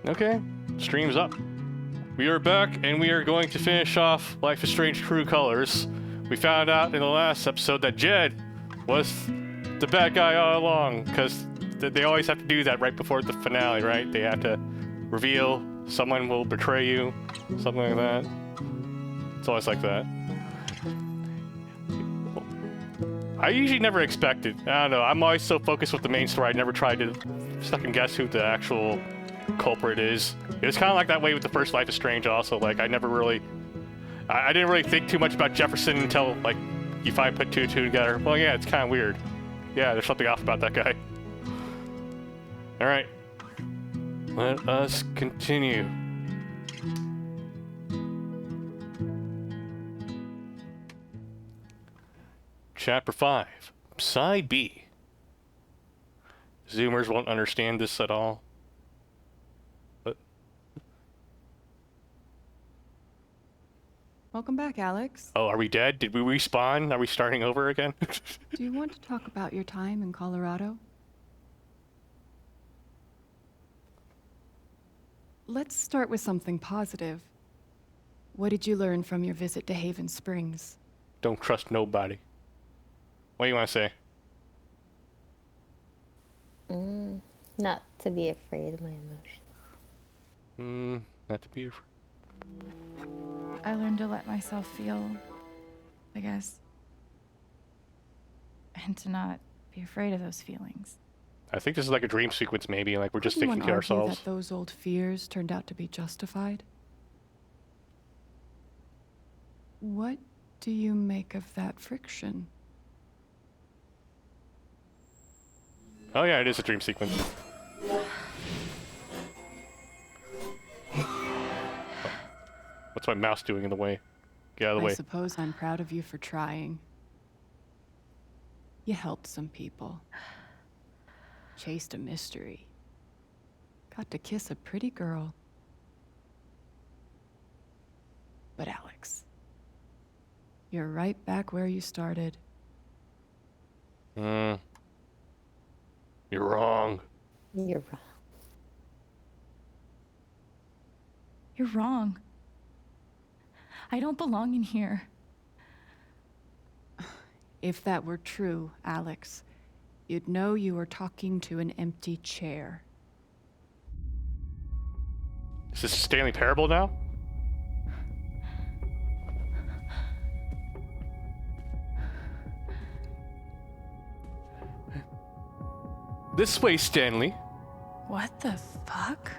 Okay, stream's up. We are back, and we are going to finish off Life is Strange True Colors. We found out in the last episode that Jed was the bad guy all along, because they always have to do that right before the finale, right? They have to reveal someone will betray you, something like that. It's always like that. I usually never expect it. I don't know, I'm always so focused with the main story, I never try to second guess who the actual culprit is. It was kind of like that way with the first Life is Strange also. Like, I never really... I didn't really think too much about Jefferson until, like, you finally put two and two together. Well, yeah, it's kind of weird. Yeah, there's something off about that guy. Alright. Let us continue. Chapter 5. Side B. Zoomers won't understand this at all. Welcome back, Alex. Oh, are we dead? Did we respawn? Are we starting over again? Do you want to talk about your time in Colorado? Let's start with something positive. What did you learn from your visit to Haven Springs? Don't trust nobody. What do you want to say? Not to be afraid of my emotions. Not to be afraid. I learned to let myself feel, I guess, and to not be afraid of those feelings. I think this is like a dream sequence, maybe. Like we're just thinking to ourselves. That those old fears turned out to be justified? What do you make of that friction? Oh yeah, it is a dream sequence. What's my mouse doing in the way? Get out of the way. I suppose I'm proud of you for trying. You helped some people. Chased a mystery. Got to kiss a pretty girl. But Alex, you're right back where you started. You're wrong. You're wrong. You're wrong. I don't belong in here. If that were true, Alex, you'd know you were talking to an empty chair. Is this Stanley Parable now? This way, Stanley. What the fuck?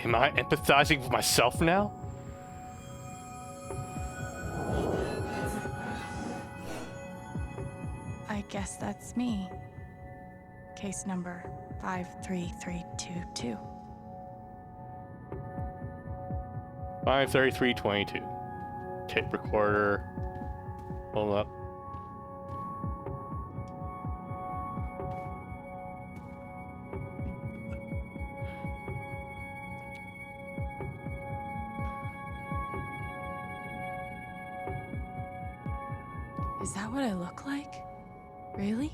Am I empathizing with myself now? I guess that's me. Case number 53322. 53322. Tape recorder. Hold up. Is that what I look like? Really?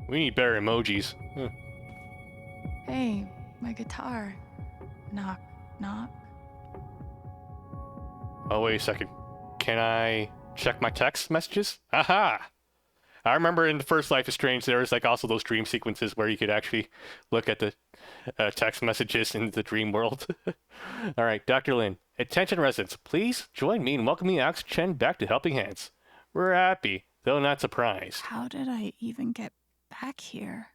We need better emojis. Hey, my guitar. Knock, knock. Oh, wait a second. Can I check my text messages? Aha! I remember in the first Life is Strange, there was like also those dream sequences where you could actually look at the text messages in the dream world. All right, Dr. Lin. Attention residents, please join me in welcoming Alex Chen back to Helping Hands. We're happy, though not surprised, How did I even get back here?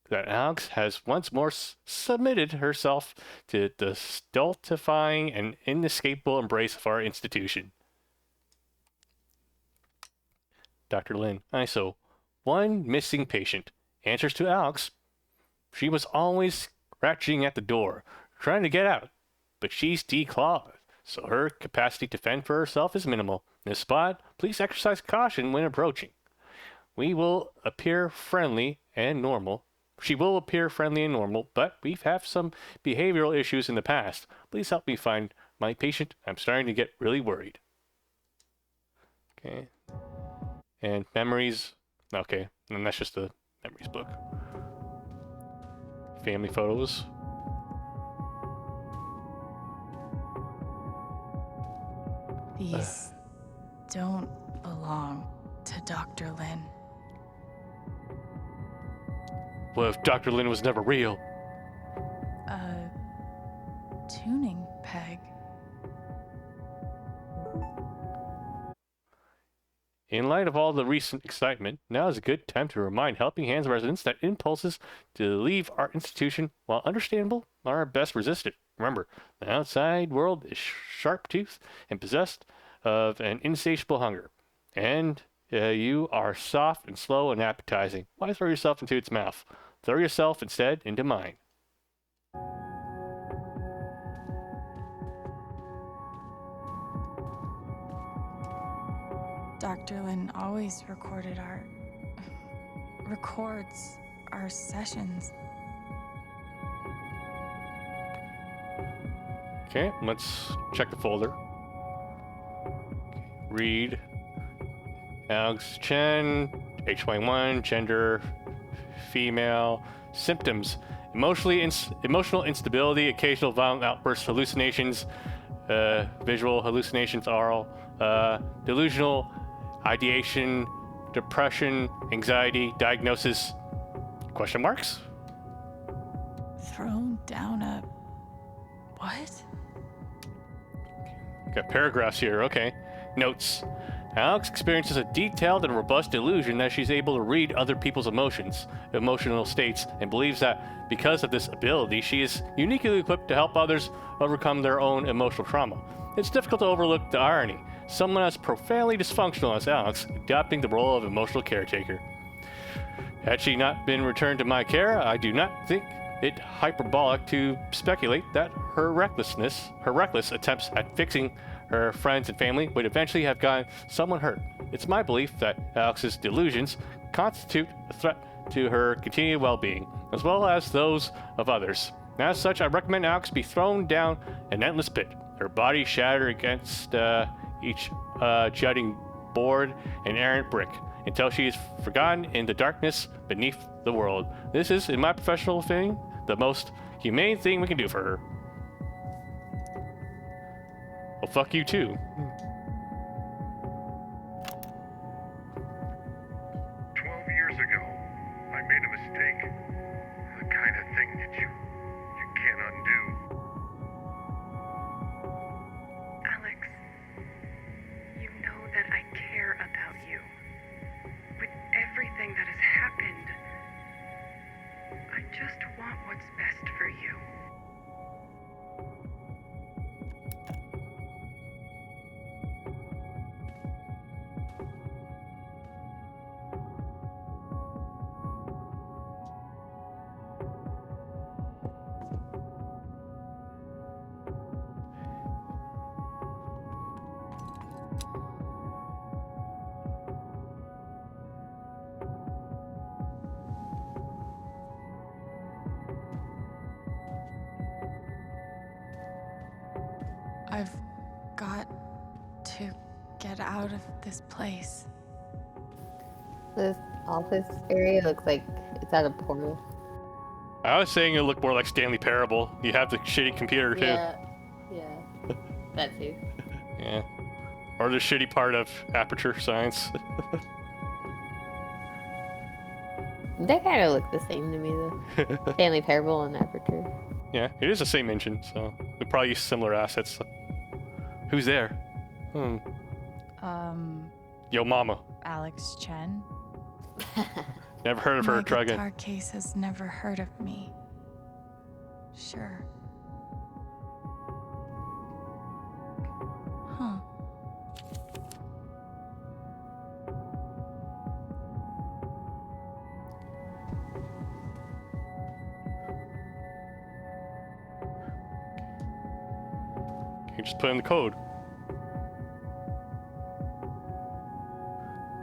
that Alex has once more submitted herself to the stultifying and inescapable embrace of our institution. Dr. Lin, ISO, one missing patient. Answers to Alex. She was always scratching at the door, trying to get out, but she's declawed, so her capacity to fend for herself is minimal. In this spot, please exercise caution when approaching. We will appear friendly and normal. She will appear friendly and normal, but we've had some behavioral issues in the past. Please help me find my patient. I'm starting to get really worried. Okay. And memories Okay, and that's just the memories book. Family photos. These don't belong to Dr. Lin. What if Dr. Lin was never real? A tuning peg. In light of all the recent excitement, now is a good time to remind Helping Hands residents that impulses to leave our institution, while understandable, are best resisted. Remember, the outside world is sharp-toothed and possessed of an insatiable hunger. And you are soft and slow and appetizing. Why throw yourself into its mouth? Throw yourself instead into mine. Dr. Lin always records our sessions. Okay, let's check the folder. Read. Alex Chen, H21, gender, female, symptoms, emotional instability, occasional violent outbursts, hallucinations, visual hallucinations, oral, delusional ideation, depression, anxiety, diagnosis, question marks? Thrown down a... what? Got paragraphs here, okay. Notes. Alex experiences a detailed and robust delusion that she's able to read other people's emotional states, and believes that because of this ability, she is uniquely equipped to help others overcome their own emotional trauma. It's difficult to overlook the irony. Someone as profoundly dysfunctional as Alex adopting the role of emotional caretaker. Had she not been returned to my care, I do not think it hyperbolic to speculate that her reckless attempts at fixing her friends and family would eventually have gotten someone hurt. It's my belief that Alex's delusions constitute a threat to her continued well-being, as well as those of others. As such, I recommend Alex be thrown down an endless pit, her body shattered against each jutting board and errant brick, until she is forgotten in the darkness beneath the world. This is, in my professional opinion, the most humane thing we can do for her. Well, fuck you too. 12 years ago, I made a mistake. The kind of thing that you can't undo. Alex, you know that I care about you. With everything that has happened, I just want what's best for you. I've got to get out of this place. This office area looks like it's at a portal. I was saying it looked more like Stanley Parable. You have the shitty computer too. Yeah, that too. Yeah. Or the shitty part of Aperture Science. They kind of look the same to me though. Stanley Parable and Aperture. Yeah, it is the same engine, so we probably use similar assets. Who's there? Yo mama. Alex Chen? Never heard of her. My Try again. guitar case has never heard of me. Sure. Huh. You just put in the code.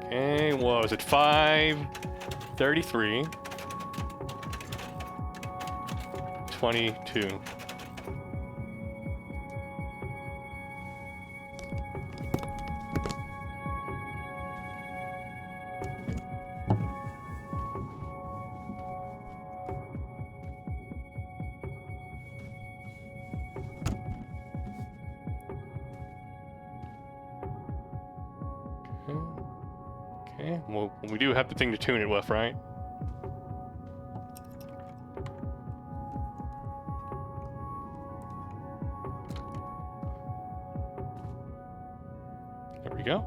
Okay, what was it? 533 22. Okay, well, we do have the thing to tune it with, right? There we go.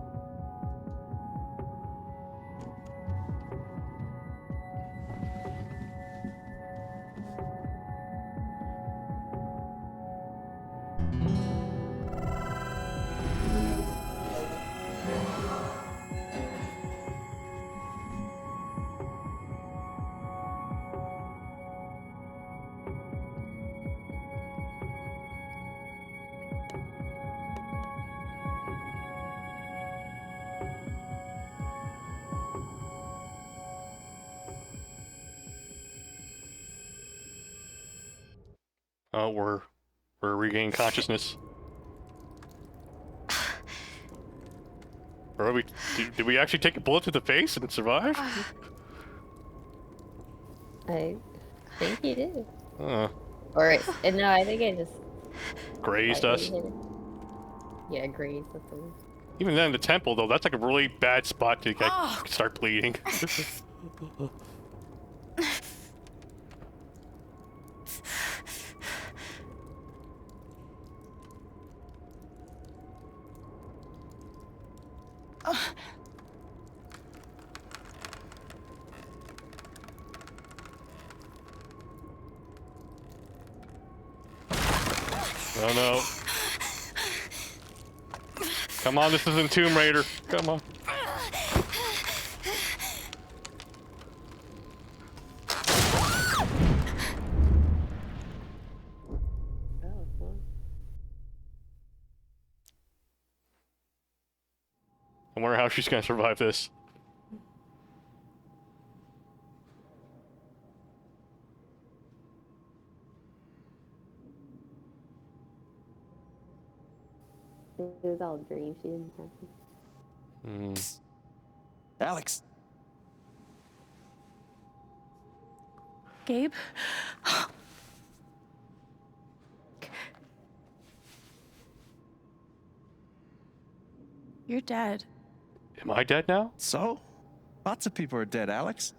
Oh, we're regaining consciousness. Or are we? Did we actually take a bullet to the face and survive? I think you did. Uh, No, I think I just grazed slightly us. hit it. Yeah, grazed something. Even then, the temple though, that's like a really bad spot to get, start bleeding. Oh no. Come on, this isn't Tomb Raider. Come on. Oh, well. I wonder how she's gonna survive this. It was all a dream. She didn't have to. Hmm. Alex. Gabe? You're dead. Am I dead now? So? Lots of people are dead, Alex.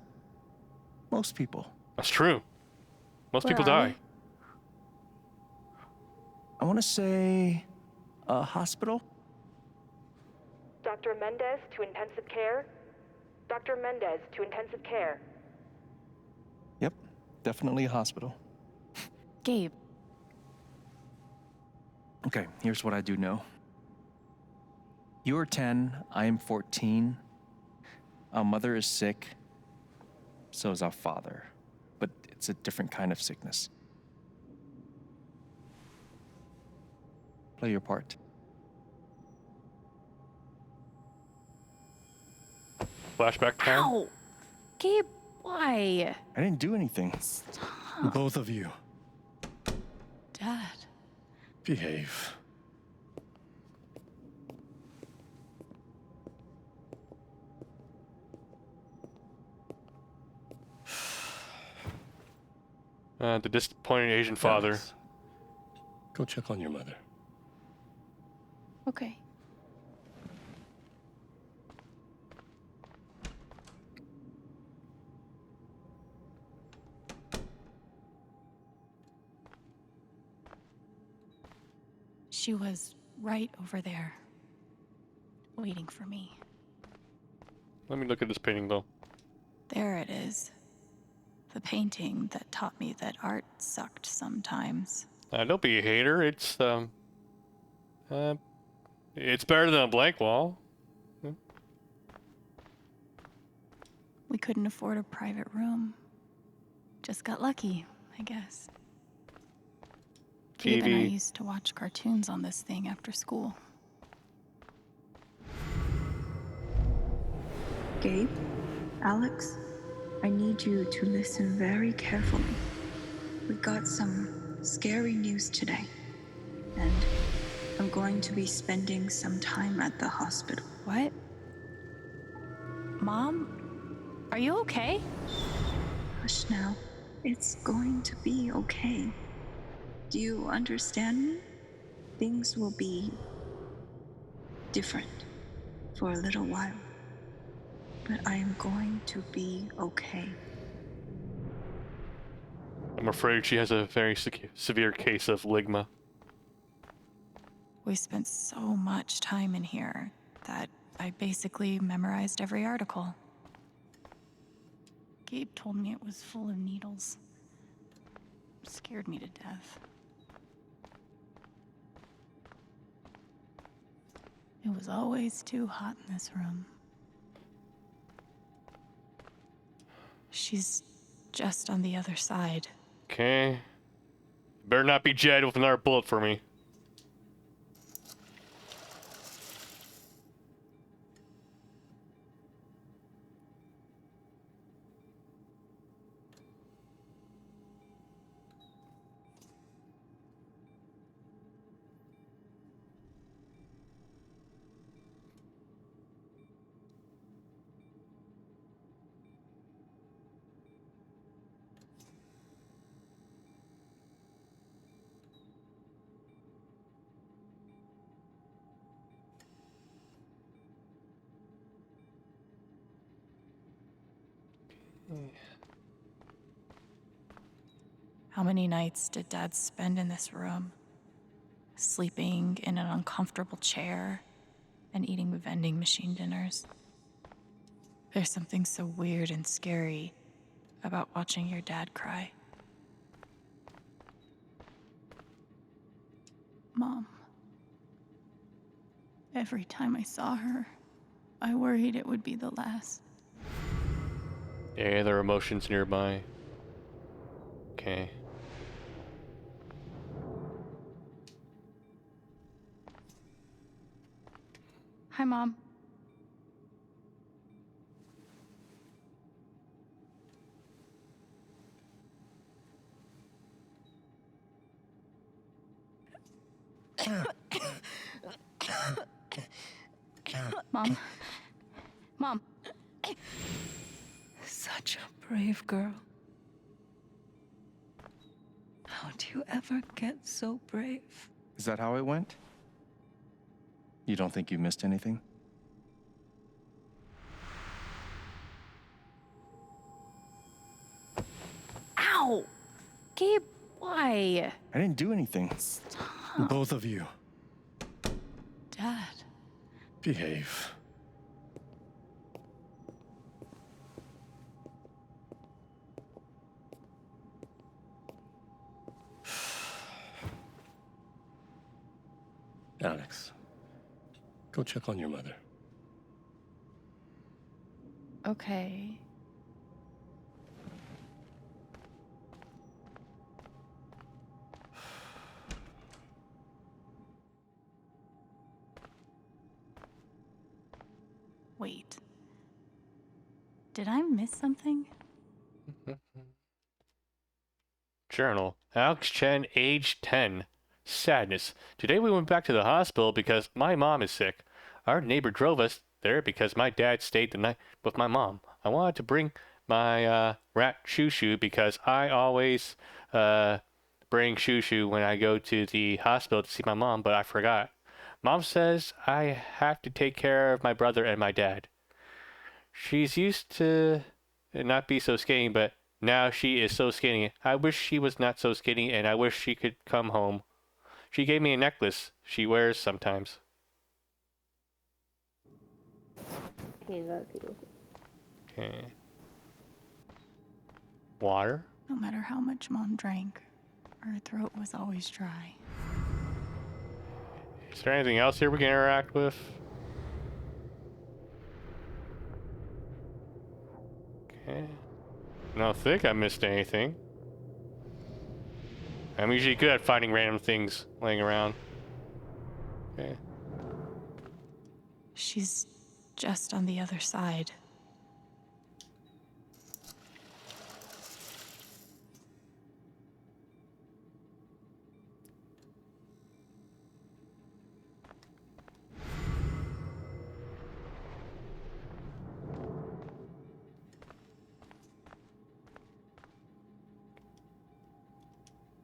Most people. That's true. Most Where people are die. we? I want to say a hospital. Dr. Mendez to intensive care. Dr. Mendez to intensive care. Yep, definitely a hospital. Gabe. Okay, here's what I do know. You're 10, I am 14. Our mother is sick. So is our father. But it's a different kind of sickness. Play your part. Flashback time. Ow! Gabe, why? I didn't do anything. Stop. Both of you, Dad. behave. The disappointed Asian father. Alex, go check on your mother. Okay. She was right over there, waiting for me. Let me look at this painting though. There it is. The painting that taught me that art sucked sometimes. Don't be a hater. It's better than a blank wall. We couldn't afford a private room. Just got lucky, I guess. Gabe and I TV. used to watch cartoons on this thing after school. Gabe, Alex, I need you to listen very carefully. We got some scary news today, and I'm going to be spending some time at the hospital. What? Mom? Are you okay? Hush now. It's going to be okay. Do you understand me? Things will be different for a little while. But I am going to be okay. I'm afraid she has a very severe case of ligma. We spent so much time in here that I basically memorized every article. Gabe told me it was full of needles. It scared me to death. It was always too hot in this room. She's just on the other side. Okay. Better not be Jed with another bullet for me. How many nights did Dad spend in this room? Sleeping in an uncomfortable chair and eating vending machine dinners. There's something so weird and scary about watching your dad cry. Mom. Every time I saw her, I worried it would be the last. Yeah, there are emotions nearby. Okay. Hi, Mom. Mom. Mom. Such a brave girl. How do you ever get so brave? Is that how it went? You don't think you missed anything? Ow! Gabe, why? I didn't do anything. Stop. Both of you, Dad. behave. Alex, go check on your mother. Okay. Wait. Did I miss something? Journal. Alex Chen, age 10. Sadness. Today we went back to the hospital because my mom is sick. Our neighbor drove us there because my dad stayed the night with my mom. I wanted to bring my rat Shoo Shoo because I always bring Shoo Shoo when I go to the hospital to see my mom, but I forgot. Mom says I have to take care of my brother and my dad. She's used to not be so skinny, but now she is so skinny. I wish she was not so skinny, and I wish she could come home. She gave me a necklace she wears sometimes. He loves you. Okay. Water? No matter how much Mom drank, her throat was always dry. Is there anything else here we can interact with? Okay. I don't think I missed anything. I'm usually good at finding random things laying around. Okay. She's just on the other side.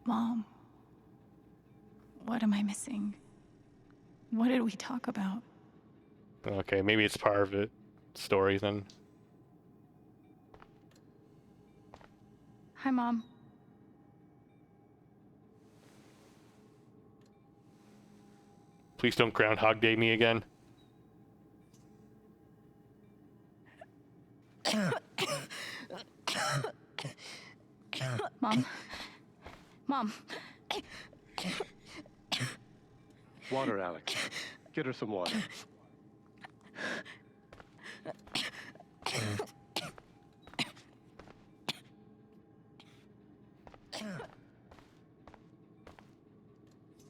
Mom, what am I missing? What did we talk about? Okay, maybe it's part of it. Story then. Hi, Mom. Please don't Groundhog Day me again. Mom. Mom. Water, Alex. Get her some water.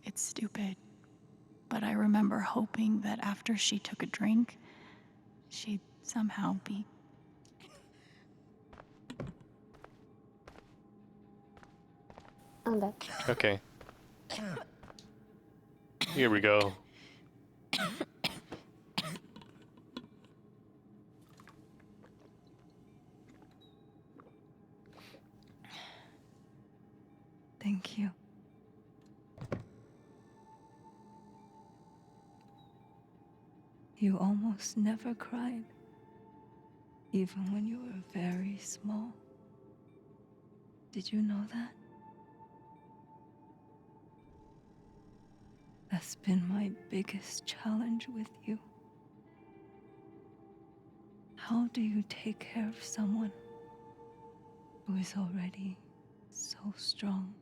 It's stupid, but I remember hoping that after she took a drink, she'd somehow be... I'm back. Okay. Here we go. Thank you. You almost never cried, even when you were very small. Did you know that? That's been my biggest challenge with you. How do you take care of someone who is already so strong?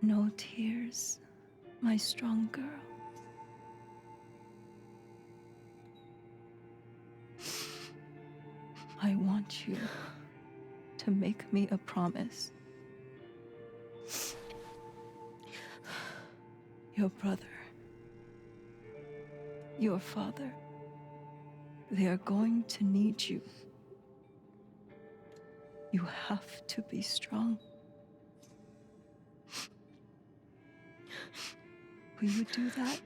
No tears, my strong girl. I want you to make me a promise. Your brother, your father, they are going to need you. You have to be strong. Will you do that,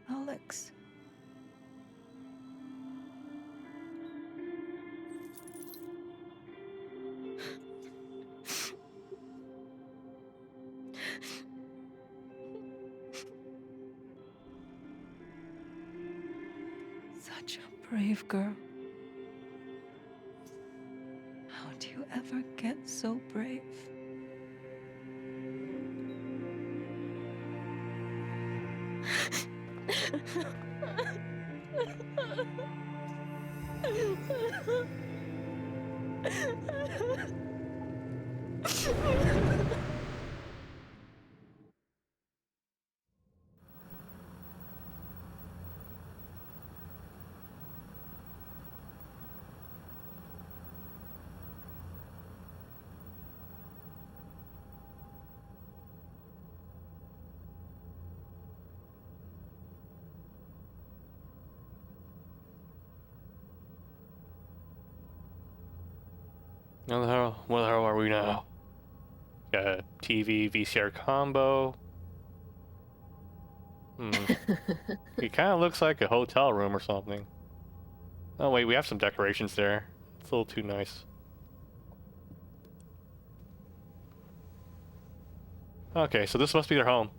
Alex? Such a brave girl. How do you ever get so brave? Where the hell are we now? Got a TV VCR combo. It kind of looks like a hotel room or something. Oh wait, we have some decorations there. It's a little too nice. Okay, so this must be their home.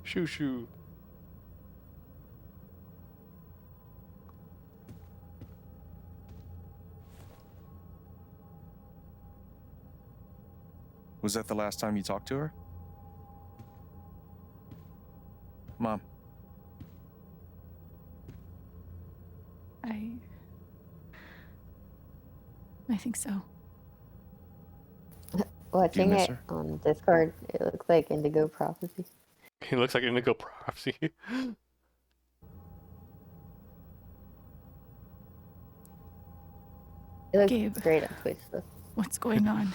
Shoo shoo. Was that the last time you talked to her? Mom. I think so. Watching miss it her? on Discord, it looks like Indigo Prophecy. He looks like Indigo Prophecy. It looks Gabe. great on Twitch though. What's going on?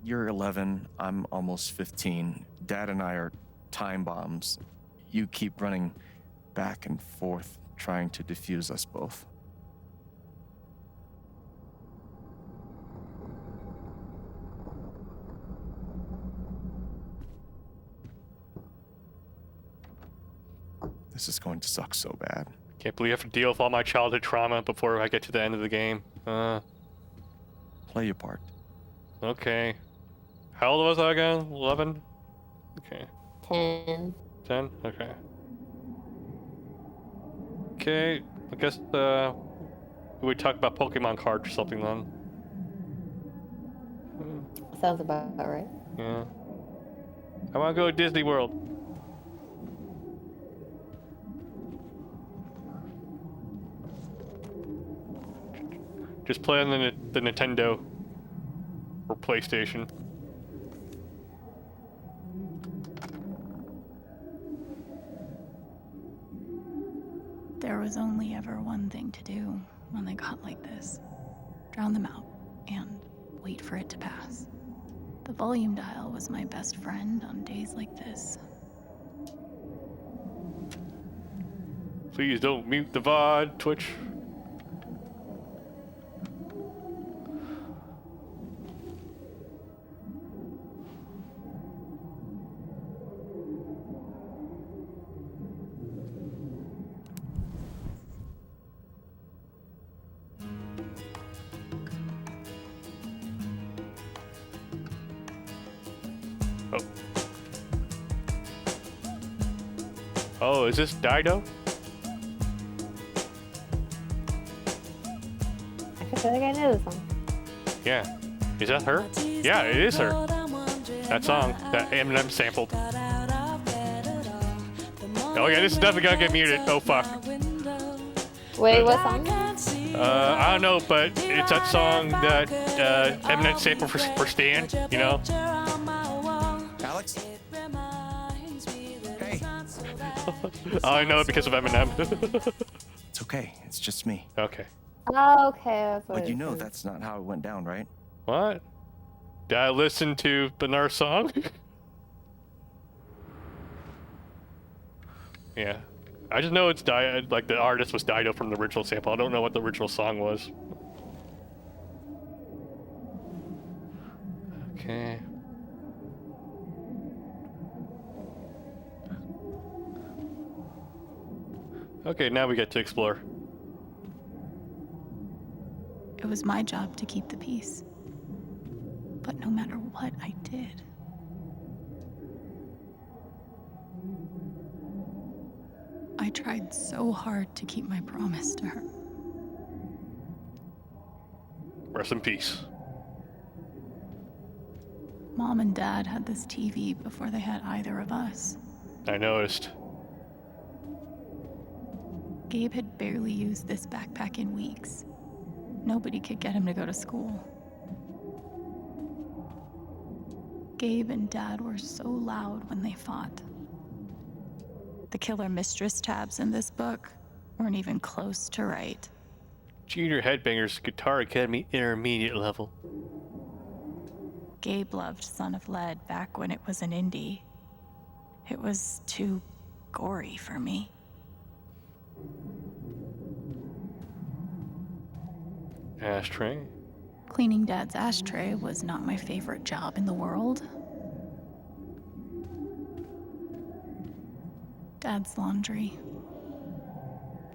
You're 11, I'm almost 15. Dad and I are time bombs. You keep running back and forth, trying to defuse us both. This is going to suck so bad. Can't believe I have to deal with all my childhood trauma before I get to the end of the game. Play your part. Okay. How old was I again? 11? Okay. 10. 10? Okay. Okay, I guess we would talk about Pokemon cards or something then. Sounds about right. Yeah. I want to go to Disney World. Just play on the Nintendo or PlayStation. There was only ever one thing to do when they got like this. Drown them out and wait for it to pass. The volume dial was my best friend on days like this. Please don't mute the VOD, Twitch. Oh, is this Dido? I feel like I know this song. Yeah. Is that her? Yeah, it is her. That song that Eminem sampled. Oh yeah, this is definitely gonna get muted. Oh fuck. Wait, what song? I don't know, but it's that song that Eminem sampled for Stan, you know? Alex? Hey. I know it because of Eminem. It's okay. It's just me. Okay. Oh, okay, that's what But it you know is. that's not how it went down, right? What? Did I listen to Benar song? Yeah. I just know it's Dido, like the artist was Dido from the original sample. I don't know what the original song was. Okay. Okay, now we get to explore. It was my job to keep the peace. But no matter what I did, I tried so hard to keep my promise to her. Rest in peace. Mom and Dad had this TV before they had either of us. I noticed. Gabe had barely used this backpack in weeks. Nobody could get him to go to school. Gabe and Dad were so loud when they fought. The Killer Mistress tabs in this book weren't even close to right. Junior Headbangers Guitar Academy Intermediate level. Gabe loved Son of Lead back when it was an indie. It was too gory for me. Ashtray. Cleaning Dad's ashtray was not my favorite job in the world. Dad's laundry.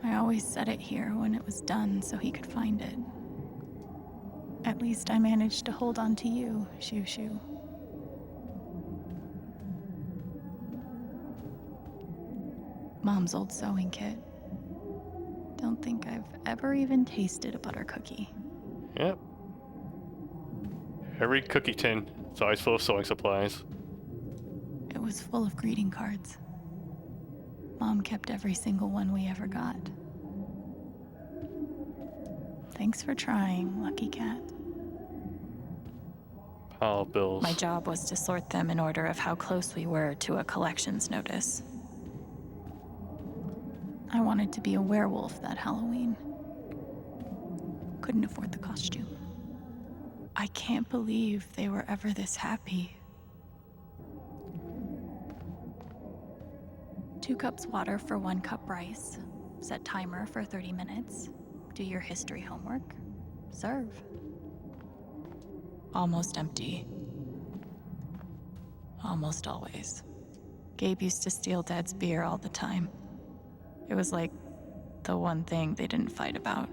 I always set it here when it was done so he could find it. At least I managed to hold on to you, Shoo Shoo. Mom's old sewing kit. Don't think I've ever even tasted a butter cookie. Yep. Every cookie tin is always full of sewing supplies. It was full of greeting cards. Mom kept every single one we ever got. Thanks for trying, Lucky Cat. Pile of bills. My job was to sort them in order of how close we were to a collections notice. I wanted to be a werewolf that Halloween. Couldn't afford the costume. I can't believe they were ever this happy. 2 cups water for 1 cup rice. Set timer for 30 minutes. Do your history homework. Serve. Almost empty. Almost always. Gabe used to steal Dad's beer all the time. It was like the one thing they didn't fight about.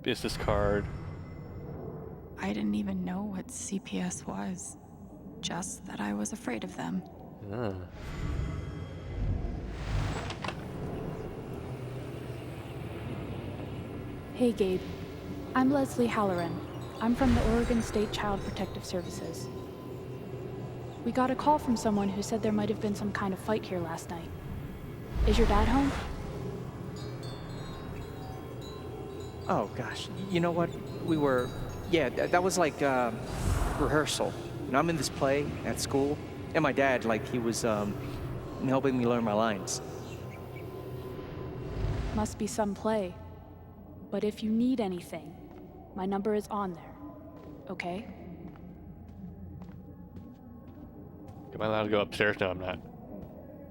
Business card. I didn't even know what CPS was. Just that I was afraid of them. Ah. Hey, Gabe. I'm Leslie Halloran. I'm from the Oregon State Child Protective Services. We got a call from someone who said there might have been some kind of fight here last night. Is your dad home? Oh, gosh. You know what? We were... Yeah, that was like, rehearsal. And I'm in this play at school, and my dad, like, he was, helping me learn my lines. Must be some play. But if you need anything, my number is on there. Okay? Am I allowed to go upstairs? No, I'm not.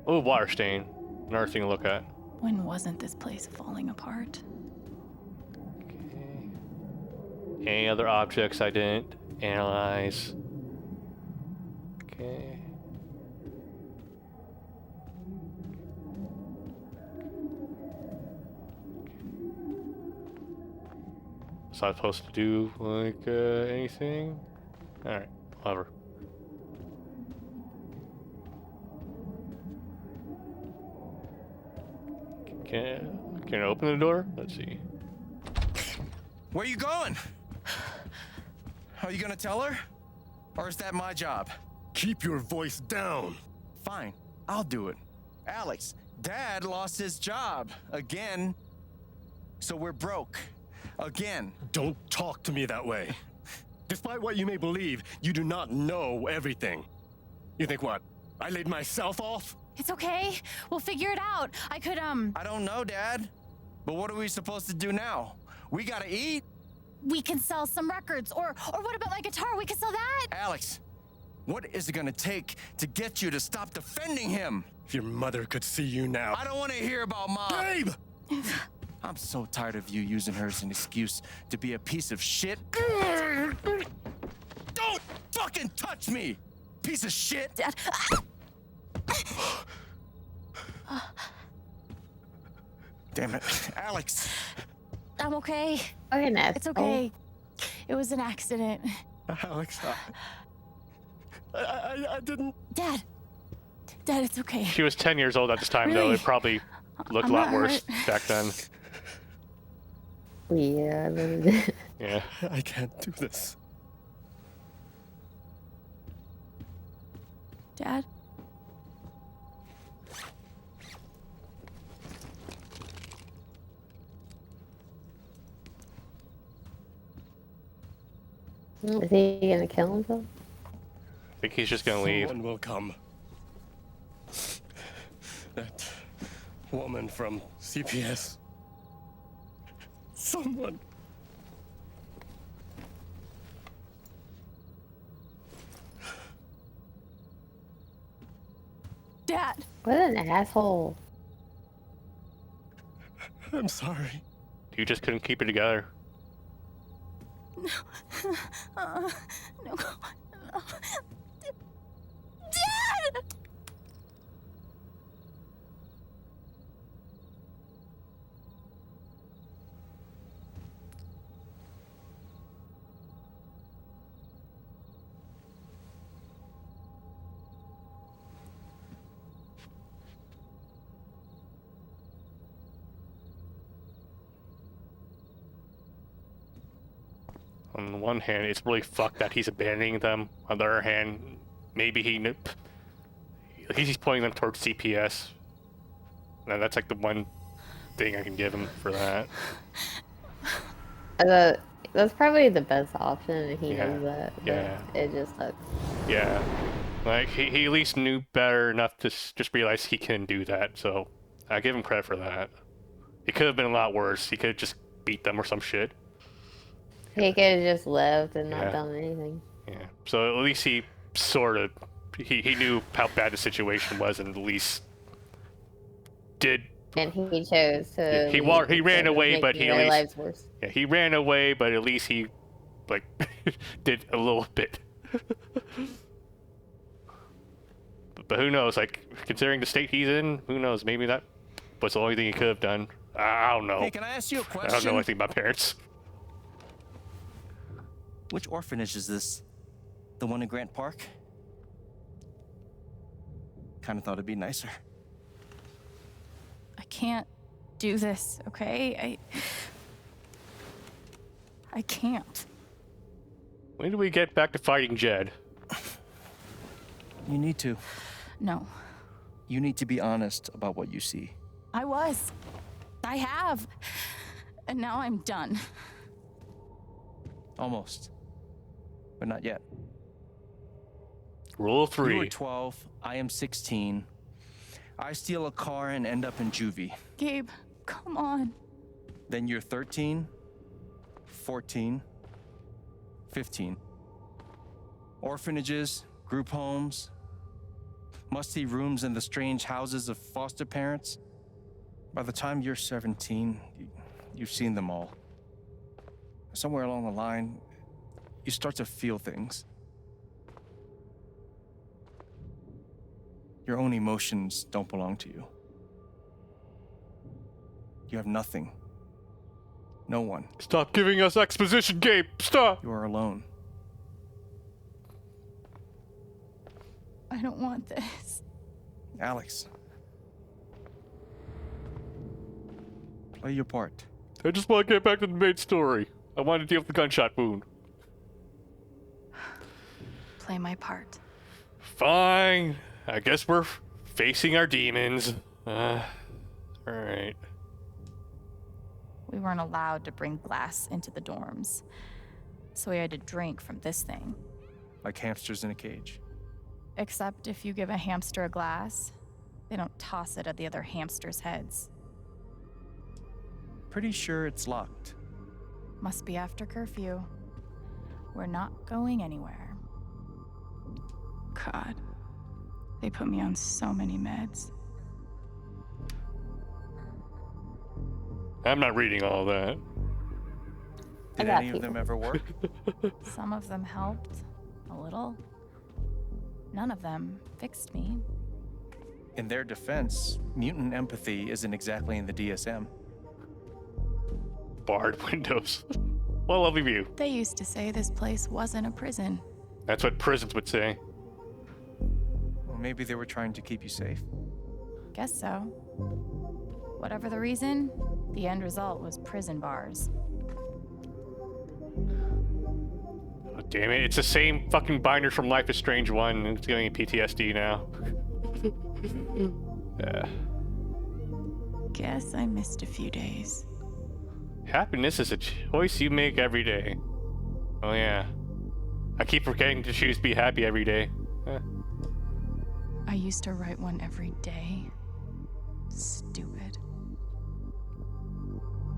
Oh, water stain. Another thing to look at. When wasn't this place falling apart? Any other objects I didn't analyze? Okay. Was I supposed to do, like, anything? Alright, whatever. Can I open the door? Let's see. Where you going? Are you gonna tell her? Or is that my job? Keep your voice down. Fine, I'll do it. Alex, Dad lost his job again. So we're broke. Again. Don't talk to me that way. Despite what you may believe, you do not know everything. You think what? I laid myself off? It's okay. We'll figure it out. I could, I don't know, Dad. But what are we supposed to do now? We gotta eat. We can sell some records. Or what about my guitar? We can sell that. Alex, what is it gonna take to get you to stop defending him? If your mother could see you now. I don't want to hear about Mom. Gabe! I'm so tired of you using her as an excuse to be a piece of shit. Don't fucking touch me, piece of shit! Dad. Damn it, Alex. I'm okay. It's okay. It was an accident. Alex, I didn't... Dad, it's okay. She was 10 years old at this time, Really? though. It probably looked a lot worse back then. Yeah, I really did. Yeah. I can't do this. Dad? Is he gonna kill himself? I think he's just gonna leave. Someone will come. That woman from CPS. Someone. Dad! What an asshole. I'm sorry. You just couldn't keep it together. No. No. Dad! On the one hand, it's really fucked that he's abandoning them. On the other hand, maybe he's pointing them towards CPS. Now that's like the one thing I can give him for that. That's probably the best option, and he Yeah. knows that. But Yeah. it just sucks. Yeah. Like, he at least knew better enough to just realize he can do that, so I give him credit for that. It could have been a lot worse. He could have just beat them or some shit. He could have just left and not Yeah. done anything. Yeah. So at least he sort of... He knew how bad the situation was and at least did... And he chose to. Yeah, he leave ran instead of away, but making he at their least... lives worse. Yeah, he ran away, but at least he, like, did a little bit. But who knows? Like, considering the state he's in, who knows? Maybe that was the only thing he could have done. I don't know. Hey, can I ask you a I don't know question? anything about parents. Which orphanage is this? The one in Grant Park? Kind of thought it'd be nicer. I can't do this, okay? I can't. When do we get back to fighting Jed? You need to. No. You need to be honest about what you see. I was. I have. And now I'm done. Almost. But not yet. Rule 3. You were 12, I am 16. I steal a car and end up in juvie. Gabe, come on. Then you're 13, 14, 15. Orphanages, group homes, musty rooms in the strange houses of foster parents. By the time you're 17, you've seen them all. Somewhere along the line, you start to feel things. Your own emotions don't belong to you. You have nothing. No one. Stop giving us exposition, Gabe! Stop! You are alone. I don't want this. Alex. Play your part. I just want to get back to the main story. I want to deal with the gunshot wound. Play my part. Fine. I guess we're facing our demons. Alright. We weren't allowed to bring glass into the dorms, so we had to drink from this thing. Like hamsters in a cage. Except if you give a hamster a glass, they don't toss it at the other hamsters' heads. Pretty sure it's locked. Must be after curfew. We're not going anywhere. God, they put me on so many meds. I'm not reading all that. Did any of them ever work? Some of them helped, a little. None of them fixed me. In their defense, mutant empathy isn't exactly in the DSM. Barred windows. What a lovely view. They used to say this place wasn't a prison. That's what prisons would say. Well, maybe they were trying to keep you safe. Guess so. Whatever the reason, the end result was prison bars. Oh, damn it, it's the same fucking binder from Life is Strange 1, and it's giving me PTSD now. Yeah. Guess I missed a few days. Happiness is a choice you make every day. Oh yeah. I keep forgetting to choose be happy every day. I used to write one every day. Stupid.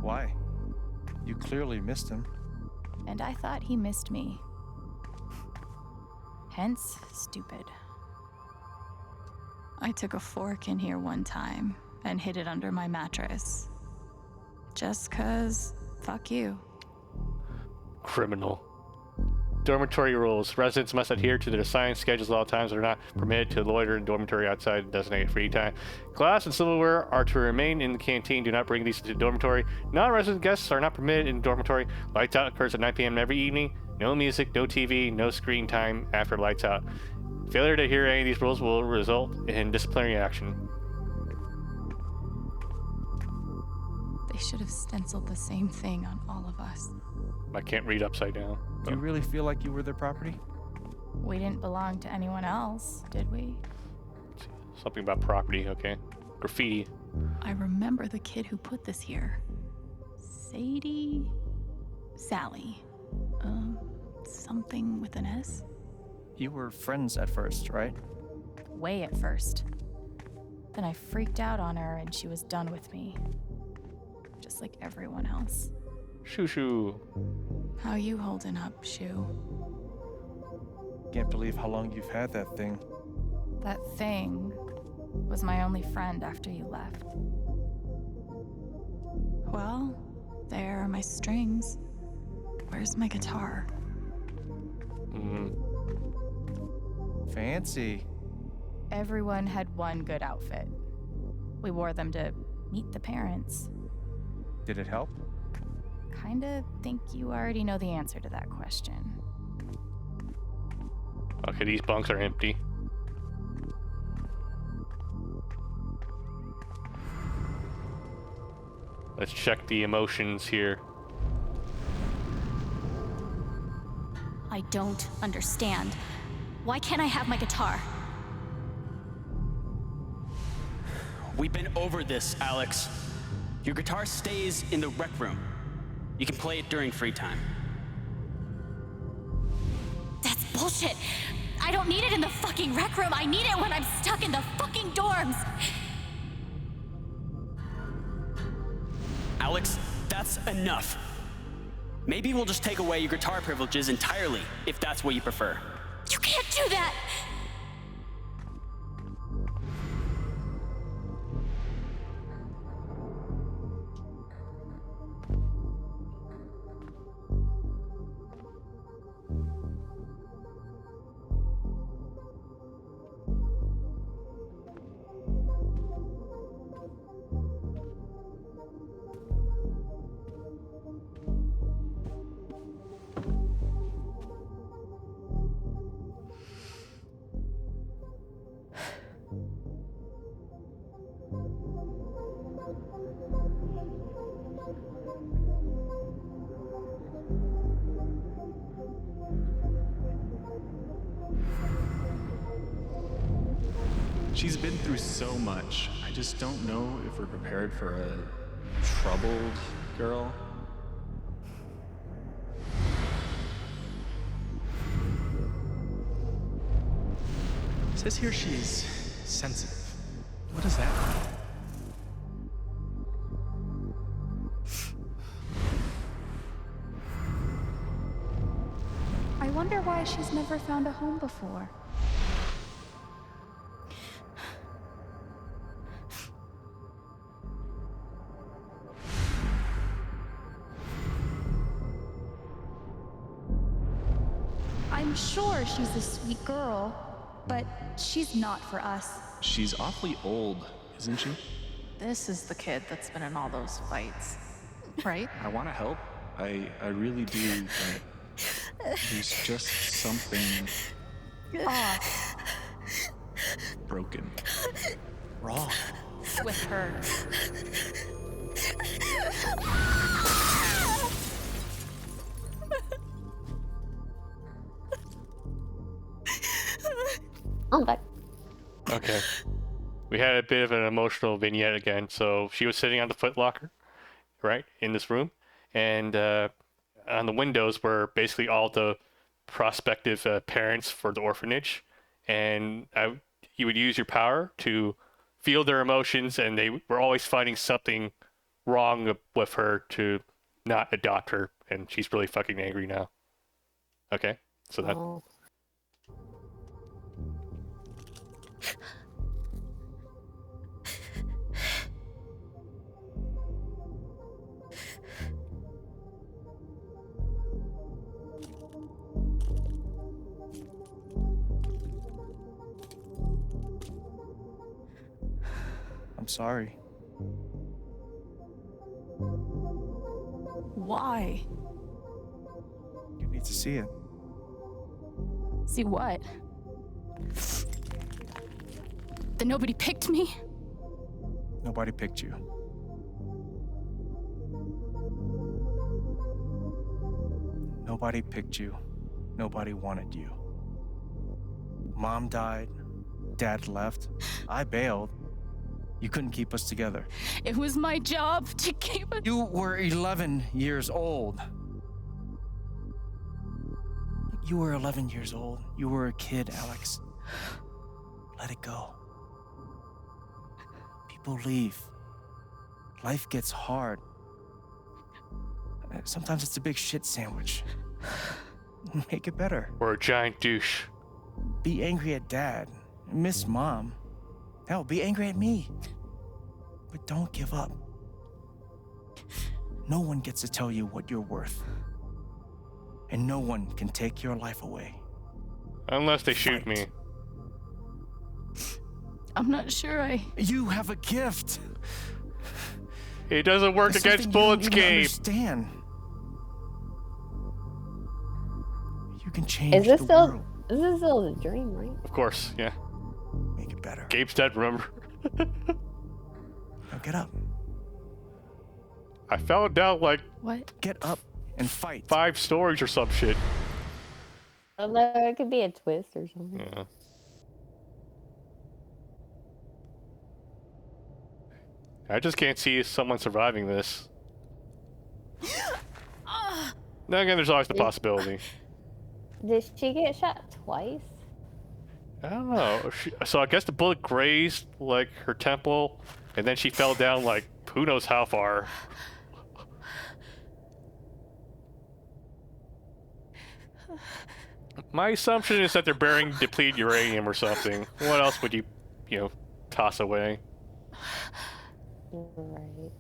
Why? You clearly missed him. And I thought he missed me. Hence, stupid. I took a fork in here one time and hid it under my mattress. Just 'cause, fuck you. Criminal. Dormitory rules. Residents must adhere to their assigned schedules at all times and are not permitted to loiter in dormitory outside designated free time. Glass and silverware are to remain in the canteen. Do not bring these to the dormitory. Non-resident guests are not permitted in the dormitory. Lights out occurs at 9 p.m. every evening. No music, no TV, no screen time after lights out. Failure to adhere to any of these rules will result in disciplinary action. They should have stenciled the same thing on all of us. I can't read upside down. Do you really feel like you were their property? We didn't belong to anyone else, did we? Something about property, okay. graffiti. I remember the kid who put this here. Sadie? Sally. Something with an S? You were friends at first, right? Way at first. Then I freaked out on her and she was done with me. Just like everyone else. Shoo shoo. How you holding up, Shu? Can't believe how long you've had that thing. That thing was my only friend after you left. Well, there are my strings. Where's my guitar? Fancy. Everyone had one good outfit. We wore them to meet the parents. Did it help? Kinda think you already know the answer to that question. Okay, these bunks are empty. Let's check the emotions here. I don't understand. Why can't I have my guitar? We've been over this, Alex. Your guitar stays in the rec room. You can play it during free time. That's bullshit. I don't need it in the fucking rec room. I need it when I'm stuck in the fucking dorms. Alex, that's enough. Maybe we'll just take away your guitar privileges entirely, if that's what you prefer. You can't do that! She's been through so much. I just don't know if we're prepared for a troubled girl. It says here she's sensitive. What does that mean? I wonder why she's never found a home before. I'm sure she's a sweet girl, but she's not for us. She's awfully old, isn't she? This is the kid that's been in all those fights, right? I want to help. I really do, but there's just something Off broken. Wrong. With her. I'm back. Okay. We had a bit of an emotional vignette again. So she was sitting on the footlocker, right, in this room. And on the windows were basically all the prospective parents for the orphanage. And you would use your power to feel their emotions, and they were always finding something wrong with her to not adopt her. And she's really fucking angry now. Okay? So that... Oh. I'm sorry. Why? You need to see it. See what? That nobody picked me? Nobody picked you. Nobody picked you. Nobody wanted you. Mom died. Dad left. I bailed. You couldn't keep us together. It was my job to keep us. You were 11 years old. You were 11 years old. You were a kid, Alex. Let it go. People leave. Life gets hard. Sometimes it's a big shit sandwich. Make it better. Or a giant douche. Be angry at Dad. Miss Mom. Hell, be angry at me. But don't give up. No one gets to tell you what you're worth. And no one can take your life away. Unless they shoot me. I'm not sure You have a gift. It doesn't work There's against something you don't bullets, even Gabe. understand. You can change Is this the still? world. This is still a dream, right? Of course, yeah. Make it better. Gabe's dead, remember? Now get up. I fell down like What? Get up and fight. 5 stories or some shit. Although it could be a twist or something. Yeah. I just can't see someone surviving this. Then again, there's always the possibility. Did she get shot twice? I don't know. So I guess the bullet grazed like her temple, and then she fell down like who knows how far. My assumption is that they're burying depleted uranium or something. What else would you toss away? Right.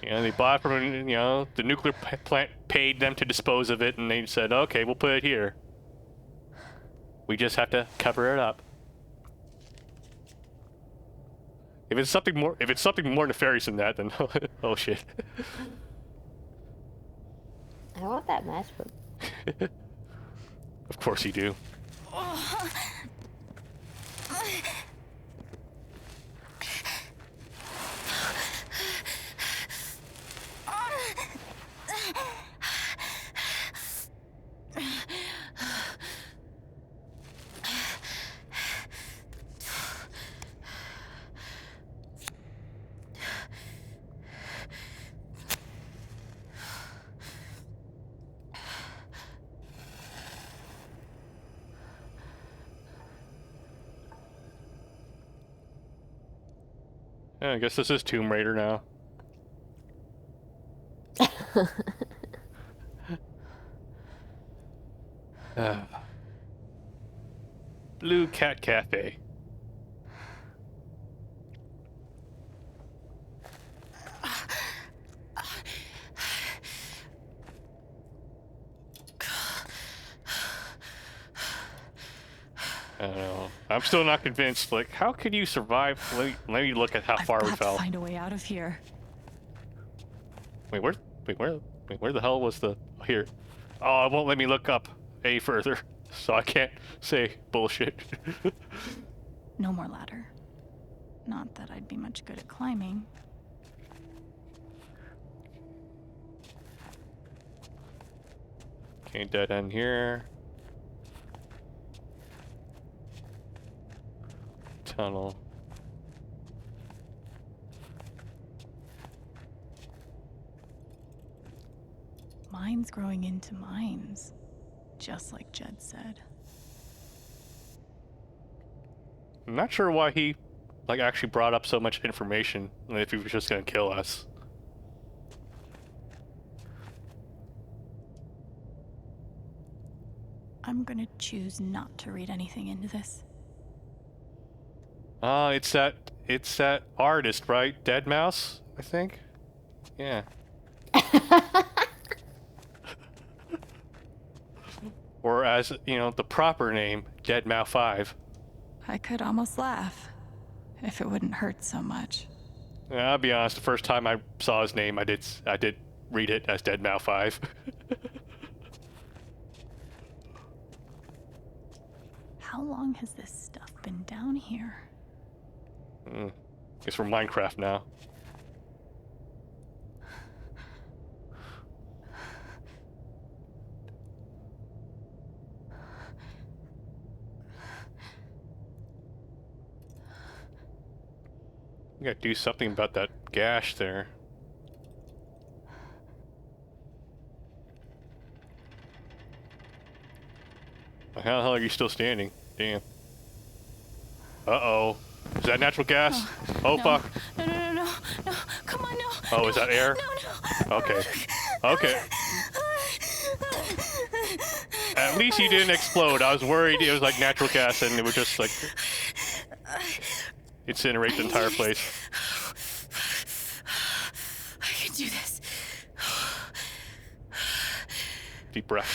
They bought from, the nuclear plant paid them to dispose of it, and they said, okay, we'll put it here. We just have to cover it up. If it's something more nefarious than that, then oh shit. I want that matchbook. Of course you do. Yeah, I guess this is Tomb Raider now. Blue Cat Cafe. I don't know. I'm still not convinced. Like, how could you survive? Let me look at how far we I've got fell. to find a way out of here. Wait, where the hell was the... Here. Oh, it won't let me look up any further, so I can't say bullshit. No more ladder. Not that I'd be much good at climbing. Okay, dead end here. Tunnel. Mines growing into mines, just like Jed said. I'm not sure why he, actually brought up so much information if he was just gonna kill us. I'm gonna choose not to read anything into this. It's that artist, right? Deadmau5, I think? Yeah. Or as, the proper name, Deadmau5. I could almost laugh, if it wouldn't hurt so much. Yeah, I'll be honest, the first time I saw his name, I did read it as Deadmau5. How long has this stuff been down here? Guess we're Minecraft now. We gotta do something about that gash there. How the hell are you still standing? Damn. Uh-oh. Is that natural gas? Oh, no. fuck. No. Come on, no. Oh, is that air? No. Okay. Okay. At least you didn't explode. I was worried it was like natural gas and it would just like incinerate the entire place. I can do this. Deep breath.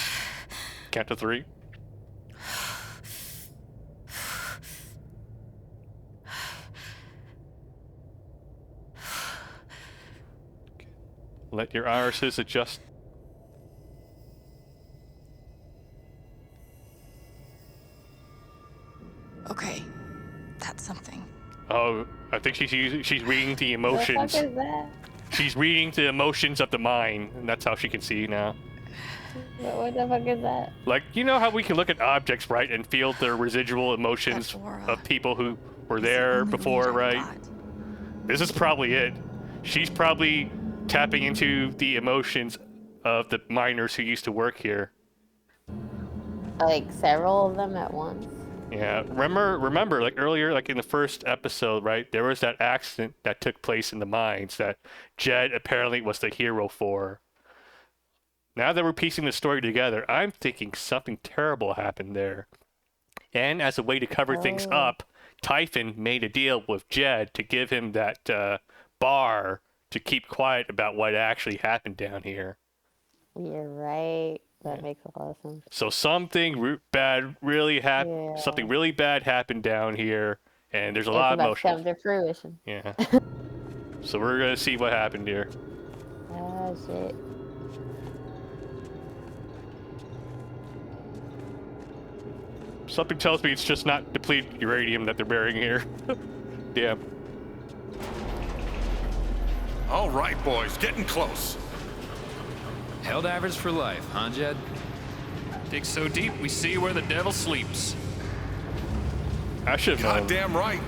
Count to 3. Let your irises adjust. Okay, that's something. Oh, I think she's reading the emotions. What the fuck is that? She's reading the emotions of the mind, and that's how she can see now. What the fuck is that? Like, you know how we can look at objects, right, and feel their residual emotions of people who were there before, right? This is probably it. She's probably tapping into the emotions of the miners who used to work here. Like several of them at once. Yeah, remember, like earlier, like in the first episode, right? There was that accident that took place in the mines that Jed apparently was the hero for. Now that we're piecing the story together, I'm thinking something terrible happened there. And as a way to cover things up, Typhon made a deal with Jed to give him that bar to keep quiet about what actually happened down here. You're right. That makes a lot of sense. So something bad really happened. Yeah. Something really bad happened down here, and there's a lot of emotion. Come to fruition. Yeah. So we're gonna see what happened here. Oh shit. Something tells me it's just not depleted uranium that they're burying here. Damn. All right, boys, getting close. Helldivers for life, huh, Jed? Dig so deep, we see where the devil sleeps. I should have known. Goddamn right.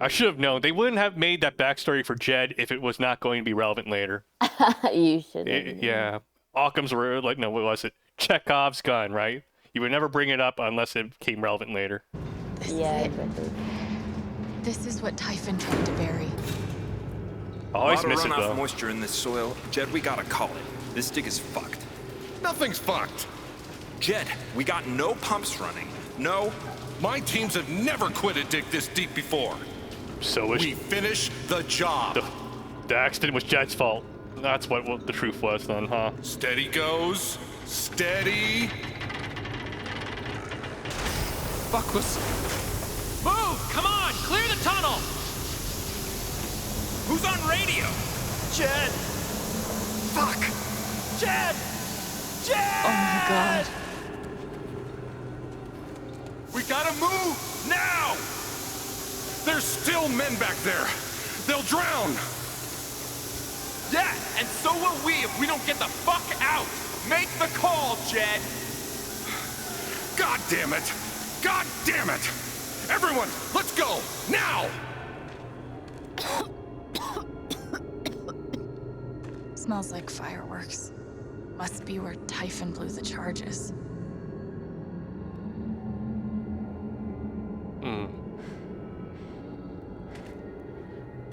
I should have known. They wouldn't have made that backstory for Jed if it was not going to be relevant later. You should have. Yeah. Occam's were like, no, what was it? Chekhov's gun, right? You would never bring it up unless it became relevant later. Yeah. This is what Typhon tried to bury. Always A miss lot it of runoff though. moisture in this soil. Jed, we gotta call it. This dig is fucked. Nothing's fucked. Jed, we got no pumps running. No. My teams have never quit a dig this deep before. So we finish the job. The accident was Jed's fault. That's what the truth was then, huh? Steady goes. Steady. Fuck was... Move! Come on! Clear the tunnel! Who's on radio? Jed! Fuck! Jed! Jed! Oh my god. We gotta move! Now! There's still men back there. They'll drown. Yeah, and so will we if we don't get the fuck out! Make the call, Jed! God damn it! God damn it! Everyone, let's go! Now! Smells like fireworks. Must be where Typhon blew the charges.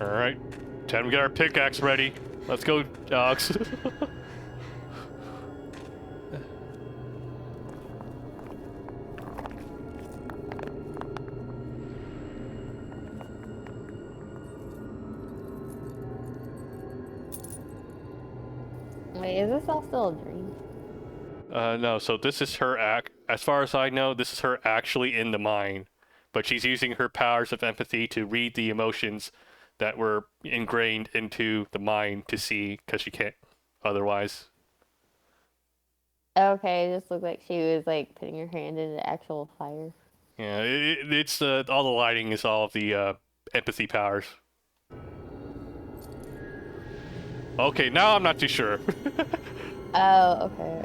Alright. Time to get our pickaxe ready. Let's go, Alex. Wait, is this all still a dream? No, so this is her as far as I know, this is her actually in the mine. But she's using her powers of empathy to read the emotions that were ingrained into the mind to see, because she can't otherwise. Okay, it just looked like she was like putting her hand in the actual fire. Yeah, it's all the lighting is all of the empathy powers. Okay, now I'm not too sure. Oh, okay.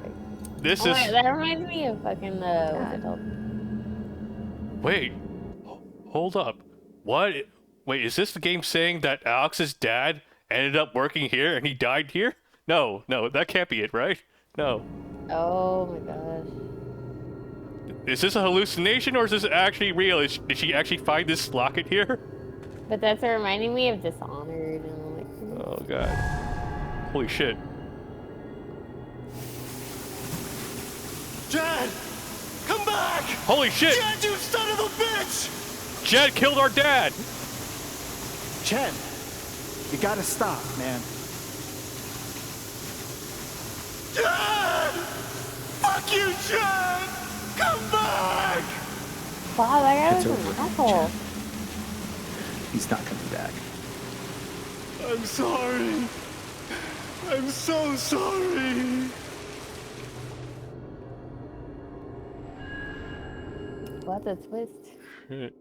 This is... Wait, that reminds me of fucking what's it called? Wait, hold up. What Wait, is this the game saying that Alex's dad ended up working here and he died here? No, that can't be it, right? No. Oh my gosh. Is this a hallucination or is this actually real? Did she actually find this locket here? But that's reminding me of Dishonored and I'm like, Oh god. Holy shit. Jed! Come back! Holy shit! Jed, you son of a bitch! Jed killed our dad! Jed, you gotta stop, man. Jed! Fuck you, Jed! Come back! wow, that guy It's was over, an asshole. He's not coming back. I'm sorry. I'm so sorry. What a twist. Shit.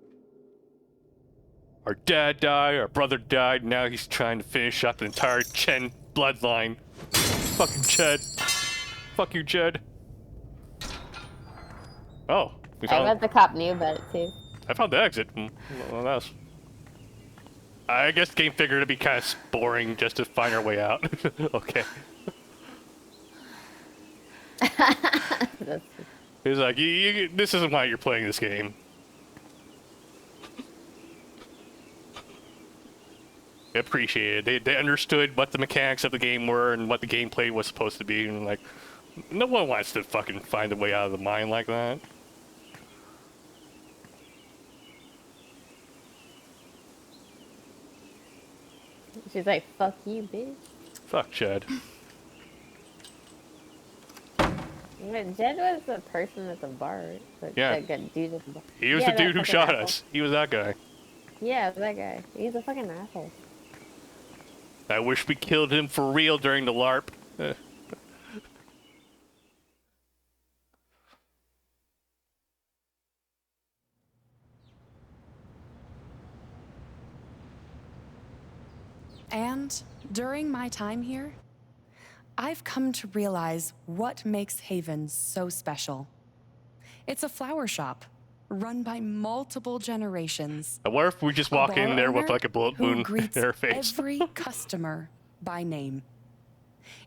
Our dad died, our brother died, now he's trying to finish up the entire Chen bloodline. Fucking Jed. Fuck you, Jed. Oh, we I found... bet the cop knew about it too. I found the exit. Well, that's... I guess the game figured it'd be kind of boring just to find our way out. Okay. He's like, this isn't why you're playing this game. They appreciated it. They understood what the mechanics of the game were and what the gameplay was supposed to be. And like, no one wants to fucking find a way out of the mine like that. She's like, fuck you, bitch. Fuck Jed. But Jed was the person at the bar. Yeah. The good dude at the bar. He was Yeah, the that dude who fucking shot asshole. us. He was that guy. Yeah, that guy. He's a fucking asshole. I wish we killed him for real during the LARP. And during my time here, I've come to realize what makes Haven so special. It's a flower shop run by multiple generations. I wonder if we just A walk in bar there with owner like a bullet who wound in greets our face. every customer by name.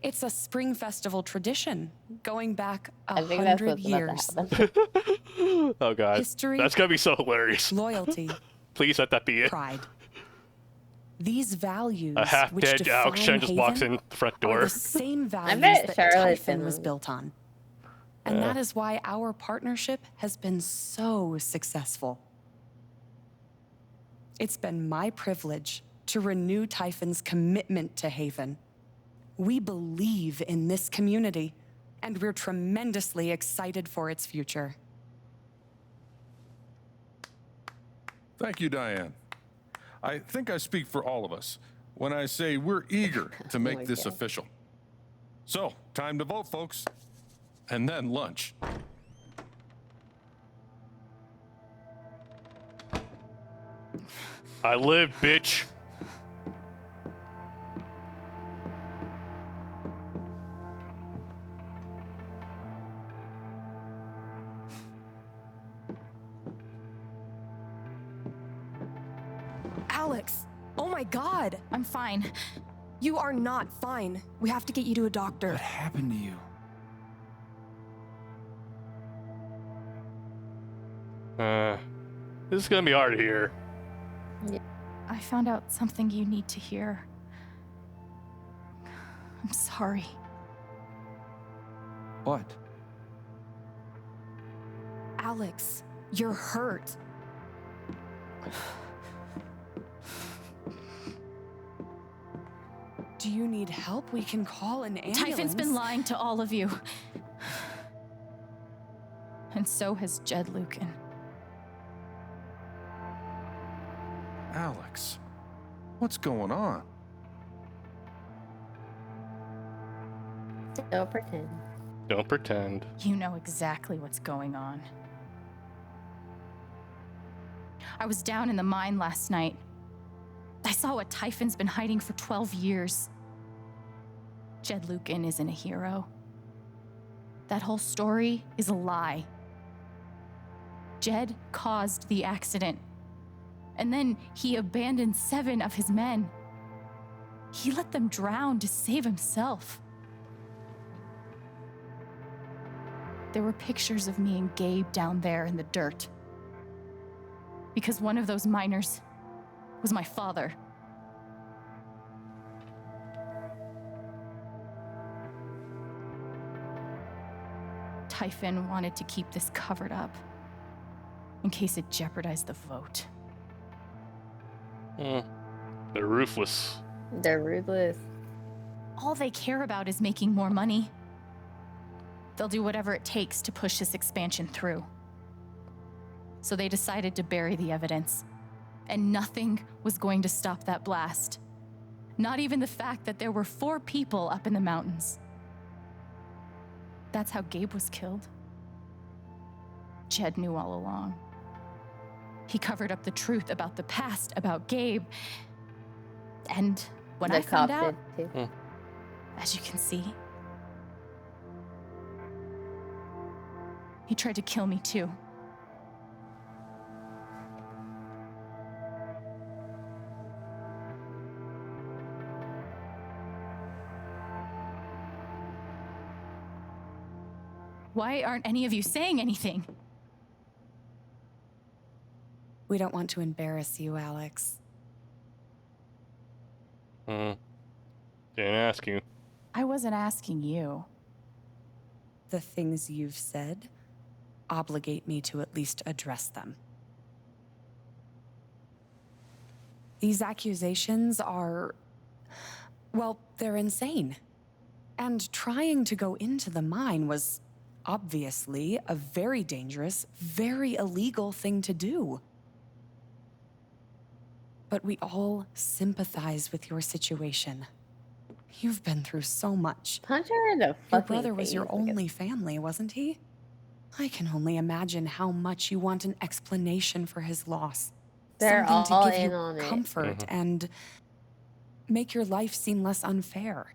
It's a spring festival tradition going back I think that's 100 what's about years. to happen. Oh god. History, That's gonna be so hilarious. Loyalty, Please let that be it. pride. These values, A which half-dead define Alex Chen just walks Haven, in the front are door. the same values bet that Charlotte's Typhon been was on. built on. And Yeah. that is why our partnership has been so successful. It's been my privilege to renew Typhon's commitment to Haven. We believe in this community, and we're tremendously excited for its future. Thank you, Diane. I think I speak for all of us when I say we're eager to make my this God. official. So, time to vote, folks. And then lunch. I live, bitch. Alex! Oh my god! I'm fine. You are not fine. We have to get you to a doctor. What happened to you? This is gonna be hard to hear. I found out something you need to hear. I'm sorry. What? Alex, you're hurt. Do you need help? We can call an ambulance. Typhon's been lying to all of you. And so has Jed Lucan. Alex, what's going on? Don't pretend. Don't pretend. You know exactly what's going on. I was down in the mine last night. I saw what Typhon's been hiding for 12 years. Jed Lucan isn't a hero. That whole story is a lie. Jed caused the accident, And then he abandoned 7 of his men. He let them drown to save himself. There were pictures of me and Gabe down there in the dirt. Because one of those miners was my father. Typhon wanted to keep this covered up in case it jeopardized the vote. They're ruthless. They're ruthless. All they care about is making more money. They'll do whatever it takes to push this expansion through. So they decided to bury the evidence. And nothing was going to stop that blast. Not even the fact that there were 4 people up in the mountains. That's how Gabe was killed. Jed knew all along. He covered up the truth about the past, about Gabe. And when I found out, as you can see, he tried to kill me too. Why aren't any of you saying anything? We don't want to embarrass you, Alex. Didn't ask you. I wasn't asking you. The things you've said obligate me to at least address them. These accusations are, well, they're insane. And trying to go into the mine was obviously a very dangerous, very illegal thing to do. But we all sympathize with your situation. You've been through so much. Punch her in the Your fucking brother was your face. only family, wasn't he? I can only imagine how much you want an explanation for his loss. They're Something all to give in you on it. comfort and make your life seem less unfair.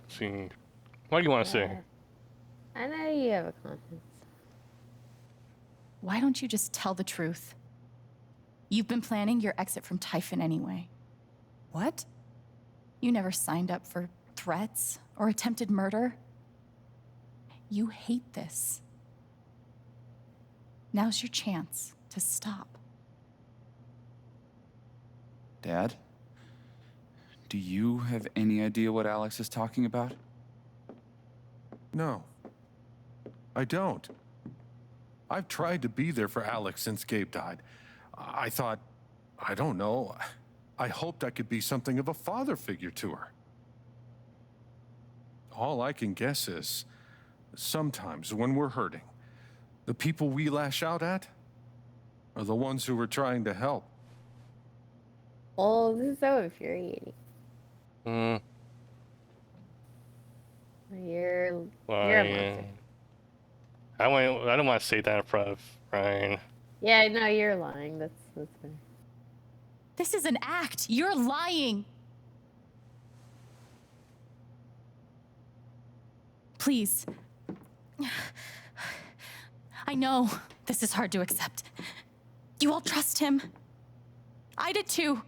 See, what do you want to say? I know you have a conscience. Why don't you just tell the truth? You've been planning your exit from Typhon anyway. What? You never signed up for threats or attempted murder. You hate this. Now's your chance to stop. Dad? Do you have any idea what Alex is talking about? No, I don't. I've tried to be there for Alex since Gabe died. I thought, I don't know, I hoped I could be something of a father figure to her. All I can guess is, sometimes when we're hurting, the people we lash out at are the ones who we're trying to help. Oh, this is so infuriating. You're a monster. I don't want to say that in front of Ryan. Yeah, no, you're lying. That's fine. This is an act. You're lying. Please. I know this is hard to accept. You all trust him. I did too.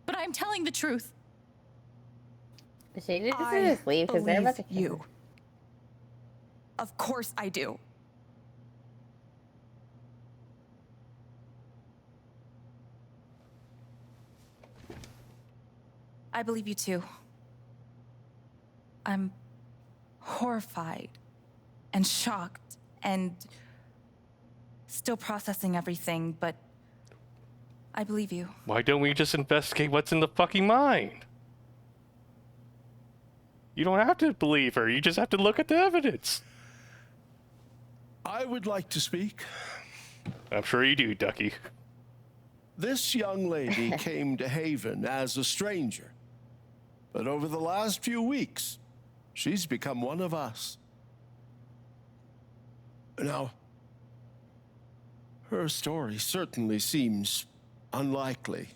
But I'm telling the truth. She needs to just leave because they're about to kill you. her. Of course I do. I believe you too. I'm horrified and shocked and still processing everything, but I believe you. Why don't we just investigate what's in the fucking mine? You don't have to believe her. You just have to look at the evidence. I would like to speak. I'm sure you do, Ducky. This young lady came to Haven as a stranger, but over the last few weeks, she's become one of us. Now, her story certainly seems unlikely,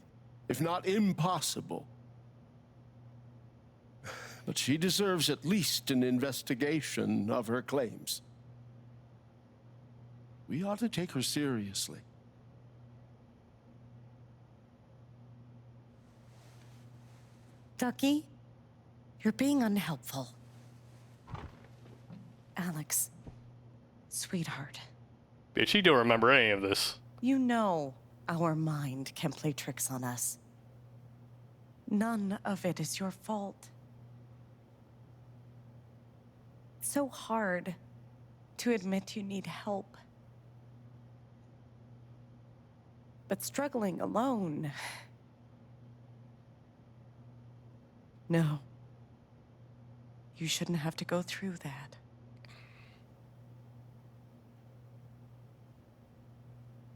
if not impossible. But she deserves at least an investigation of her claims. We ought to take her seriously. Ducky, you're being unhelpful. Alex, sweetheart, Bitch, she don't remember any of this. you know our mind can play tricks on us. None of it is your fault. It's so hard to admit you need help. But struggling alone... No. You shouldn't have to go through that.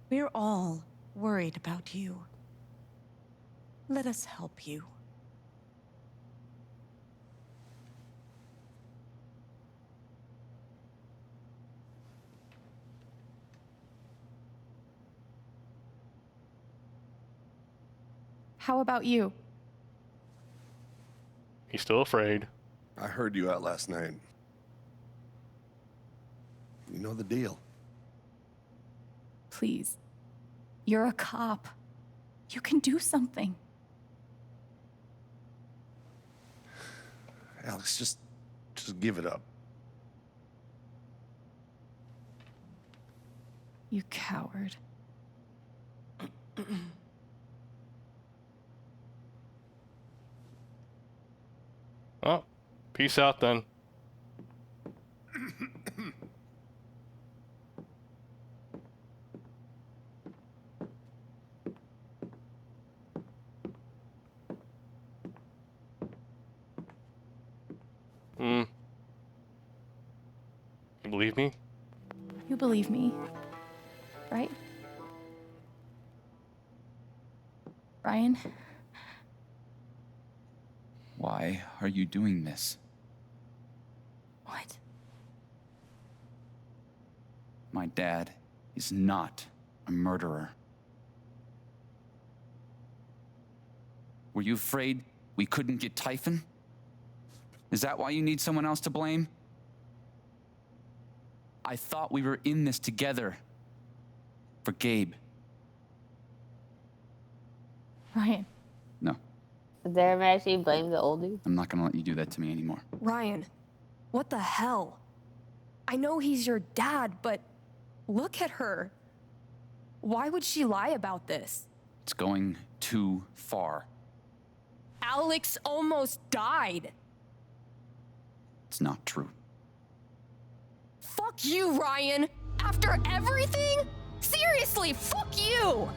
We're all worried about you. Let us help you. How about you? He's still afraid. I heard you out last night. You know the deal. Please. You're a cop. You can do something. Alex, just give it up. You coward. Oh, peace out then. You believe me? You believe me, right? Ryan? Why are you doing this? What? My dad is not a murderer. Were you afraid we couldn't get Typhon? Is that why you need someone else to blame? I thought we were in this together. For Gabe. Ryan. No, There, actually blame the old dude. I'm not gonna let you do that to me anymore. Ryan, what the hell? I know he's your dad, but look at her. Why would she lie about this? It's going too far. Alex almost died. It's not true. Fuck you, Ryan! After everything? Seriously, fuck you!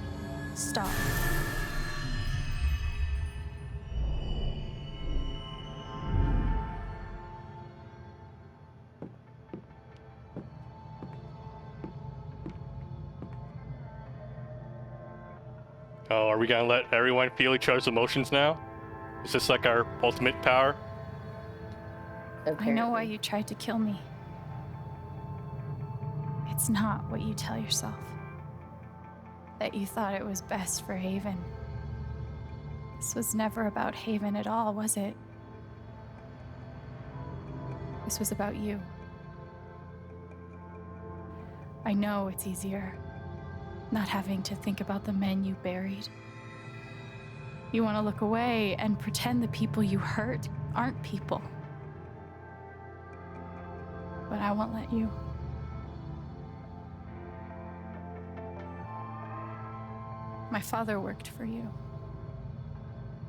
Stop. Oh, are we gonna let everyone feel each other's emotions now? Is this like our ultimate power? I know why you tried to kill me. It's not what you tell yourself. That you thought it was best for Haven. This was never about Haven at all, was it? This was about you. I know it's easier not having to think about the men you buried. You want to look away and pretend the people you hurt aren't people. But I won't let you. My father worked for you.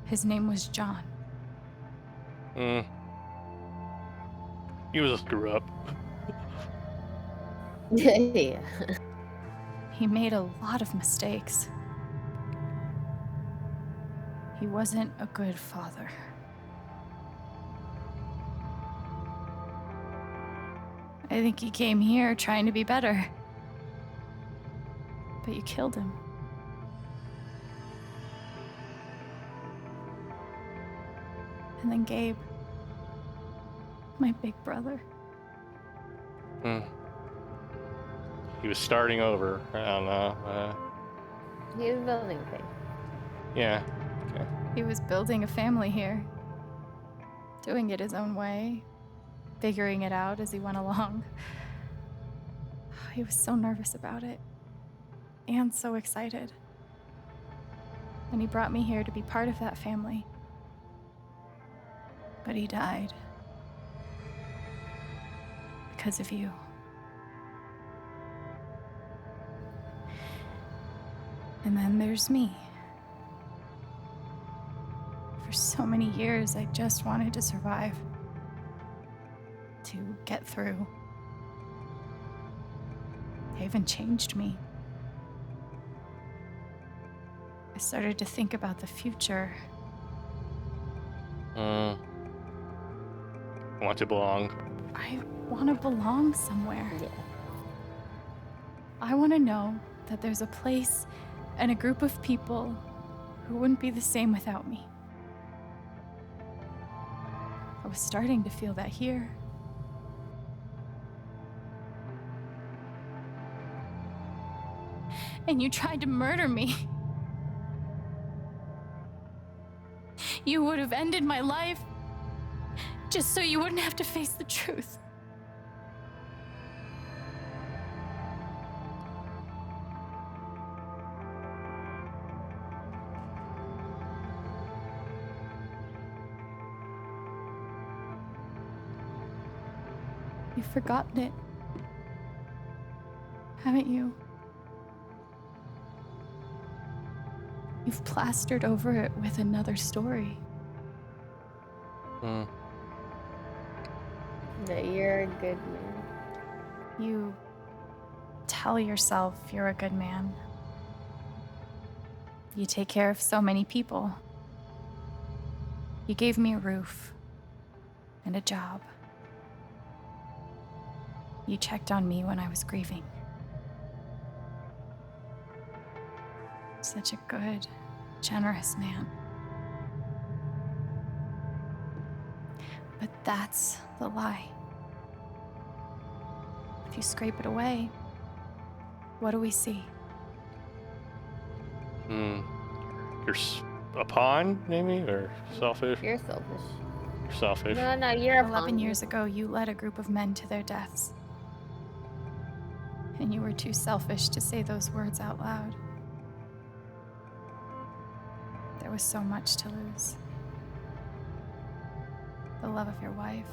His name was John. He was a screw up. Yeah. He made a lot of mistakes. He wasn't a good father. I think he came here trying to be better. But you killed him. And then Gabe, my big brother. He was starting over. I don't know. He was building things. Yeah. Okay. He was building a family here. Doing it his own way. Figuring it out as he went along. he was so nervous about it. And so excited. And he brought me here to be part of that family. But he died. Because of you. And then there's me. For so many years, I just wanted to survive. To get through. Haven changed me. I started to think about the future. I want to belong. I want to belong somewhere. Yeah. I want to know that there's a place and a group of people who wouldn't be the same without me. I was starting to feel that here. And you tried to murder me. You would have ended my life just so you wouldn't have to face the truth. You've forgotten it, haven't you? You've plastered over it with another story. That you're a good man. You tell yourself you're a good man. You take care of so many people. You gave me a roof and a job. You checked on me when I was grieving. Such a good, generous man. But that's the lie. If you scrape it away, what do we see? You're a pawn, maybe? Or selfish? You're selfish. You're selfish. No, you're a 11 pawn. years ago, you led a group of men to their deaths. And you were too selfish to say those words out loud. There was so much to lose. The love of your wife.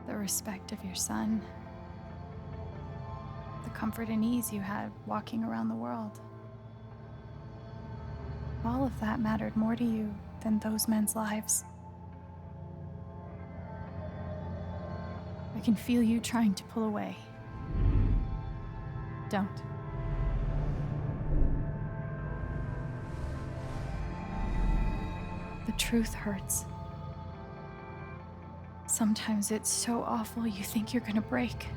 The respect of your son. The comfort and ease you had walking around the world. All of that mattered more to you than those men's lives. I can feel you trying to pull away. Don't. The truth hurts. Sometimes it's so awful you think you're gonna break.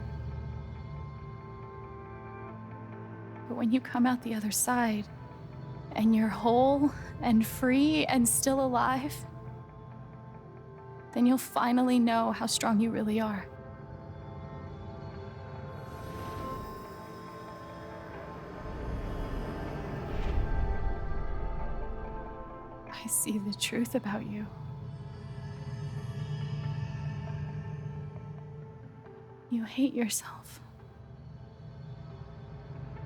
But when you come out the other side, and you're whole and free and still alive, then you'll finally know how strong you really are. I see the truth about you. You hate yourself.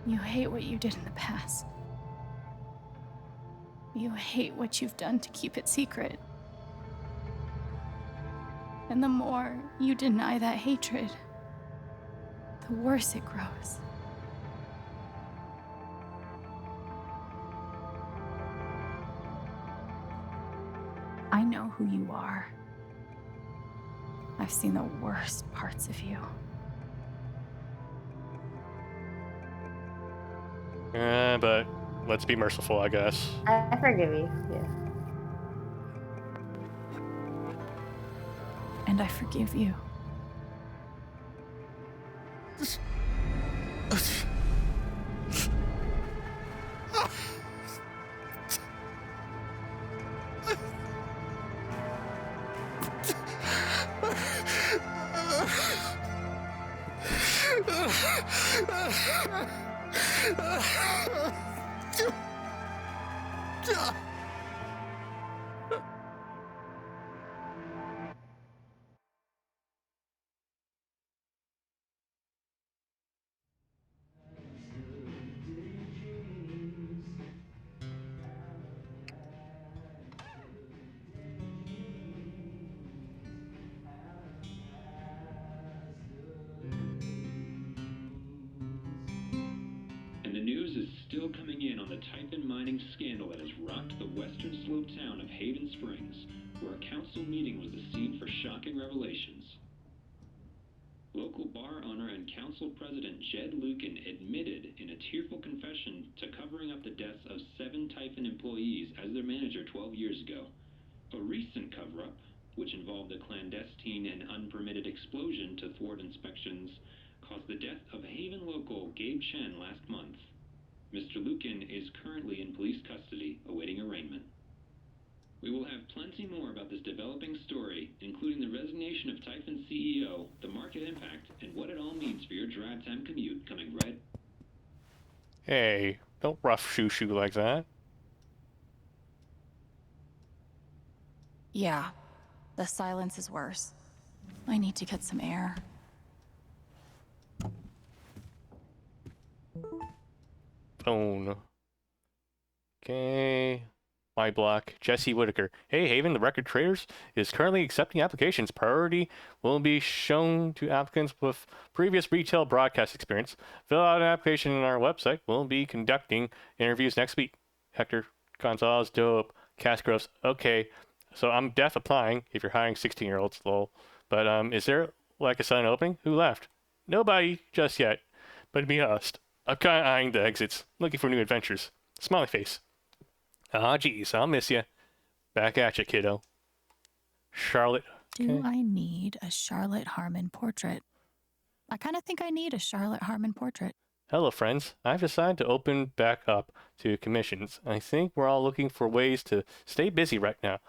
You hate what you did in the past. You hate what you've done to keep it secret. And the more you deny that hatred, the worse it grows. I know who you are. I've seen the worst parts of you. But let's be merciful, I guess. I forgive you, yeah. And I forgive you. news is still coming in on the Typhon mining scandal that has rocked the western slope town of Haven Springs, where a council meeting was the scene for shocking revelations. Local bar owner and council president Jed Lucan admitted in a tearful confession to covering up the deaths of 7 Typhon employees as their manager 12 years ago. A recent cover-up, which involved a clandestine and unpermitted explosion to thwart inspections, caused the death of Haven local Gabe Chen last month. Mr. Lucan is currently in police custody, awaiting arraignment. We will have plenty more about this developing story, including the resignation of Typhon CEO, the market impact, and what it all means for your drive time commute coming right. Hey, don't rough shoo like that. Yeah, the silence is worse. I need to get some air. Phone. Okay. My block. Jesse Whitaker. Hey, Haven, the Record Traders is currently accepting applications. Priority will be shown to applicants with previous retail broadcast experience. Fill out an application on our website. We'll be conducting interviews next week. Hector Gonzalez, dope. Casgroves. Okay, so I'm def applying if you're hiring 16-year-olds, lol. But is there like a sudden opening? Who left? Nobody just yet. But to be honest, I'm kind of eyeing the exits, looking for new adventures. Smiley face. Ah, geez, I'll miss you. Back at you, kiddo. Charlotte. Do I need a Charlotte Harmon portrait? I kind of think I need a Charlotte Harmon portrait. Hello, friends. I've decided to open back up to commissions. I think we're all looking for ways to stay busy right now.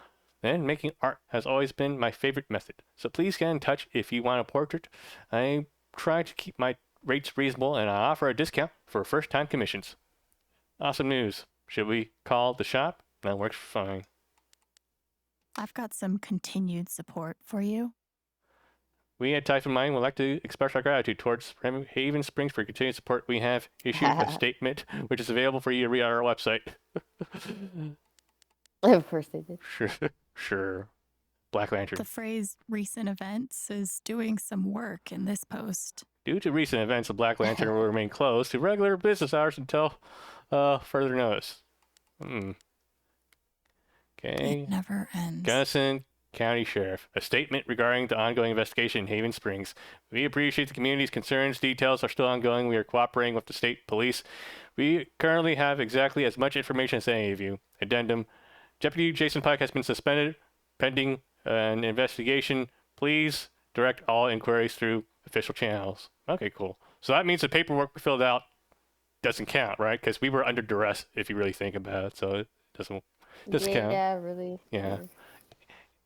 And making art has always been my favorite method. So please get in touch if you want a portrait. I try to keep my rates reasonable, and I offer a discount for first-time commissions. Awesome news. Should we call the shop? That works fine. I've got some continued support for you. We at Typhon Mining would like to express our gratitude towards Haven Springs for continued support. We have issued a statement which is available for you to read on our website. Of course they did. Sure. Black Lantern. The phrase recent events is doing some work in this post. Due to recent events, the Black Lantern will remain closed to regular business hours until further notice. Okay. It never ends. Gunnison County Sheriff. A statement regarding the ongoing investigation in Haven Springs. We appreciate the community's concerns. Details are still ongoing. We are cooperating with the state police. We currently have exactly as much information as any of you. Addendum. Deputy Jason Pike has been suspended pending an investigation. Please direct all inquiries through official channels. Okay, cool. So that means the paperwork we filled out doesn't count, right? Because we were under duress, if you really think about it. So it doesn't count. Yeah, really. Yeah.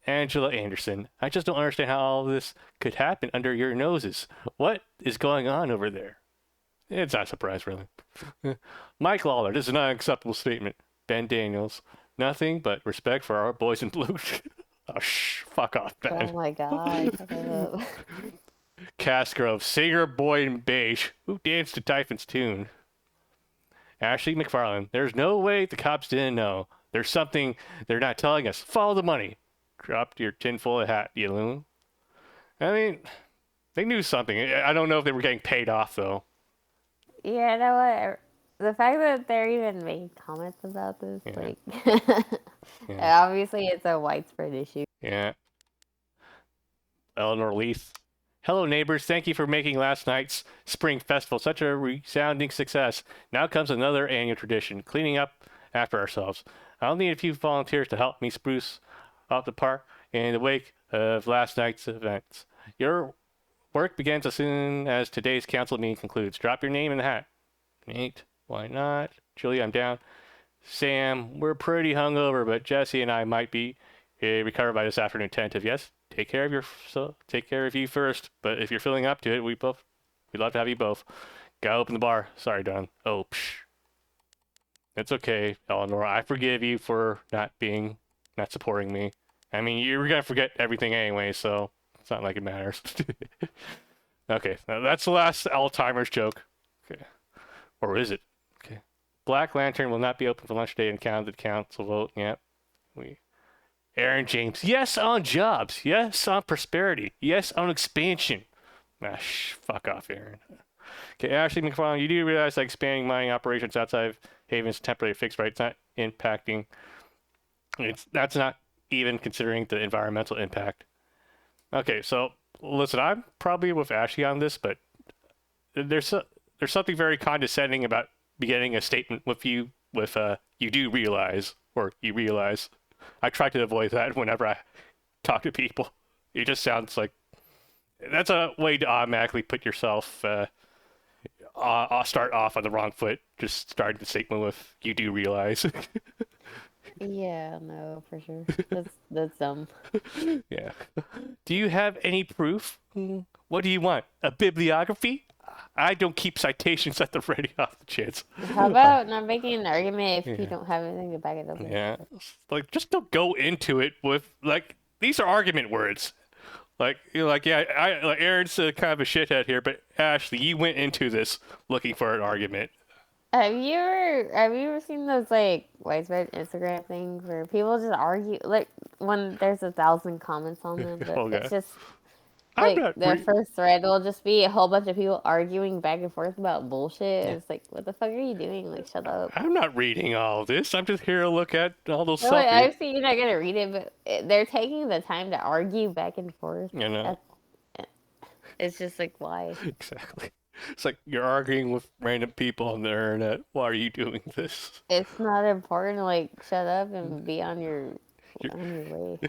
Angela Anderson. I just don't understand how all this could happen under your noses. What is going on over there? It's not a surprise, really. Mike Lawler. This is not an acceptable statement. Ben Daniels. Nothing but respect for our boys in blue. Oh, fuck off, Ben. Oh my god. Casgrove, singer boy in beige, who danced to Typhon's tune. Ashley McFarland, there's no way the cops didn't know. There's something they're not telling us. Follow the money. Drop your tinfoil hat, you loon. I mean, they knew something. I don't know if they were getting paid off, though. Yeah, you know what? The fact that they're even making comments about this, like, obviously it's a widespread issue. Yeah. Eleanor Leith. Hello, neighbors. Thank you for making last night's Spring Festival such a resounding success. Now comes another annual tradition, cleaning up after ourselves. I'll need a few volunteers to help me spruce up the park in the wake of last night's events. Your work begins as soon as today's council meeting concludes. Drop your name in the hat. Nate, why not? Julie, I'm down. Sam, we're pretty hungover, but Jesse and I might be recovered by this afternoon. Tentative, yes? Take care of you first. But if you're feeling up to it, we'd love to have you both. Gotta open the bar. Sorry, Don. Oh, psh. It's okay, Eleanor. I forgive you for not supporting me. I mean, you're gonna forget everything anyway, so it's not like it matters. Okay, now that's the last Alzheimer's joke. Okay, or is it? Okay. Black Lantern will not be open for lunch today and counted council vote. Yep. Aaron James. Yes on jobs. Yes on prosperity. Yes on expansion. Fuck off, Aaron. Okay, Ashley McFarland, you do realize that expanding mining operations outside of Haven is temporary fix, right? It's not impacting. That's not even considering the environmental impact. Okay, so listen, I'm probably with Ashley on this, but there's something very condescending about beginning a statement with you do realize, or you realize. I try to avoid that whenever I talk to people. It just sounds like that's a way to automatically put yourself start off on the wrong foot. Just starting the statement with "you do realize." Yeah, no, for sure. That's dumb. Yeah. Do you have any proof? What do you want? A bibliography? I don't keep citations at the ready off the chance. How about not making an argument if you don't have anything to back it up with? Yeah. Like, just don't go into it with, like, these are argument words. Like, you're like, yeah, Aaron's kind of a shithead here, but Ashley, you went into this looking for an argument. Have you ever seen those like widespread Instagram things where people just argue like when there's 1,000 comments on them, but Okay. it's just like not their first thread will just be a whole bunch of people arguing back and forth about bullshit. Yeah. It's like, what the fuck are you doing? Like, shut up. I'm not reading all of this. I'm just here to look at all those No, stuff. obviously you're not gonna read it, but they're taking the time to argue back and forth. You know. It's just like, why? Exactly. It's like you're arguing with random people on the internet. Why are you doing this? It's not important. Like, shut up and be on your way.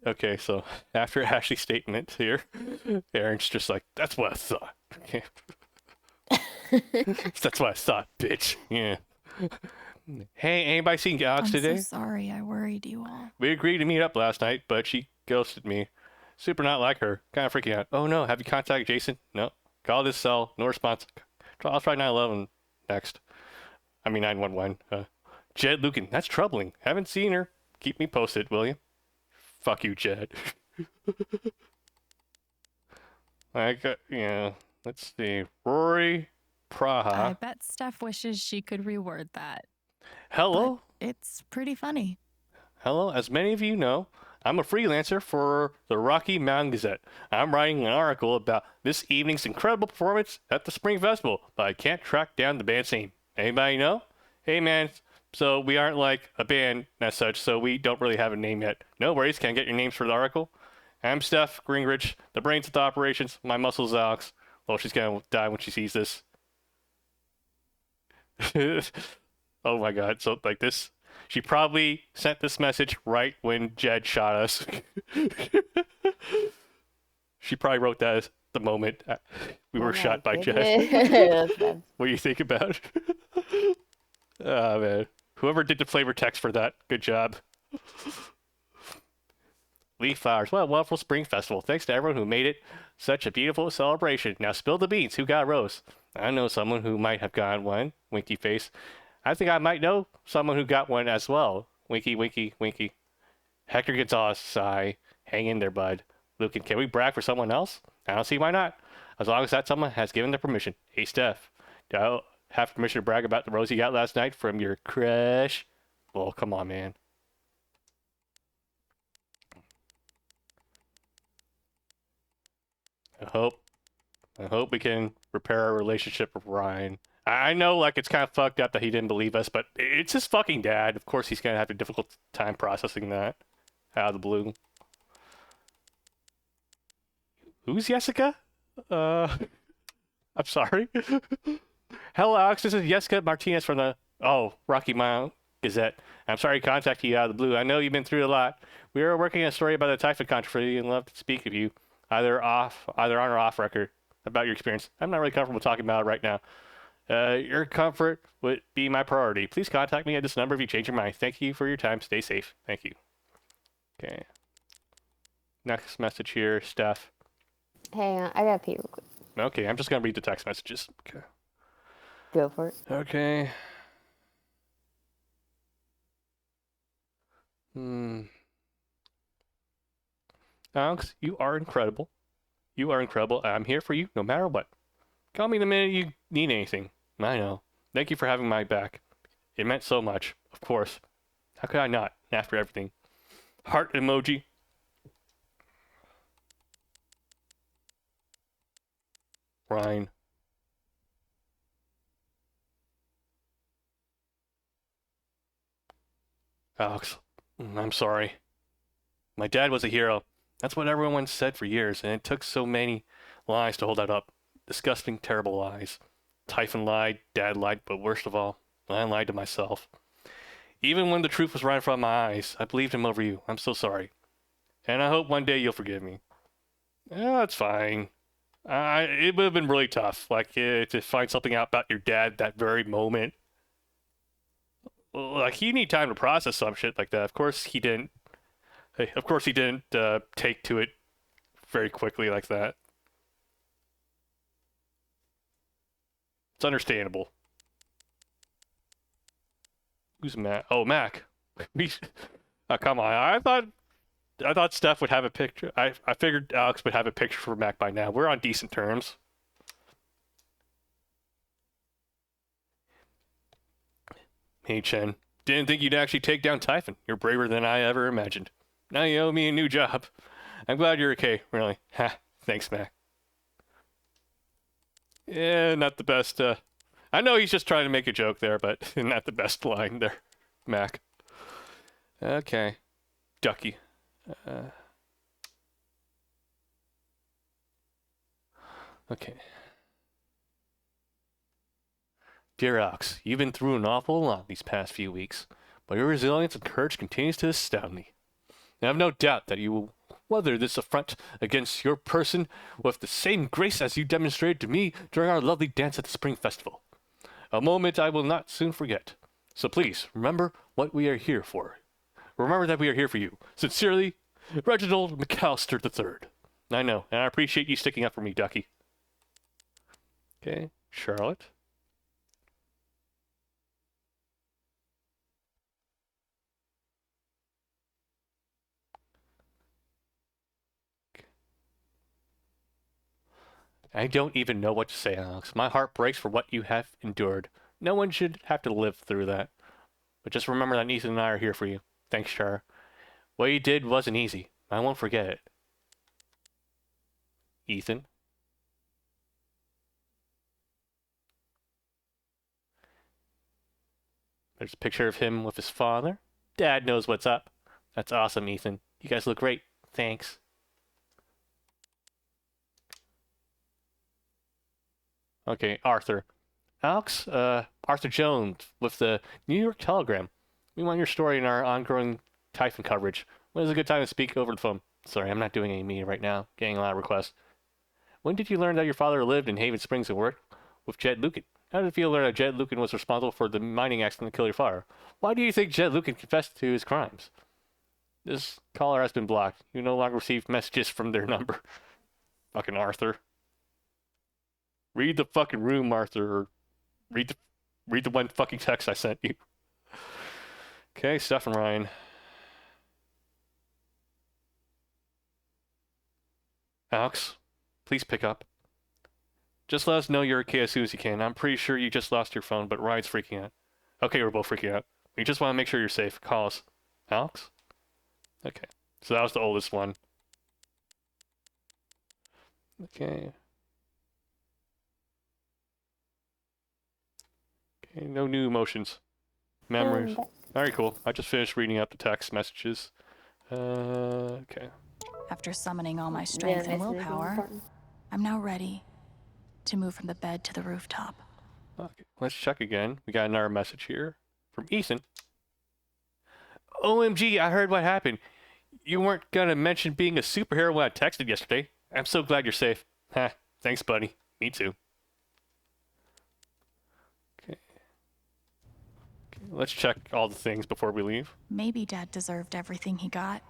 Okay, so after Ashley's statement here, Aaron's just like, that's what I thought. Okay. That's what I thought, bitch. Yeah. Hey, anybody seen Alex today? I'm so sorry I worried you all. We agreed to meet up last night, but she ghosted me. Super not like her. Kind of freaking out. Oh no, have you contacted Jason? No. Call this cell. No response. I'll try 911 next. I mean 911. Jed Lucan. That's troubling. Haven't seen her. Keep me posted, will you? Fuck you, Jed. Let's see. Rory Praha. I bet Steph wishes she could reword that. Hello? But it's pretty funny. Hello, as many of you know, I'm a freelancer for the Rocky Mountain Gazette. I'm writing an article about this evening's incredible performance at the Spring Festival, but I can't track down the band's name. Anybody know? Hey man, so we aren't like a band as such, so we don't really have a name yet. No worries, can I get your names for the article? I'm Steph Gingrich, the brains of the operations. My muscle's Alex. Well, she's gonna die when she sees this. Oh my god, so like this, she probably sent this message right when Jed shot us. She probably wrote that at the moment we were shot by Jed. What do you think about it? Oh man, whoever did the flavor text for that, good job. Leaf flowers. Well, wonderful spring festival. Thanks to everyone who made it such a beautiful celebration. Now spill the beans. Who got a rose? I know someone who might have gotten one. Winky face. I think I might know someone who got one as well. Winky, winky, winky. Hector Gonzalez. Sigh. Hang in there, bud. Lucan, can we brag for someone else? I don't see why not. As long as that someone has given the permission. Hey, Steph. Do I have permission to brag about the rose you got last night from your crush? Well, come on, man. I hope we can repair our relationship with Ryan. I know, like, it's kind of fucked up that he didn't believe us, but it's his fucking dad. Of course he's going to have a difficult time processing that out of the blue. Who's Jessica? I'm sorry. Hello, Alex. This is Jessica Martinez from the Rocky Mountain Gazette. I'm sorry to contact you out of the blue. I know you've been through a lot. We are working on a story about the Typhon controversy and love to speak with you, either on or off record, about your experience. I'm not really comfortable talking about it right now. Your comfort would be my priority. Please contact me at this number if you change your mind. Thank you for your time. Stay safe. Thank you. Okay. Next message here, Steph. Hang on, I gotta pee real quick. Okay, I'm just gonna read the text messages. Okay. Go for it. Okay. Alex, you are incredible. You are incredible. I'm here for you no matter what. Call me the minute you need anything. I know. Thank you for having my back. It meant so much. Of course. How could I not, after everything? Heart emoji. Ryan. Alex, I'm sorry. My dad was a hero. That's what everyone said for years, and it took so many lies to hold that up. Disgusting, terrible lies. Typhon lied, Dad lied, but worst of all, I lied to myself. Even when the truth was right in front of my eyes, I believed him over you. I'm so sorry. And I hope one day you'll forgive me. Yeah, that's fine. It would have been really tough, like, to find something out about your dad that very moment. Like, you need time to process some shit like that. Of course he didn't. Of course he didn't take to it very quickly like that. It's understandable. Who's Mac? Oh, Mac. Oh, come on. I thought Steph would have a picture. I figured Alex would have a picture for Mac by now. We're on decent terms. Hey, Chen. Didn't think you'd actually take down Typhon. You're braver than I ever imagined. Now you owe me a new job. I'm glad you're okay, really. Ha, thanks, Mac. Yeah, not the best, I know he's just trying to make a joke there, but not the best line there, Mac. Okay. Ducky. Okay. Dear Alex, you've been through an awful lot these past few weeks, but your resilience and courage continues to astound me. I have no doubt that you will weather this affront against your person with the same grace as you demonstrated to me during our lovely dance at the Spring Festival. A moment I will not soon forget. So please, remember what we are here for. Remember that we are here for you. Sincerely, Reginald McAllister III. I know, and I appreciate you sticking up for me, Ducky. Okay, Charlotte. I don't even know what to say, Alex. My heart breaks for what you have endured. No one should have to live through that. But just remember that Ethan and I are here for you. Thanks, Char. What you did wasn't easy. I won't forget it. Ethan? There's a picture of him with his father. Dad knows what's up. That's awesome, Ethan. You guys look great. Thanks. Okay, Arthur. Alex, Arthur Jones with the New York Telegram. We want your story in our ongoing Typhon coverage. When is a good time to speak over the phone? Sorry, I'm not doing any meeting right now. Getting a lot of requests. When did you learn that your father lived in Haven Springs and worked with Jed Lucan? How did it feel to learn that Jed Lucan was responsible for the mining accident that killed your father? Why do you think Jed Lucan confessed to his crimes? This caller has been blocked. You no longer receive messages from their number. Fucking Arthur. Read the fucking room, Arthur, or read the one fucking text I sent you. Okay, Steph and Ryan. Alex, please pick up. Just let us know you're okay as soon as you can. I'm pretty sure you just lost your phone, but Ryan's freaking out. Okay, we're both freaking out. We just want to make sure you're safe. Call us. Alex? Okay, so that was the oldest one. Okay. Okay, no new emotions. Memories. Alright, cool. I just finished reading out the text messages. Okay. After summoning all my strength and willpower, I'm now ready to move from the bed to the rooftop. Okay, let's check again. We got another message here from Ethan. OMG, I heard what happened. You weren't gonna mention being a superhero when I texted yesterday. I'm so glad you're safe. Ha, thanks, buddy. Me too. Okay. Let's check all the things before we leave. Maybe Dad deserved everything he got,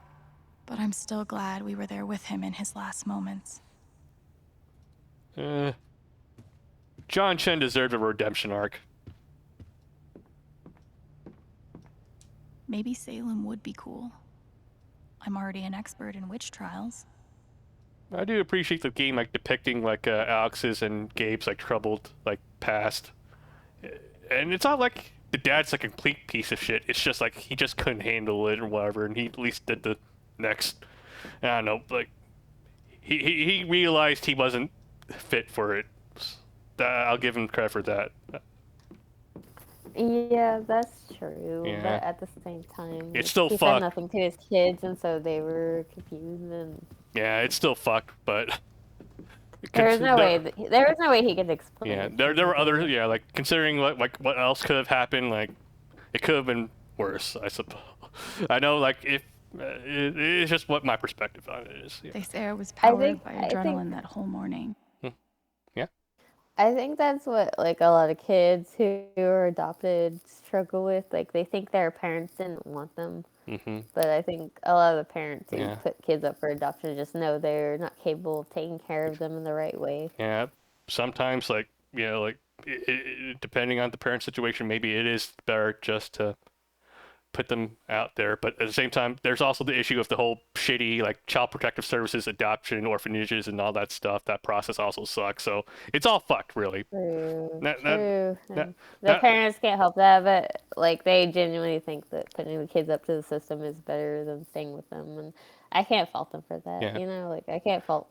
but I'm still glad we were there with him in his last moments. John Chen deserved a redemption arc. Maybe Salem would be cool. I'm already an expert in witch trials. I do appreciate the game like depicting like Alex's and Gabe's like troubled like past, and it's not like the dad's a complete piece of shit. It's just like he just couldn't handle it or whatever, and he at least did the next. I don't know, like he realized he wasn't fit for it, I'll give him credit for that. Yeah, that's true. Yeah. But at the same time, It's still he fucked. said nothing to his kids, and so they were confused. And Yeah, it's still fucked, but there was no way. There was no way he could explain. Yeah, it. there were other, like considering what else could have happened, like it could have been worse, I suppose. I know, like if it's just what my perspective on it is. Yeah. They say I was I powered think- by I think- adrenaline that whole morning. Yeah. I think that's what like a lot of kids who are adopted struggle with. Like they think their parents didn't want them, but I think a lot of the parents who Yeah. put kids up for adoption just know they're not capable of taking care of them in the right way. Yeah, sometimes like like depending on the parent situation, maybe it is better just to put them out there. But at the same time, there's also the issue of the whole shitty like child protective services, adoption, orphanages, and all that stuff. That process also sucks. So it's all fucked, really. True. That- True. that- And the that- parents can't help that, but like they genuinely think that putting the kids up to the system is better than staying with them, and I can't fault them for that. Yeah. You know, like I can't fault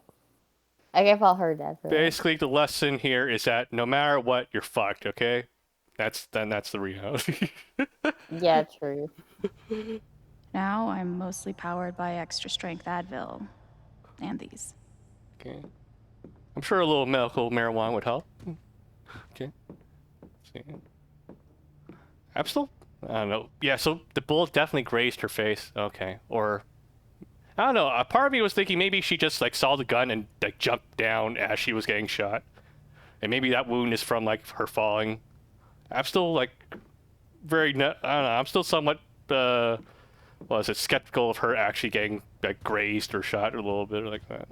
her dad for that. Basically, the lesson here is that no matter what, you're fucked. Okay, that's the reality. Yeah, true. Now I'm mostly powered by extra strength Advil and these. Okay. I'm sure a little medical marijuana would help. Okay. See. I'm still, I don't know. Yeah, so the bullet definitely grazed her face. Okay. Or, I don't know. A part of me was thinking maybe she just like saw the gun and like jumped down as she was getting shot. And maybe that wound is from like her falling. I'm still like I don't know. I'm still somewhat, skeptical of her actually getting like grazed or shot a little bit like that.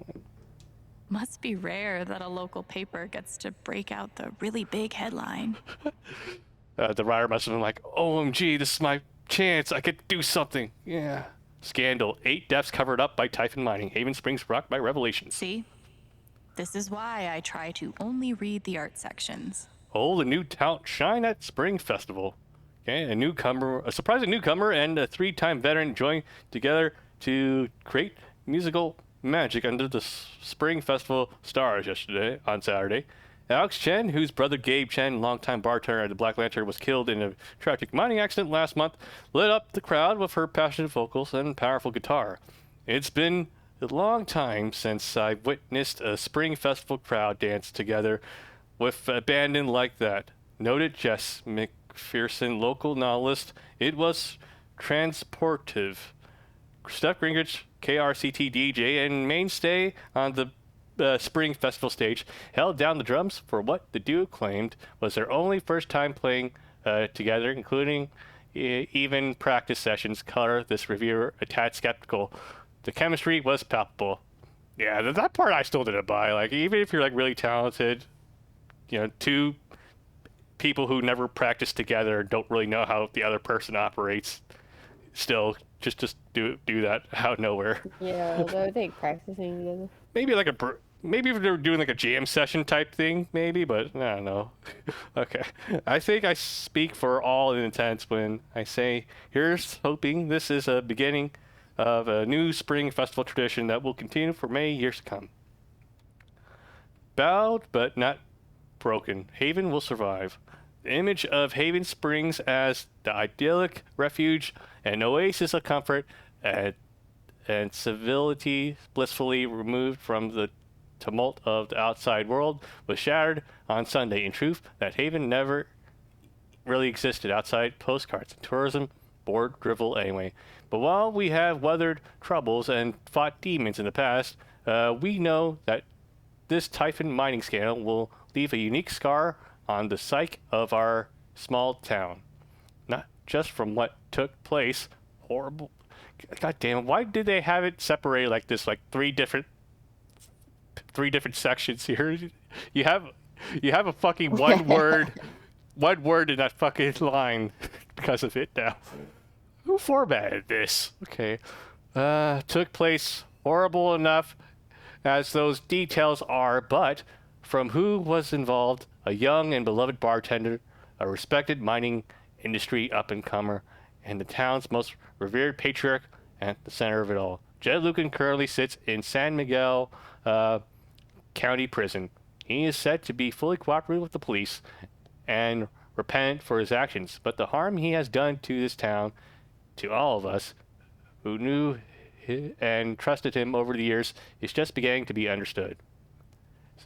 Must be rare that a local paper gets to break out the really big headline. The writer must have been like, OMG, this is my chance. I could do something. Yeah. Scandal. 8 deaths covered up by Typhon Mining. Haven Springs rocked by revelations. See? This is why I try to only read the art sections. Oh, the new talent shine at Spring Festival. Okay, a surprising newcomer and a 3-time veteran joined together to create musical magic under the Spring Festival stars on Saturday. Alex Chen, whose brother Gabe Chen, longtime bartender at the Black Lantern, was killed in a tragic mining accident last month, lit up the crowd with her passionate vocals and powerful guitar. It's been a long time since I witnessed a Spring Festival crowd dance together with abandon like that, noted Jess McPherson, local novelist. It was transportive. Steph Gingrich, KRCT DJ and mainstay on the Spring Festival stage, held down the drums for what the duo claimed was their only first time playing together, including even practice sessions. Color, this reviewer, a tad skeptical. The chemistry was palpable. Yeah, that part I still didn't buy. Like, even if you're like really talented, 2 people who never practice together don't really know how the other person operates. Still, just do that out of nowhere. Yeah, that would take practicing together. Maybe if they were doing like a jam session type thing, maybe, but I don't know. Okay, I think I speak for all intents when I say here's hoping this is a beginning of a new Spring Festival tradition that will continue for many years to come. Bowed but not broken, Haven will survive. The image of Haven Springs as the idyllic refuge, an oasis of comfort, and civility blissfully removed from the tumult of the outside world was shattered on Sunday. In truth, that Haven never really existed outside postcards and tourism board drivel anyway. But while we have weathered troubles and fought demons in the past, we know that this Typhon mining scandal will leave a unique scar on the psyche of our small town. Not just from what took place. Horrible. God damn it. Why did they have it separated like this? Like three different sections here. You have a fucking one word in that fucking line because of it now. Who formatted this? Okay. Took place horrible enough as those details are, but from who was involved, a young and beloved bartender, a respected mining industry up-and-comer, and the town's most revered patriarch at the center of it all. Jed Lucan currently sits in San Miguel County Prison. He is said to be fully cooperative with the police and repent for his actions, but the harm he has done to this town, to all of us who knew and trusted him over the years, is just beginning to be understood.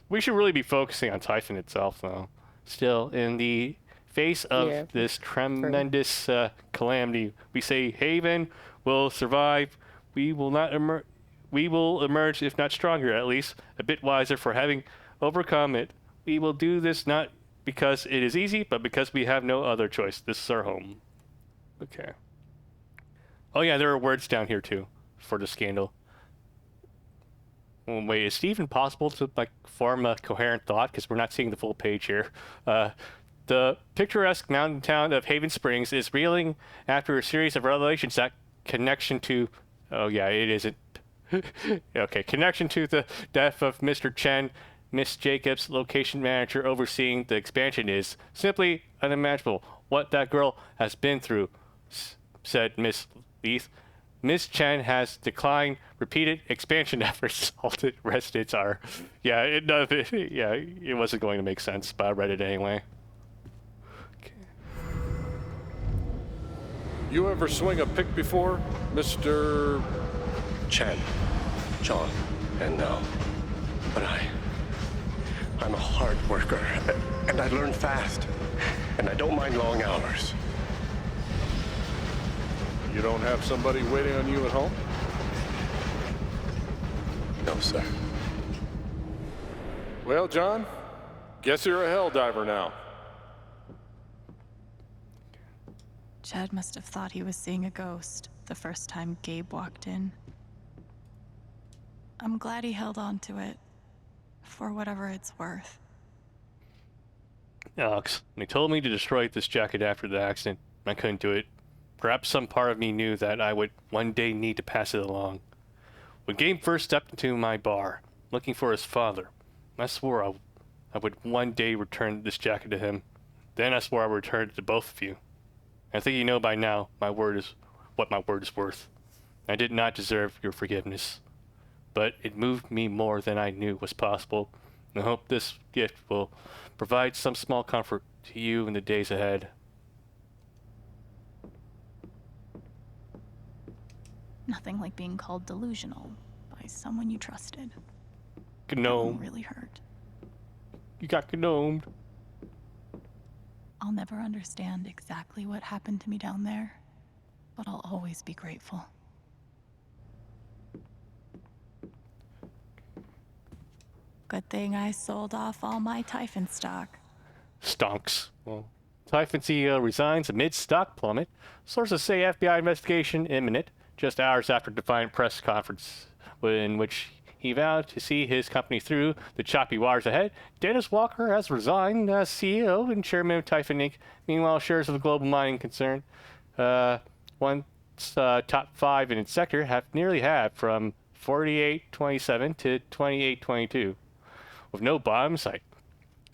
We should really be focusing on Typhon itself, though. Still, in the face of this tremendous calamity, we say Haven will survive. We will not emerge. We will emerge, if not stronger, at least a bit wiser for having overcome it. We will do this not because it is easy, but because we have no other choice. This is our home. Okay. Oh yeah, there are words down here too for the scandal. Well, wait, is it even possible to form a coherent thought? Because we're not seeing the full page here. The picturesque mountain town of Haven Springs is reeling after a series of revelations that connection to... Oh yeah, it isn't. Okay, connection to the death of Mr. Chen, Miss Jacobs, location manager overseeing the expansion, is simply unimaginable. What that girl has been through, said Miss Leith. Miss Chen has declined repeated expansion efforts. Salted residents are... Yeah, it wasn't going to make sense, but I read it anyway. You ever swing a pick before, Mr. Chen, John, and no. But I'm a hard worker, and I learn fast, and I don't mind long hours. You don't have somebody waiting on you at home? No, sir. Well, John, guess you're a hell diver now. Jed must have thought he was seeing a ghost the first time Gabe walked in. I'm glad he held on to it, for whatever it's worth. Alex, they told me to destroy this jacket after the accident. I couldn't do it. Perhaps some part of me knew that I would one day need to pass it along. When Gabe first stepped into my bar, looking for his father, I swore I would one day return this jacket to him. Then I swore I would return it to both of you. I think you know by now my word is what my word is worth. I did not deserve your forgiveness, but it moved me more than I knew was possible. I hope this gift will provide some small comfort to you in the days ahead. Nothing like being called delusional by someone you trusted. Gnome. Really hurt. You got gnomed. I'll never understand exactly what happened to me down there, but I'll always be grateful. Good thing I sold off all my Typhon stock. Stonks. Well, Typhon CEO resigns amid stock plummet. Sources say FBI investigation imminent, just hours after Defiant press conference in which he vowed to see his company through the choppy waters ahead. Dennis Walker has resigned as CEO and chairman of Typhon Inc. Meanwhile, shares of the global mining concern, once top 5 in its sector, have nearly halved from 48.27 to 28.22, with no bottom in sight.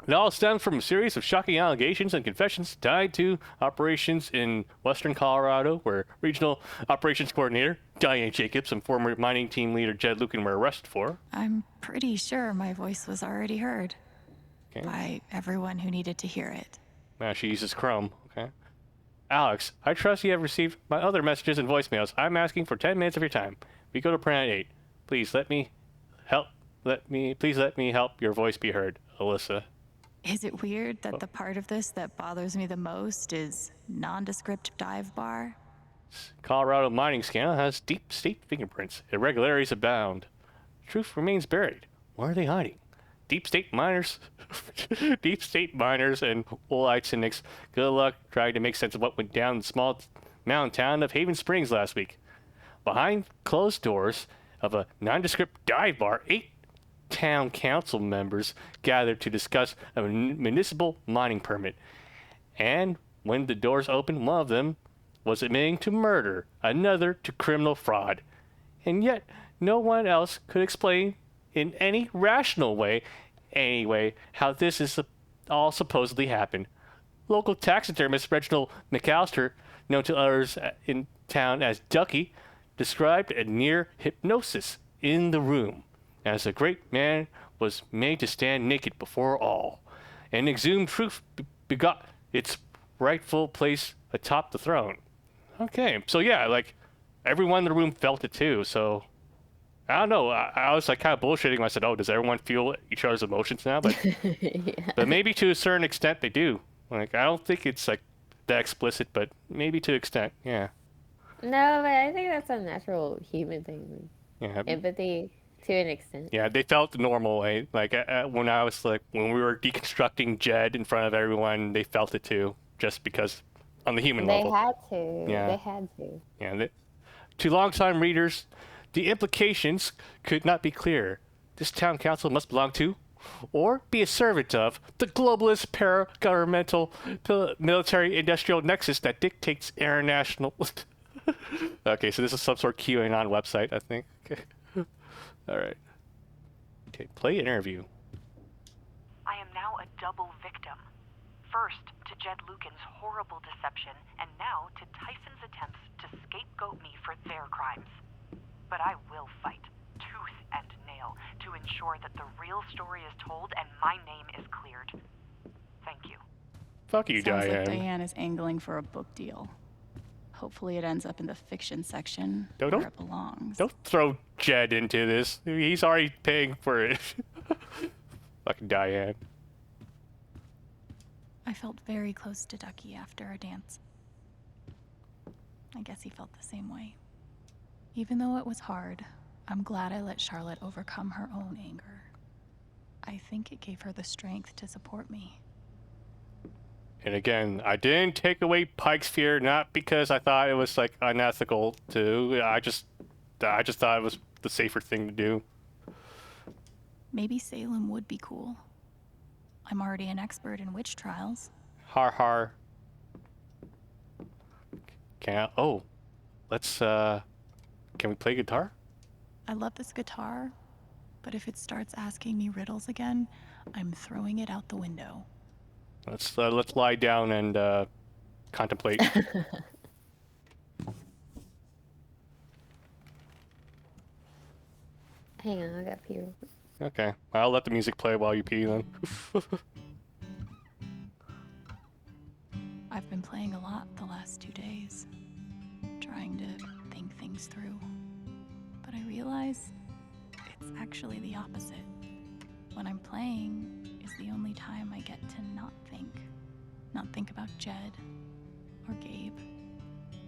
It all stems from a series of shocking allegations and confessions tied to operations in western Colorado, where Regional Operations Coordinator Diane Jacobs and former mining team leader Jed Lucan were arrested for. I'm pretty sure my voice was already heard by everyone who needed to hear it. Now she uses Chrome. Okay. Alex, I trust you have received my other messages and voicemails. I'm asking for 10 minutes of your time. We go to print at 8. Please let me help your voice be heard, Alyssa. Is it weird that the part of this that bothers me the most is nondescript dive bar? Colorado mining scandal has deep state fingerprints. Irregularities abound. Truth remains buried. What are they hiding? Deep state miners and Woolite cynics. Good luck trying to make sense of what went down in the small mountain town of Haven Springs last week. Behind closed doors of a nondescript dive bar, 8 town council members gathered to discuss a municipal mining permit. And when the doors opened, one of them was admitting to murder, another to criminal fraud. And yet, no one else could explain in any rational way, anyway, how this is all supposedly happened. Local taxidermist Reginald McAllister, known to others in town as Ducky, described a near hypnosis in the room. As a great man was made to stand naked before all, and exhumed truth begot its rightful place atop the throne. Okay, so yeah, like, everyone in the room felt it too, so... I don't know, I was like kind of bullshitting when I said, oh, does everyone feel each other's emotions now? But, but maybe to a certain extent they do. Like, I don't think it's like that explicit, but maybe to an extent, yeah. No, but I think that's a natural human thing. Yeah. Empathy to an extent. Yeah, they felt the normal way. Like, when I was like, when we were deconstructing Jed in front of everyone, they felt it too, just because on the human level. They had to. Yeah. They had to. Yeah. To longtime readers, the implications could not be clearer. This town council must belong to, or be a servant of, the globalist para-governmental military-industrial nexus that dictates international... Okay, so this is some sort of QAnon website, I think. Okay. All right. Okay, play interview. I am now a double victim. First, to Jed Lucan's horrible deception, and now to Tyson's attempts to scapegoat me for their crimes. But I will fight, tooth and nail, to ensure that the real story is told and my name is cleared. Thank you. Fuck you, Sounds Diane. like Diane is angling for a book deal. Hopefully it ends up in the fiction section Don't- where it belongs. Don't throw Jed into this. He's already paying for it. Fucking Diane. I felt very close to Ducky after our dance. I guess he felt the same way. Even though it was hard, I'm glad I let Charlotte overcome her own anger. I think it gave her the strength to support me. And again, I didn't take away Pike's fear, not because I thought it was like unethical to. I just thought it was the safer thing to do. Maybe Salem would be cool. I'm already an expert in witch trials. Har har. Oh, let's can we play guitar? I love this guitar, but if it starts asking me riddles again, I'm throwing it out the window. Let's lie down and contemplate. Hang on, I got pee real quick. Okay, I'll let the music play while you pee then. I've been playing a lot the last 2 days, trying to think things through. But I realize it's actually the opposite. When I'm playing is the only time I get to not think about Jed, or Gabe,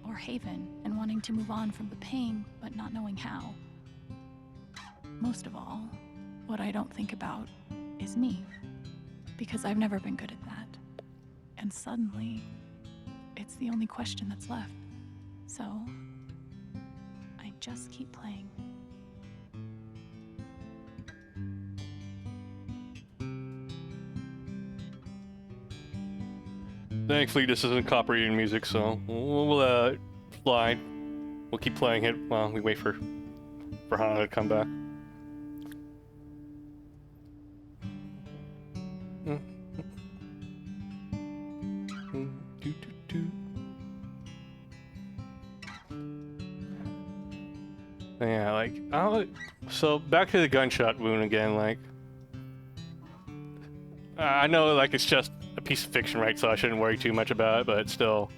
or Haven, and wanting to move on from the pain, but not knowing how. Most of all, what I don't think about is me, because I've never been good at that. And suddenly, it's the only question that's left. So, I just keep playing. Thankfully, this isn't copyrighted music, so we'll slide. We'll keep playing it while we wait for Hannah to come back. Yeah, like, so back to the gunshot wound again, like, I know, like, it's just a piece of fiction, right, so I shouldn't worry too much about it, but still,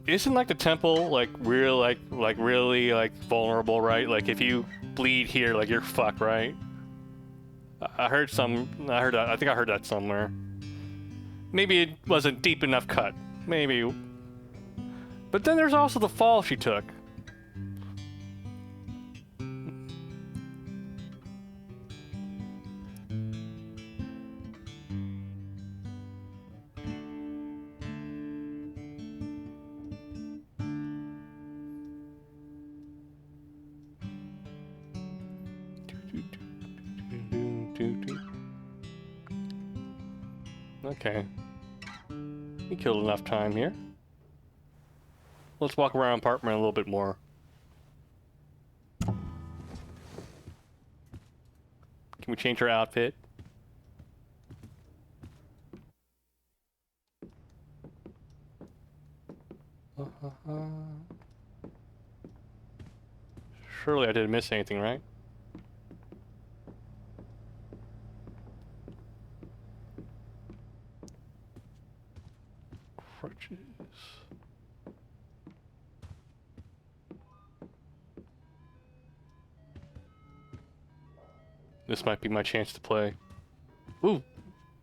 isn't, like, the temple, like, really, like, vulnerable, right? Like, if you bleed here, like, you're fucked, right? I think I heard that somewhere. Maybe it wasn't deep enough cut, maybe. But then there's also the fall she took. Okay. We killed enough time here. Let's walk around the apartment a little bit more. Can we change her outfit? Surely I didn't miss anything, right? Jeez. This might be my chance to play. Ooh,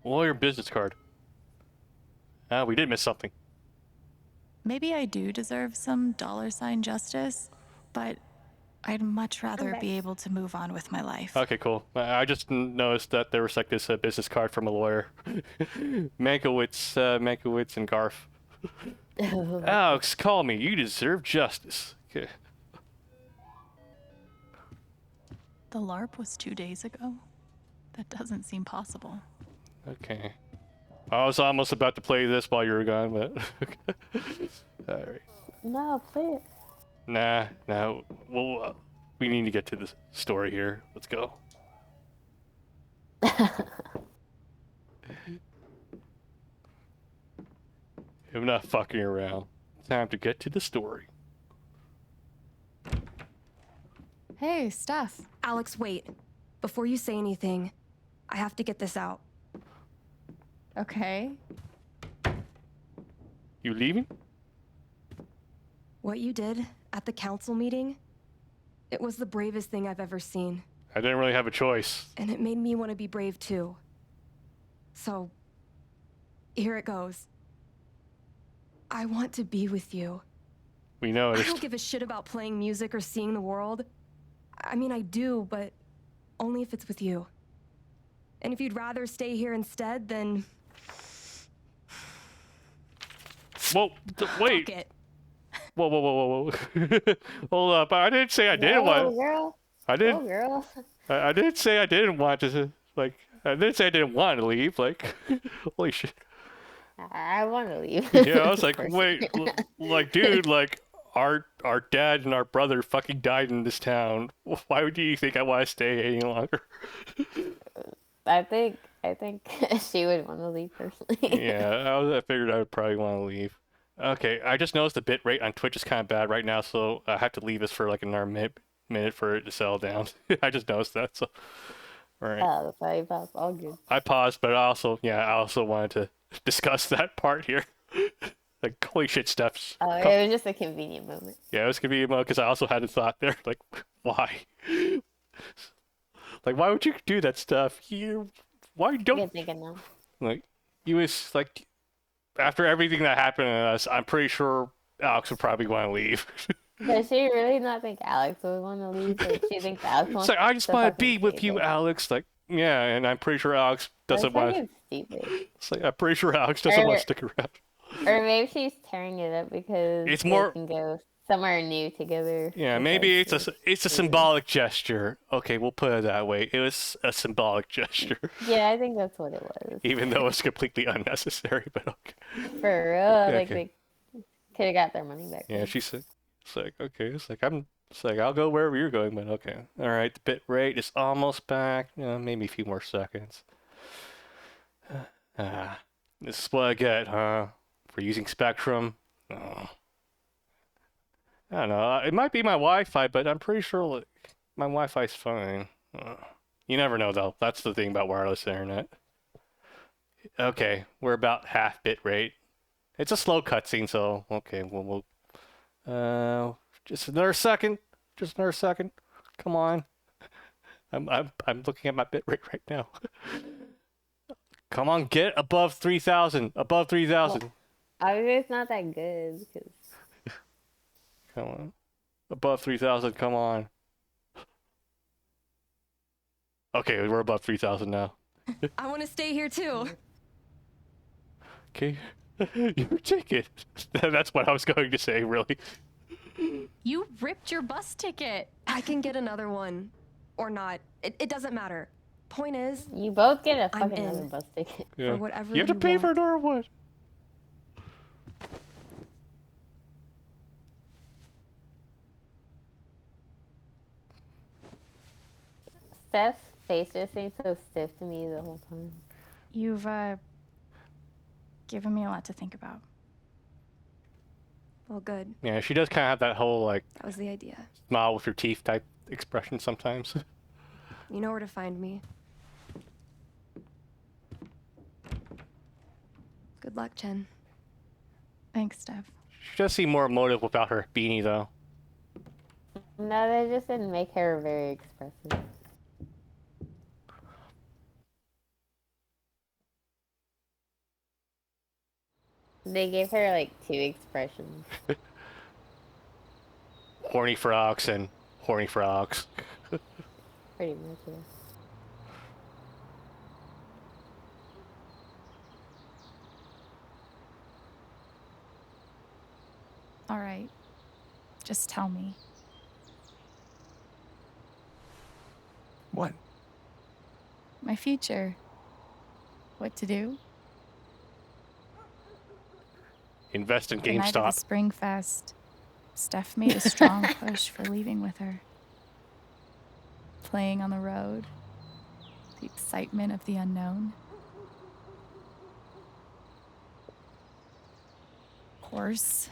lawyer business card. Ah, we did miss something. Maybe I do deserve some $ justice, but I'd much rather be able to move on with my life. Okay, cool. I just noticed that there was like this business card from a lawyer. Mankiewicz and Garf. Alex, call me. You deserve justice. Okay. The LARP was 2 days ago? That doesn't seem possible. Okay. I was almost about to play this while you were gone, but... Alright. No, play it. Nah. Well, we need to get to the story here. Let's go. I'm not fucking around. Time to get to the story. Hey, Steph. Alex, wait. Before you say anything, I have to get this out. Okay. You leaving? What you did at the council meeting, it was the bravest thing I've ever seen. I didn't really have a choice. And it made me want to be brave too. So, here it goes. I want to be with you. We know I it. don't give a shit about playing music or seeing the world. I mean, I do, but only if it's with you. And if you'd rather stay here instead, then... Whoa, wait. Fuck it. Whoa. Hold up. I didn't say I didn't want... Girl. I didn't... Oh, girl. I didn't say I didn't want to, like... I didn't say I didn't want to leave, like... Holy shit. I want to leave. Yeah, I was like, wait, like, dude, like, our dad and our brother fucking died in this town. Why do you think I want to stay any longer? I think she would want to leave personally. Yeah, I figured I would probably want to leave. Okay, I just noticed the bit rate on Twitch is kind of bad right now, so I have to leave this for like another minute for it to settle down. I just noticed that, so... Alright. Oh, sorry, that's all good. I paused, but I also wanted to discuss that part here. Like, holy shit, Steph's... Oh, it was just a convenient moment. Yeah, it was convenient because I also had a thought there, like, why? Like, why would you do that stuff? Why don't... Good thinking now. Like, you was, like, after everything that happened to us, I'm pretty sure Alex would probably want to leave. Does she really not think Alex would want to leave? Like, she thinks Alex wants It's like, I just to want to fucking be with you, stay there. Alex. Like, yeah, and I'm pretty sure Alex doesn't want to... Stupid. It's like, I'm pretty sure Alex doesn't want to stick around. Or maybe she's tearing it up because It's they more- can go somewhere new together. Yeah, maybe it's a symbolic gesture. Okay, we'll put it that way. It was a symbolic gesture. Yeah, I think that's what it was. Even though it's completely unnecessary, but okay. For real, Yeah, like okay. they could have got their money back. Yeah, she said, it's like, okay, it's like, I'll go wherever you're going, but okay. All right, the bit rate is almost back. Maybe a few more seconds. This is what I get, huh? For using Spectrum. Oh. I don't know. It might be my Wi-Fi, but I'm pretty sure like, my Wi-Fi's fine. You never know, though. That's the thing about wireless internet. Okay, we're about half bit rate. It's a slow cutscene, so okay, we'll just another second. Just another second. Come on. I'm looking at my bit rate right now. Come on, get above 3,000. Above 3,000. Well, obviously, it's not that good because. Come on. Above 3,000. Come on. Okay, we're above 3,000 now. I want to stay here too. Okay. Your ticket. That's what I was going to say, really. You ripped your bus ticket. I can get another one. Or not. It doesn't matter. Point is, you both get a I'm fucking in. another bus ticket. Yeah. For whatever You have to pay for another one. Steph's face just seems so stiff to me the whole time. You've given me a lot to think about. Well, good. Yeah, she does kind of have that whole, like, That was the idea. smile with your teeth type expression sometimes. You know where to find me. Good luck, Chen. Thanks, Steph. She does seem more emotive without her beanie, though. No, they just didn't make her very expressive. They gave her like 2 expressions. Horny frogs and horny frogs. Pretty much, yeah. All right. Just tell me. What? My future. What to do? Invest in The night of the GameStop. Spring Fest, Steph made a strong push for leaving with her. Playing on the road, the excitement of the unknown. Of course,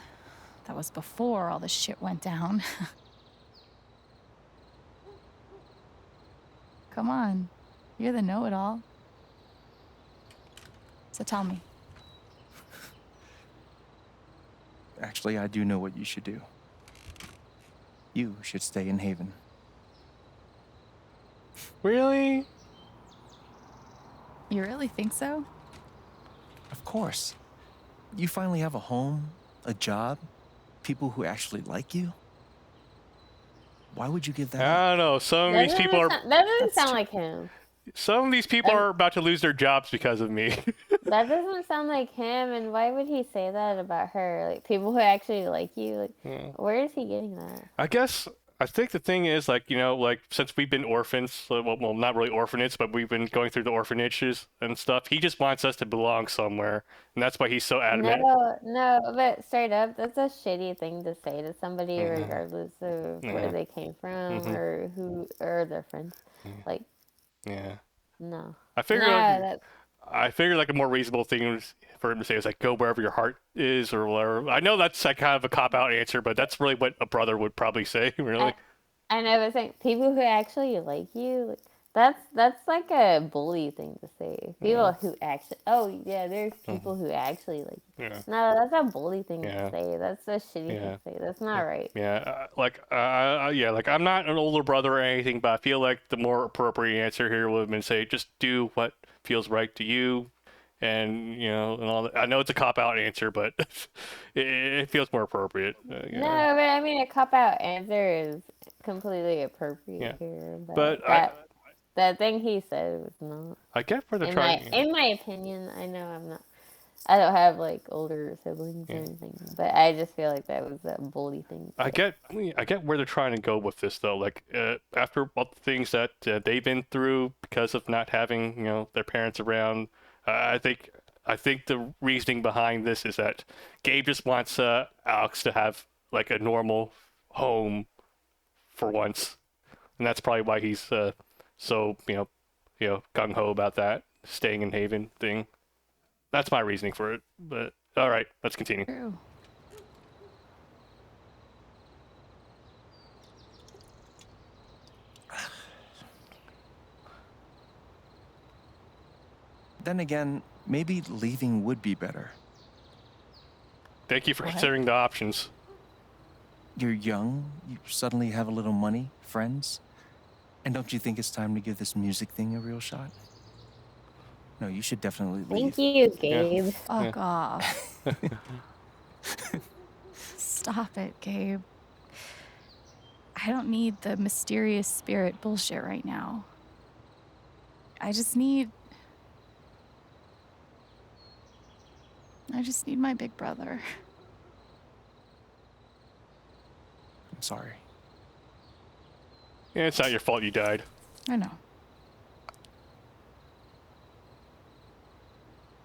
that was before all the shit went down. Come on, you're the know-it-all. So tell me. Actually, I do know what you should do. You should stay in Haven. Really? You really think so? Of course. You finally have a home, a job, people who actually like you. Why would you give that up? I don't know. Some of these people are. That doesn't sound like him. Some of these people are about to lose their jobs because of me. That doesn't sound like him, and why would he say that about her? Like, people who actually like you, like, where is he getting that? I think the thing is, like, you know, like, since we've been orphans, well, not really orphanages, but we've been going through the orphanages and stuff, he just wants us to belong somewhere, and that's why he's so adamant. No, but straight up, that's a shitty thing to say to somebody, regardless of where they came from or who or their friends. Like, yeah. no. I figured, No, like a more reasonable thing for him to say is like, go wherever your heart is or whatever. I know that's like kind of a cop-out answer, but that's really what a brother would probably say, really. I know, but saying people who actually like you, like, that's like a bully thing to say. People who actually, there's people who actually like you. Yeah. No, that's a bully thing to say. That's a shitty thing to say. That's not right. Yeah, like I'm not an older brother or anything, but I feel like the more appropriate answer here would have been say, just do what feels right to you, and you know, and all that. I know it's a cop-out answer, but it feels more appropriate. No, but I mean, a cop-out answer is completely appropriate Yeah. here. But that thing he said was not. I get where they're trying. In my opinion, I know I don't have like older siblings or anything, but I just feel like that was a bully thing. I get where they're trying to go with this, though. Like, after all the things that they've been through because of not having, you know, their parents around, I think the reasoning behind this is that Gabe just wants Alex to have like a normal home for once, and that's probably why he's so you know gung ho about that staying in Haven thing. That's my reasoning for it. But all right, let's continue. True. Then again, maybe leaving would be better. Thank you for considering the options. You're young, you suddenly have a little money, friends. And don't you think it's time to give this music thing a real shot? No, you should definitely leave. Thank you, Gabe. Fuck off. Stop it, Gabe. I don't need the mysterious spirit bullshit right now. I just need my big brother. I'm sorry. Yeah, it's not your fault you died. I know.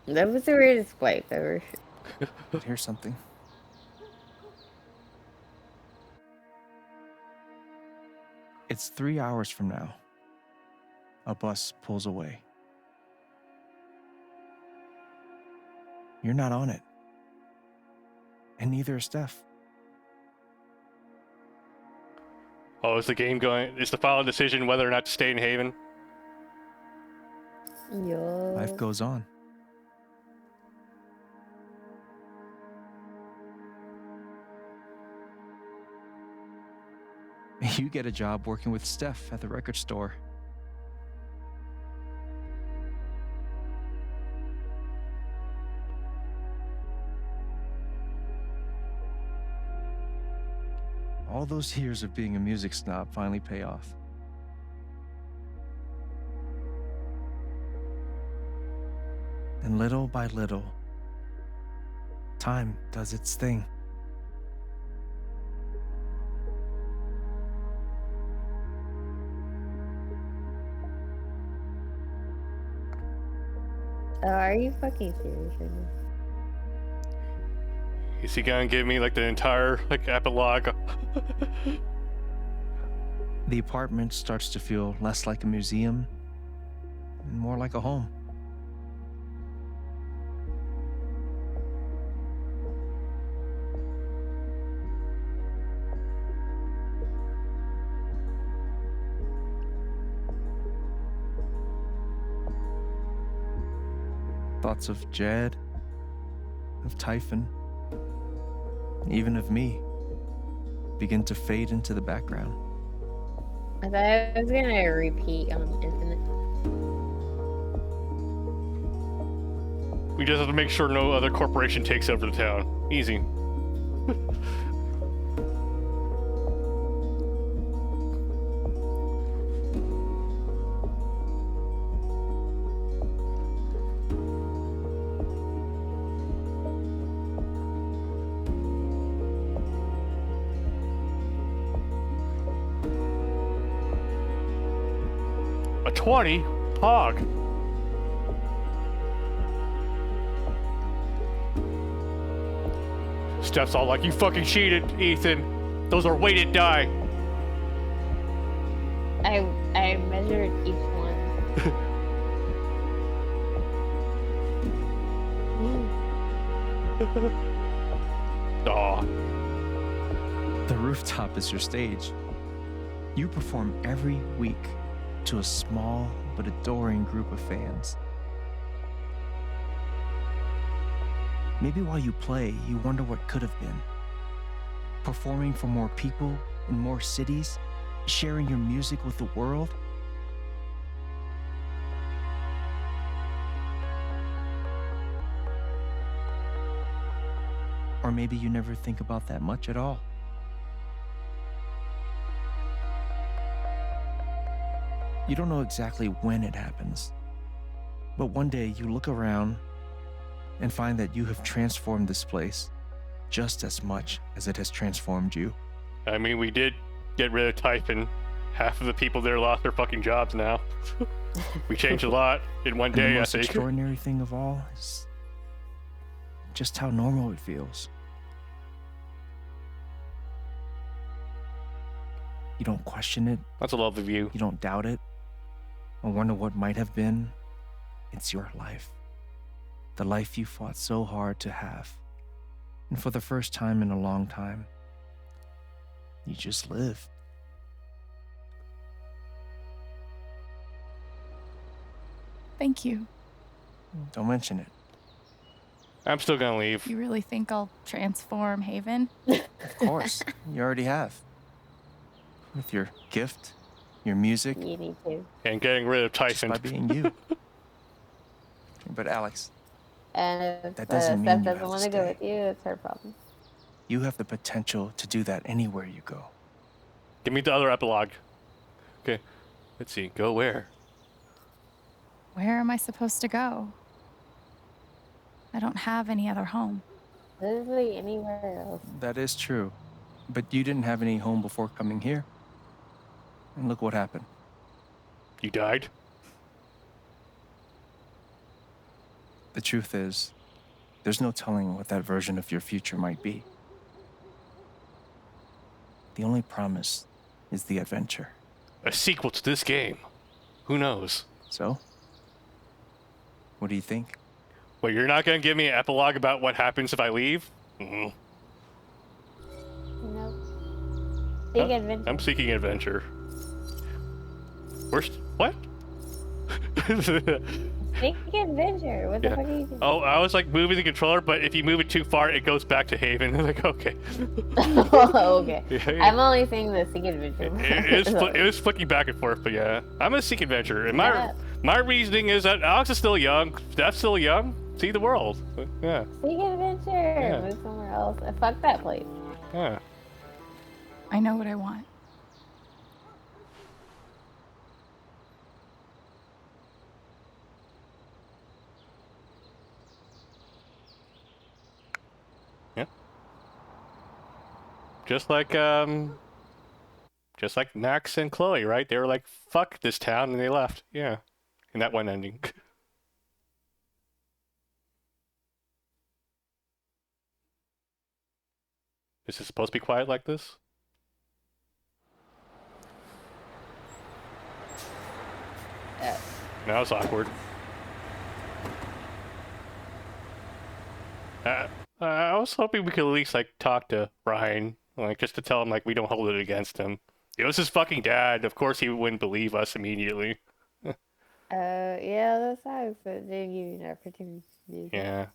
That was the weirdest wife ever. But here's something. It's 3 hours from now. A bus pulls away. You're not on it. And neither is Steph. Oh, is the game going? Is the final decision whether or not to stay in Haven? Yo. Life goes on. You get a job working with Steph at the record store. All those years of being a music snob finally pay off. And little by little, time does its thing. Oh, are you fucking serious right now? Is he gonna give me like the entire like epilogue? The apartment starts to feel less like a museum and more like a home. Thoughts of Jed, of Typhon, even of me, begin to fade into the background. I thought I was gonna repeat Infinite. We just have to make sure no other corporation takes over the town. Easy. A 20? Hog. Steph's all like, you fucking cheated, Ethan. Those are weighted die. I measured each one. Aw. The rooftop is your stage. You perform every week to a small but adoring group of fans. Maybe while you play, you wonder what could have been. Performing for more people in more cities, sharing your music with the world. Or maybe you never think about that much at all. You don't know exactly when it happens, but one day you look around and find that you have transformed this place just as much as it has transformed you. I mean, we did get rid of Typhon. Half of the people there lost their fucking jobs now. We changed a lot in one And day, the I most think. extraordinary thing of all is just how normal it feels. You don't question it. That's a lovely view. You don't doubt it or wonder what might have been. It's your life. The life you fought so hard to have. And for the first time in a long time, you just live. Thank you. Don't mention it. I'm still gonna leave. You really think I'll transform Haven? Of course, you already have. With your gift, your music. You need to. And getting rid of Typhon. Just by being you. But Alex, And if that doesn't mean Steph you doesn't have want to to go stay. with you, it's her problem. You have the potential to do that anywhere you go. Give me the other epilogue. Okay, let's see. Go where? Where am I supposed to go? I don't have any other home. Literally anywhere else. That is true. But you didn't have any home before coming here. And look what happened. You died? The truth is, there's no telling what that version of your future might be. The only promise is the adventure. A sequel to this game. Who knows? So? What do you think? Wait, you're not gonna give me an epilogue about what happens if I leave? Nope. Big adventure. I'm seeking adventure. What? Make adventure. What the Yeah. fuck are you doing? Oh, I was like moving the controller, but if you move it too far, it goes back to Haven. I'm like, okay. Oh, okay. Yeah, yeah. I'm only seeing the Seek Adventure. It was flicking back and forth, but yeah. I'm a Seek Adventure. And Yeah. my reasoning is that Alex is still young. Steph's still young. See the world. Yeah. Seek Adventure. Yeah. Move somewhere else. Fuck that place. Yeah. I know what I want. Yeah. Just like Max and Chloe, right? They were like, fuck this town, and they left. Yeah. In that one ending. Is it supposed to be quiet like this? That was awkward. I was hoping we could at least like talk to Ryan, like just to tell him like we don't hold it against him. It was his fucking dad. Of course he wouldn't believe us immediately. Yeah, that sucks. But they didn't give you an opportunity to do that. Yeah.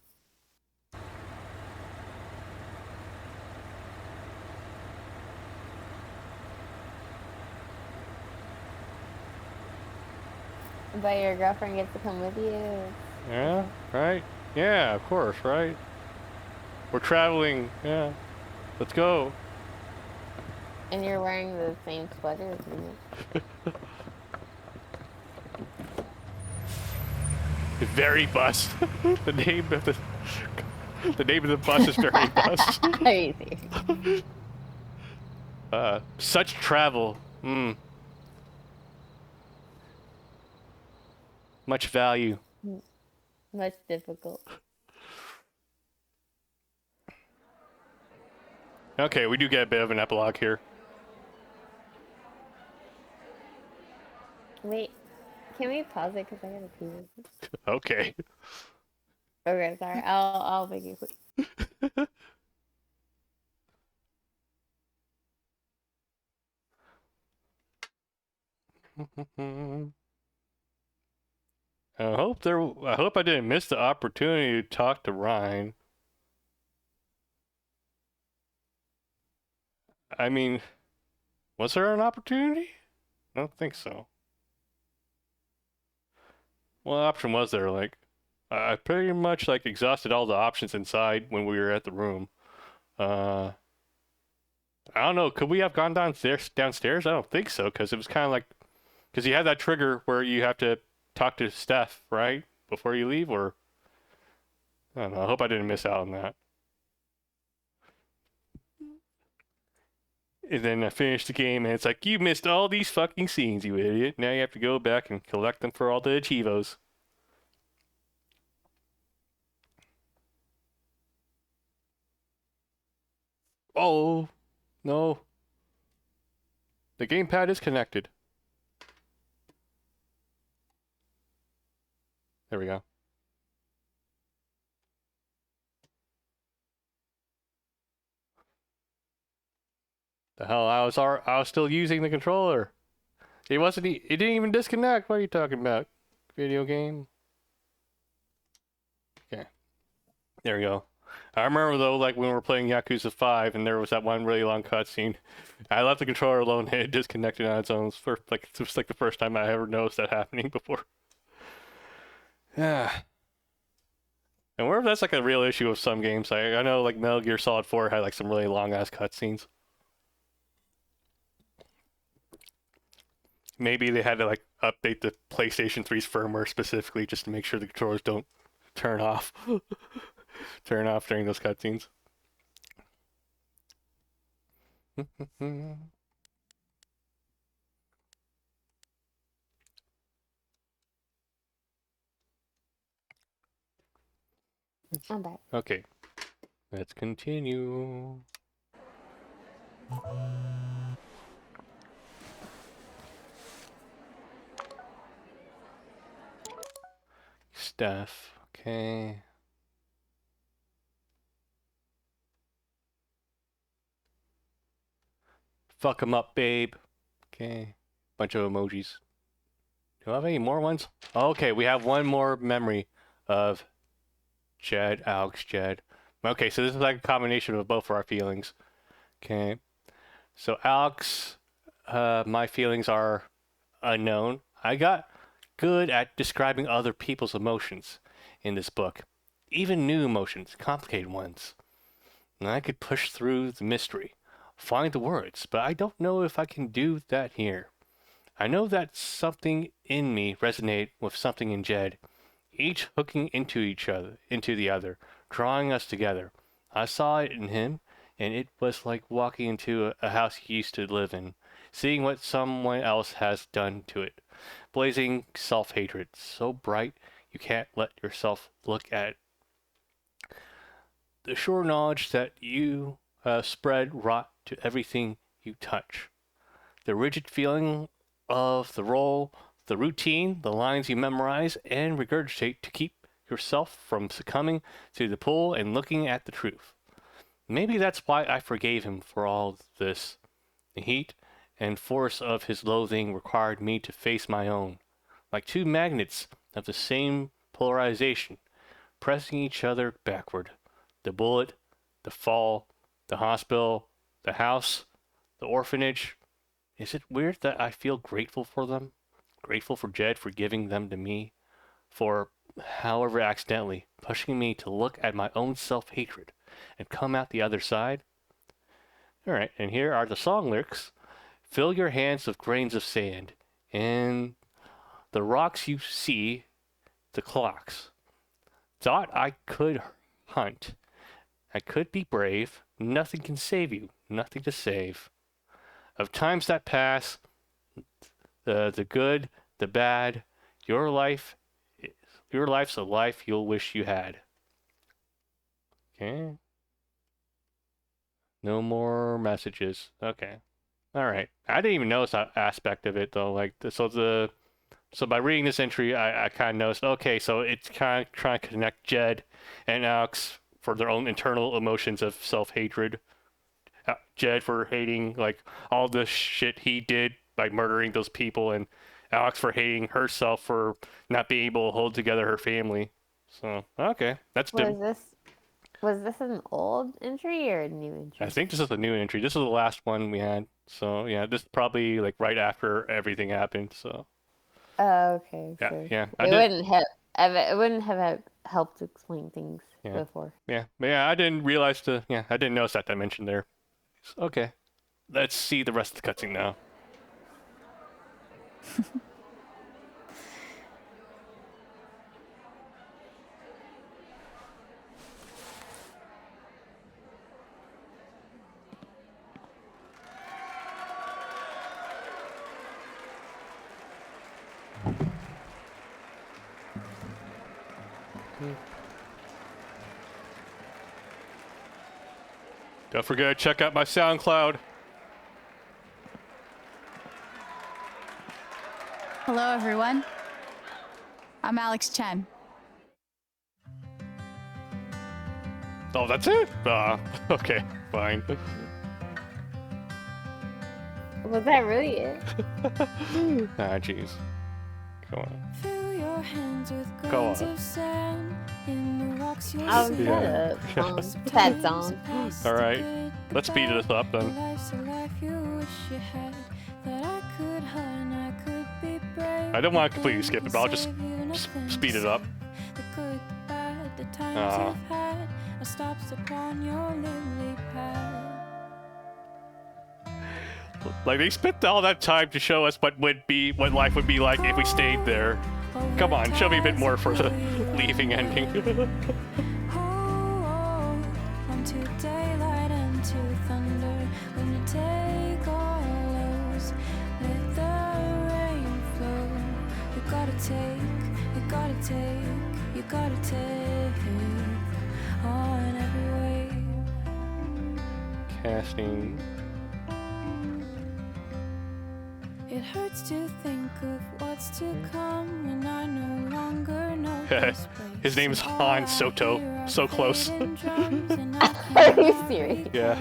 But your girlfriend gets to come with you. Yeah, right? Yeah, of course, right? We're traveling, yeah. Let's go. And you're wearing the same sweater as me. Very Bus. The name of the bus is Very Bus. Are you serious? Such travel. Much value. Much difficult. Okay, we do get a bit of an epilogue here. Wait, can we pause it? Because I gotta pee. Okay. Okay, sorry. I'll make it quick. I hope I didn't miss the opportunity to talk to Ryan. I mean, was there an opportunity? I don't think so. What option was there? Like, I pretty much like exhausted all the options inside when we were at the room. I don't know. Could we have gone downstairs? I don't think so, because it was kind of like, because you had that trigger where you have to talk to Steph, right, before you leave, or I don't know. I hope I didn't miss out on that. And then I finished the game, and it's like, you missed all these fucking scenes, you idiot. Now you have to go back and collect them for all the Achievos. Oh, no. The gamepad is connected. There we go. The hell, I was still using the controller. It didn't even disconnect. What are you talking about? Video game? Okay. There we go. I remember though, like when we were playing Yakuza 5 and there was that one really long cutscene. I left the controller alone and it disconnected on its own. It was like the first time I ever noticed that happening before. Yeah. And where if that's like a real issue with some games. I know like Metal Gear Solid 4 had like some really long ass cutscenes. Maybe they had to like update the PlayStation 3's firmware specifically just to make sure the controllers don't turn off. Turn off during those cutscenes. I'm back. Okay. Let's continue. Stuff. Okay. Fuck 'em up, babe. Okay. Bunch of emojis. Do I have any more ones? Okay, we have one more memory of Jed, Alex, Jed. Okay, so this is like a combination of both of our feelings. Okay. So Alex, my feelings are unknown. I got good at describing other people's emotions in this book. Even new emotions, complicated ones. And I could push through the mystery, find the words, but I don't know if I can do that here. I know that something in me resonated with something in Jed, each hooking into the other, drawing us together. I saw it in him, and it was like walking into a house he used to live in, seeing what someone else has done to it. Blazing self-hatred, so bright you can't let yourself look at it. The sure knowledge that you spread rot to everything you touch. The rigid feeling of the role, the routine, the lines you memorize and regurgitate to keep yourself from succumbing to the pull and looking at the truth. Maybe that's why I forgave him for all this. The heat and force of his loathing required me to face my own, like two magnets of the same polarization, pressing each other backward. The bullet, the fall, the hospital, the house, the orphanage. Is it weird that I feel grateful for them? Grateful for Jed for giving them to me? For, however accidentally, pushing me to look at my own self-hatred and come out the other side? Alright, and here are the song lyrics. Fill your hands with grains of sand, and the rocks you see, the clocks. Thought I could hunt. I could be brave. Nothing can save you. Nothing to save. Of times that pass, the good, the bad, your life's a life you'll wish you had. Okay. No more messages. Okay. All right. I didn't even notice that aspect of it though. Like so by reading this entry, I kind of noticed. Okay, so it's kind of trying to connect Jed and Alex for their own internal emotions of self-hatred. Jed for hating like all the shit he did by murdering those people, and Alex for hating herself for not being able to hold together her family. So okay, that's Was this an old entry or a new entry? I think this is a new entry. This is the last one we had. So yeah, this is probably like right after everything happened. So. Oh, okay. Yeah, Sure. yeah. It wouldn't have helped explain things before. Yeah, but yeah, I didn't realize I didn't notice that dimension there. Okay, let's see the rest of the cutscene now. Don't forget to check out my SoundCloud. Hello, everyone. I'm Alex Chen. Oh, that's it? Okay, fine. Was that really it? Jeez. Go on. Fill your hands with Go grains on. of sand. In the rocks you'll Oh, see shut up. That song. All right, let's speed this up then. life's a life you wish you had. That I could hunt, I could be brave. I don't want to completely skip it, but I'll just speed it up. The good, the bad, the times you've had. Are stops upon your lily pad. Like they spent all that time to show us what life would be like if we stayed there. Come on, show me a bit more for the leaving ending. Unto daylight and to thunder. When you take all those, let the rain flow. You gotta take, you gotta take, you gotta take on every wave. Casting. It hurts to think of what's to come when I no longer know this place. His name's Han Soto. So close. Are you serious? Yeah.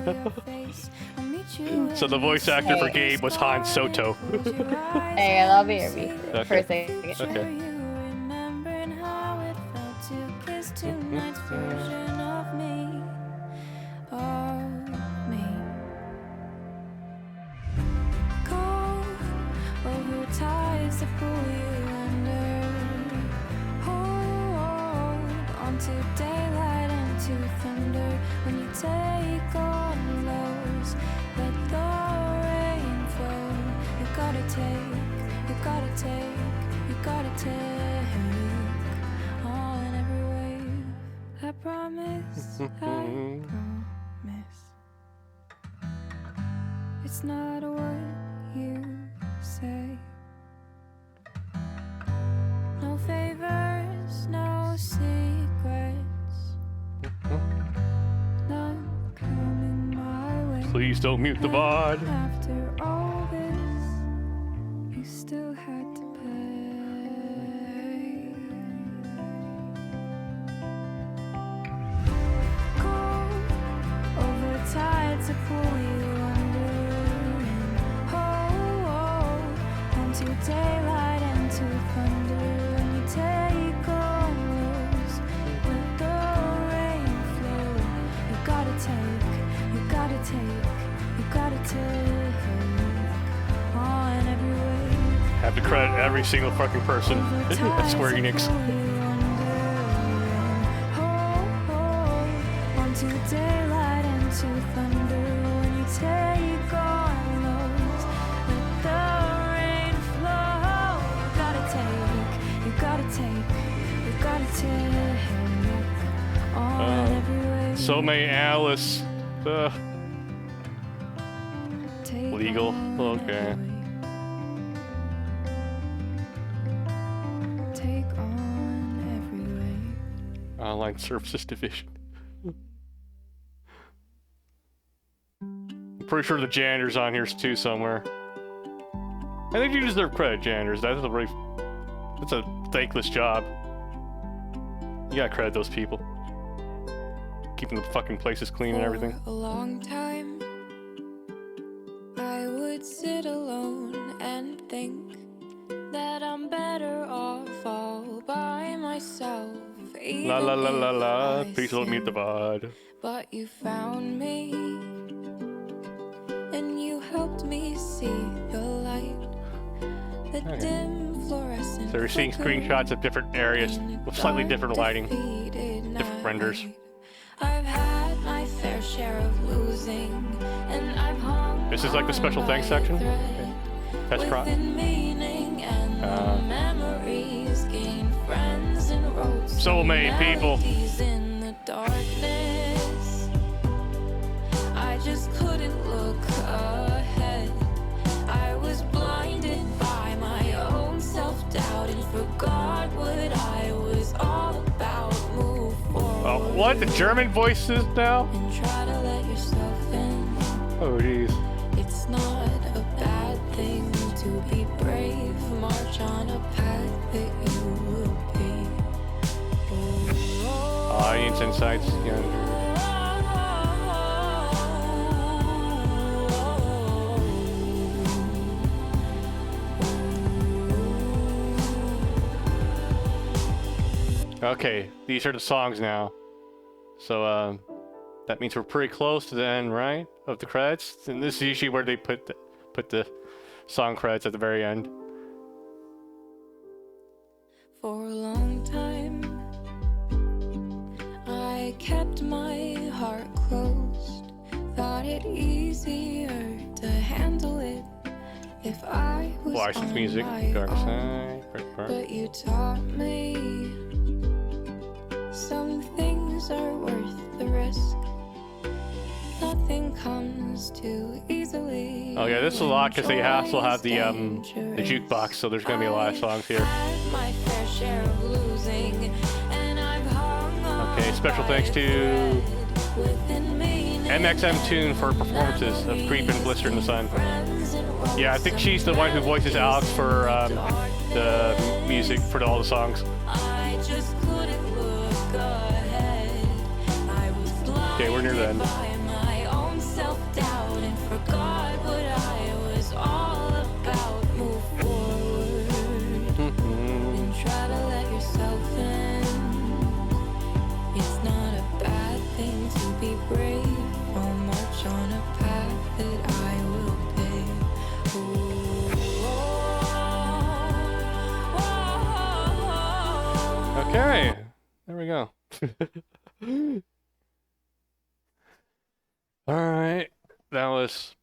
I'll meet So the voice actor for Gabe was Han Soto. Hey, that'll be your beef for a second. Okay. Remembering how it felt to kiss tonight's version of me. Go over tides to pull you under. Hold on to daylight and to thunder. When you take on lows, let the rain flow. You gotta take, you gotta take, you gotta take all in every wave. I promise, I promise. It's not what you say. No favors, no secrets. None coming my way. Please don't mute the VOD. After all this, you still had to pay. Go over tides to pull you under. Hold onto daylight and to thunder. When you take on lows, let the rain flow. You gotta take, you gotta take, you gotta take on every wave. Have to credit every single fucking person at Square Enix. Onto daylight and to thunder. When you take on lows, let the rain flow. You gotta take, you gotta take, you gotta take on every wave. So many analysts. Legal. Okay. Take on every wave. Online Services Division. I'm pretty sure the janitor's on here too somewhere. I think you deserve credit, janitors. That's a thankless job. You gotta credit those people. Keeping the fucking places clean and everything. For a long time, I would sit alone and think that I'm better off all by myself. La la la la la. Please don't mute the VOD. But you found me, and you helped me see the light. The dim fluorescent. So we're seeing screenshots of different areas with slightly different lighting, different renders. I've had my fair share of losing, and I've hung This is like the special thanks section. Okay. That's crop. Memories gain friends and wrote So many people. in the darkness. I just couldn't look ahead. I was blinded by my own self-doubt and forgot what I was all about. Move forward. Oh, what? The German voices now? And try to let yourself in. Oh, jeez. It's not a bad thing to be brave. March on a path that you will be. Audience insights. Younger. Okay, these are the songs now. So, that means we're pretty close to the end, right? Of the credits. And this is usually where they put the song credits at the very end. For a long time, I kept my heart closed. Thought it easier to handle it if I was Licensed on music, my Dark own. Side, First Part. But you taught me some things are worth the risk. Nothing comes too easily. Oh yeah, this is a lot because they also have the jukebox, so there's gonna be a lot of songs here. My fair share of losing, and I've hung on Okay, special thanks to MXM Tune for performances of Creep and Blister in the Sun. Yeah, I think she's the one who voices Alex for the music for all the songs. I just couldn't look ahead. I was Okay, we're near the end. blinded by my own self-doubt and forgot Okay, there we go. Alright, that was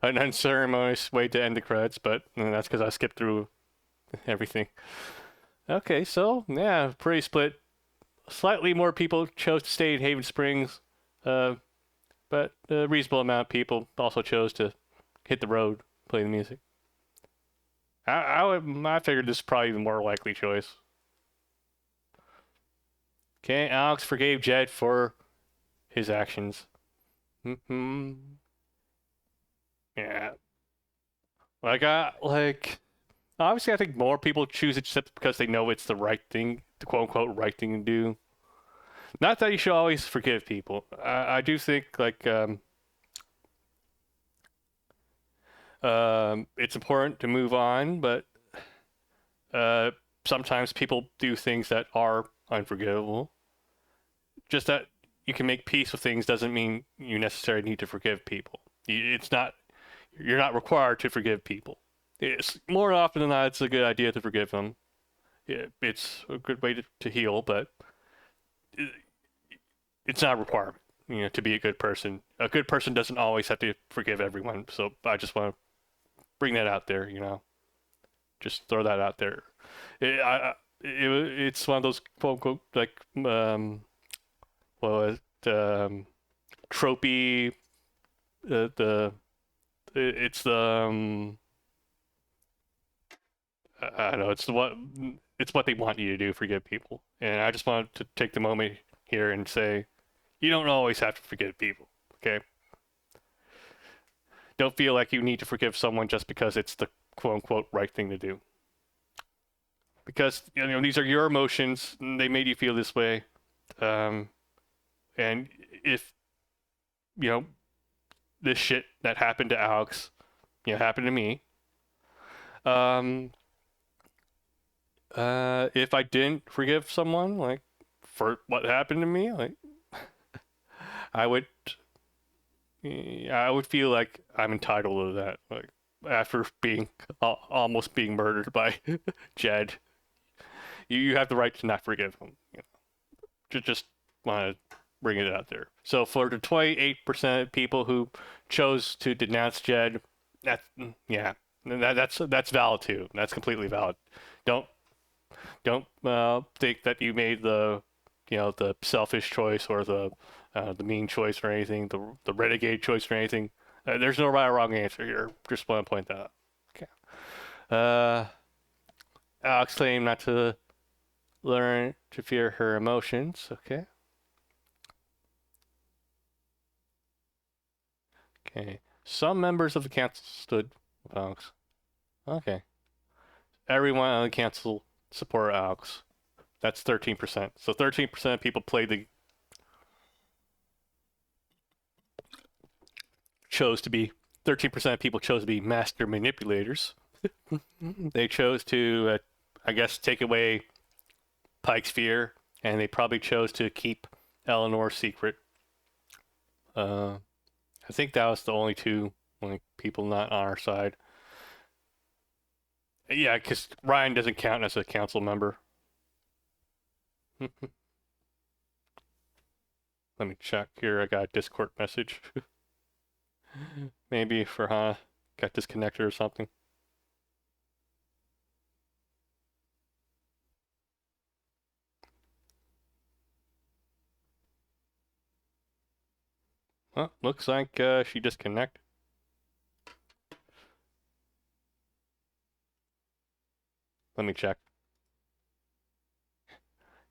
an unceremonious way to end the credits, but that's because I skipped through everything. Okay, so, yeah, pretty split. Slightly more people chose to stay in Haven Springs, but a reasonable amount of people also chose to hit the road, play the music. I figured this is probably the more likely choice. Okay, Alex forgave Jed for his actions. Yeah. Obviously I think more people choose it just because they know it's the right thing, the quote-unquote right thing to do. Not that you should always forgive people. I do think, it's important to move on, but sometimes people do things that are unforgivable. Just that you can make peace with things doesn't mean you necessarily need to forgive people. You're not required to forgive people. It's more often than not, it's a good idea to forgive them. It's a good way to heal, but it's not a requirement, to be a good person. A good person doesn't always have to forgive everyone. So I just want to bring that out there, just throw that out there. It's one of those quote unquote tropey. I don't know. It's what they want you to do. Forgive people, and I just wanted to take the moment here and say, you don't always have to forgive people. Okay. Don't feel like you need to forgive someone just because it's the quote-unquote right thing to do. Because, these are your emotions, and they made you feel this way. And if, this shit that happened to Alex, happened to me, if I didn't forgive someone, for what happened to me, I would feel like I'm entitled to that. After being almost being murdered by Jed, you have the right to not forgive him. Just want to bring it out there. So for the 28% of people who chose to denounce Jed, that's valid too. That's completely valid. Don't think that you made the selfish choice or the mean choice or anything, the renegade choice or anything. There's no right or wrong answer here. Just want to point that out. Okay. Alex claimed not to learn to fear her emotions. Okay. Okay. Some members of the council stood with Alex. Okay. Everyone on the council supported Alex. That's 13%. So 13% of people played the... chose to be... 13% of people chose to be master manipulators. They chose to, I guess, take away Pike's fear, and they probably chose to keep Eleanor secret. I think that was the only two people not on our side. Yeah, because Ryan doesn't count as a council member. Let me check here. I got a Discord message. Maybe Farhana got disconnected or something. Well, looks like she disconnected. Let me check.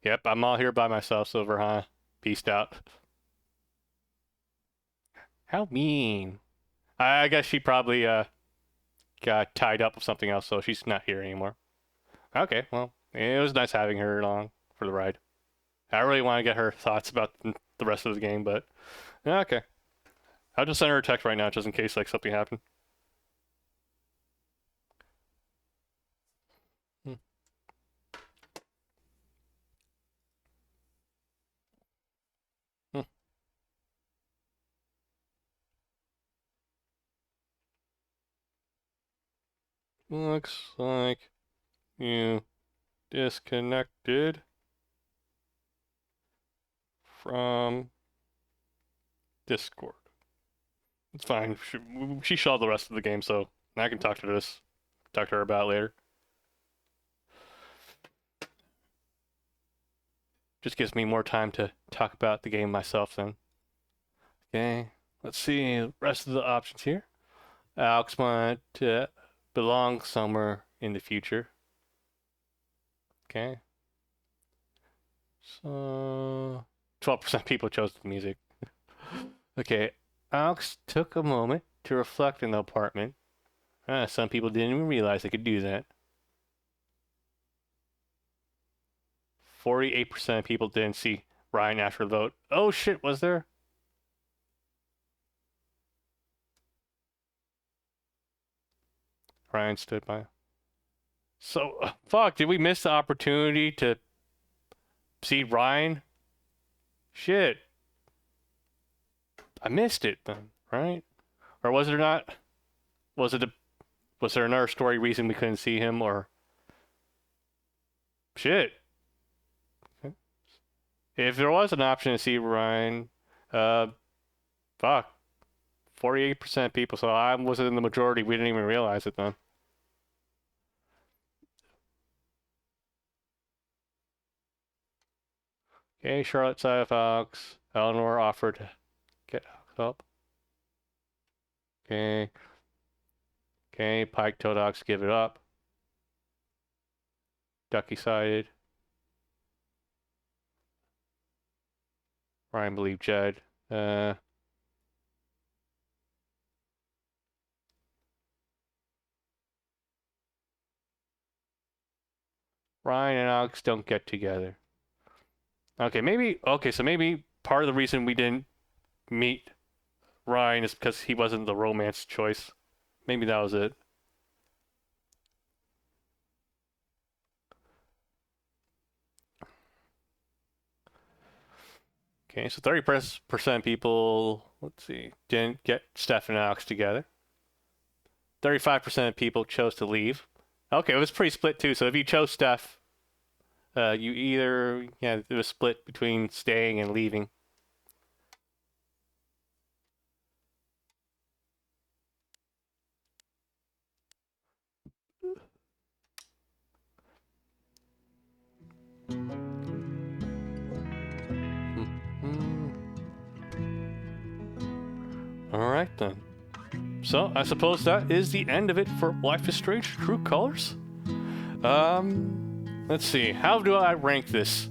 Yep, I'm all here by myself, Silverhana. Peaced out. How mean. I guess she probably got tied up with something else, so she's not here anymore. Okay, well, it was nice having her along for the ride. I really want to get her thoughts about the rest of the game, but yeah, okay. I'll just send her a text right now, just in case something happened. Looks like you disconnected. from Discord. It's fine. She saw the rest of the game, so I can talk to her about it later. Just gives me more time to talk about the game myself then. Okay, let's see the rest of the options here. Alex wanted to belong somewhere in the future. Okay. So 12% people chose the music. Okay, Alex took a moment to reflect in the apartment. Some people didn't even realize they could do that. 48% of people didn't see Ryan after the vote. Oh shit, was there? Ryan stood by. So, fuck, did we miss the opportunity to see Ryan? Shit. I missed it then, right? Or was there not? Was there another story reason we couldn't see him, or? Shit. Okay. If there was an option to see Ryan, fuck. 48% people, so I was in the majority. We didn't even realize it then. Okay, Charlotte side of Alex. Eleanor offered to get Alex up. Okay. Okay, Pike told Alex to give it up. Ducky sided. Ryan believed Jed. Ryan and Alex don't get together. Okay, so maybe part of the reason we didn't meet Ryan is because he wasn't the romance choice. Maybe that was it. Okay, so 30% people, let's see, didn't get Steph and Alex together. 35% of people chose to leave. Okay, it was pretty split too. So if you chose Steph, you either, it was split between staying and leaving. Alright then. So, I suppose that is the end of it for Life is Strange True Colors. Let's see. How do I rank this?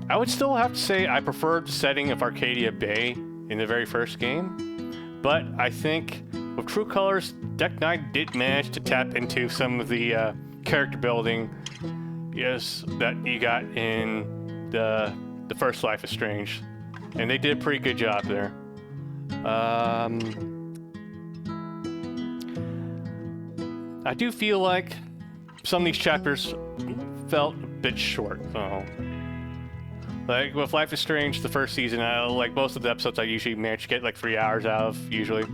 I would still have to say I preferred the setting of Arcadia Bay in the very first game. But I think with True Colors, Deck 9 did manage to tap into some of the character building that you got in the first Life is Strange. And they did a pretty good job there. I do feel like some of these chapters felt a bit short. Like with Life is Strange, the first season, like most of the episodes I usually manage to get like 3 hours out of, usually.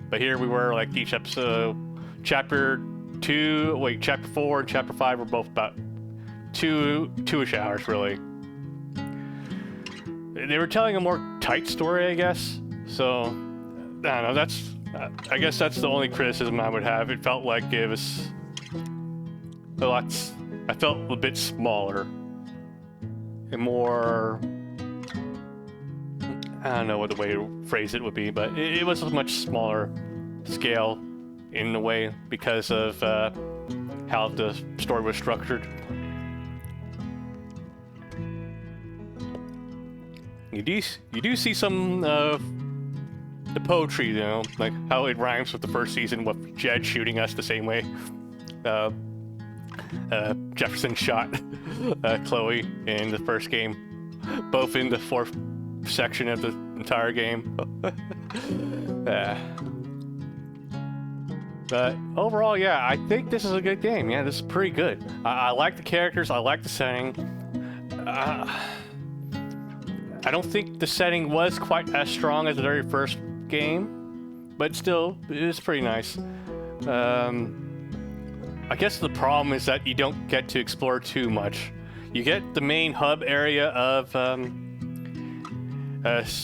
But here we were, like each episode, chapter 4 and chapter 5 were both about two-ish hours, really. They were telling a more tight story, I guess. So, I don't know, I guess that's the only criticism I would have. It felt like it was I felt a bit smaller and more, I don't know what the way to phrase it would be, but it was a much smaller scale in a way because of how the story was structured. You do see some the poetry, like how it rhymes with the first season, with Jed shooting us the same way Jefferson shot Chloe in the first game, both in the fourth section of the entire game. But overall, I think this is a good game. Yeah, this is pretty good. I like the characters, I like the setting. I don't think the setting was quite as strong as the very first game, but still, it is pretty nice. I guess the problem is that you don't get to explore too much. You get the main hub area of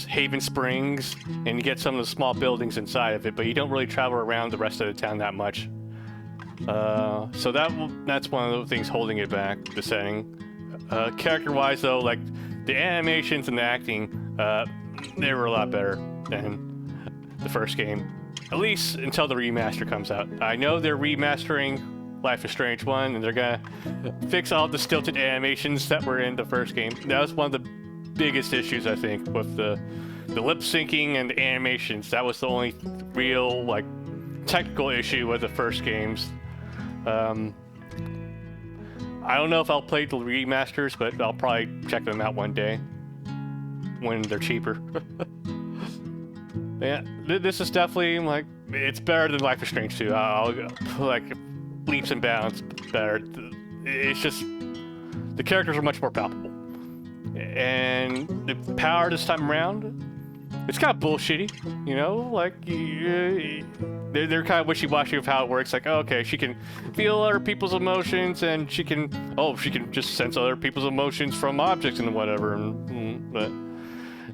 Haven Springs, and you get some of the small buildings inside of it, but you don't really travel around the rest of the town that much. So that's one of the things holding it back, the setting. Character-wise, though, like the animations and the acting, they were a lot better than the first game. At least until the remaster comes out. I know they're remastering Life is Strange 1, and they're gonna fix all the stilted animations that were in the first game. That was one of the biggest issues, I think, with the lip syncing and the animations. That was the only real, like, technical issue with the first games. I don't know if I'll play the remasters, but I'll probably check them out one day when they're cheaper. Yeah, this is definitely, like, it's better than Life is Strange 2. I'll go, like, leaps and bounds better. It's just, the characters are much more palpable. And the power this time around, it's kind of bullshitty, you know? Like, they're kind of wishy-washy of how it works. Like, oh, okay, she can feel other people's emotions, and she can just sense other people's emotions from objects and whatever. But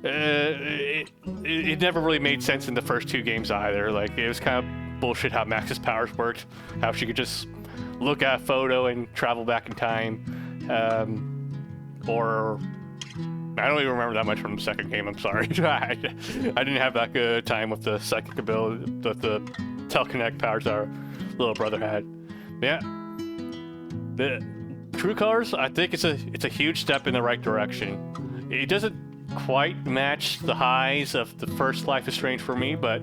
it never really made sense in the first two games either. Like, it was kind of bullshit how Max's powers worked, how she could just look at a photo and travel back in time, or I don't even remember that much from the second game. I'm sorry. I didn't have that good time with the psychic ability, the telekinetic powers our little brother had. Yeah, the True Colors, I think it's a huge step in the right direction. It doesn't quite match the highs of the first Life is Strange for me, but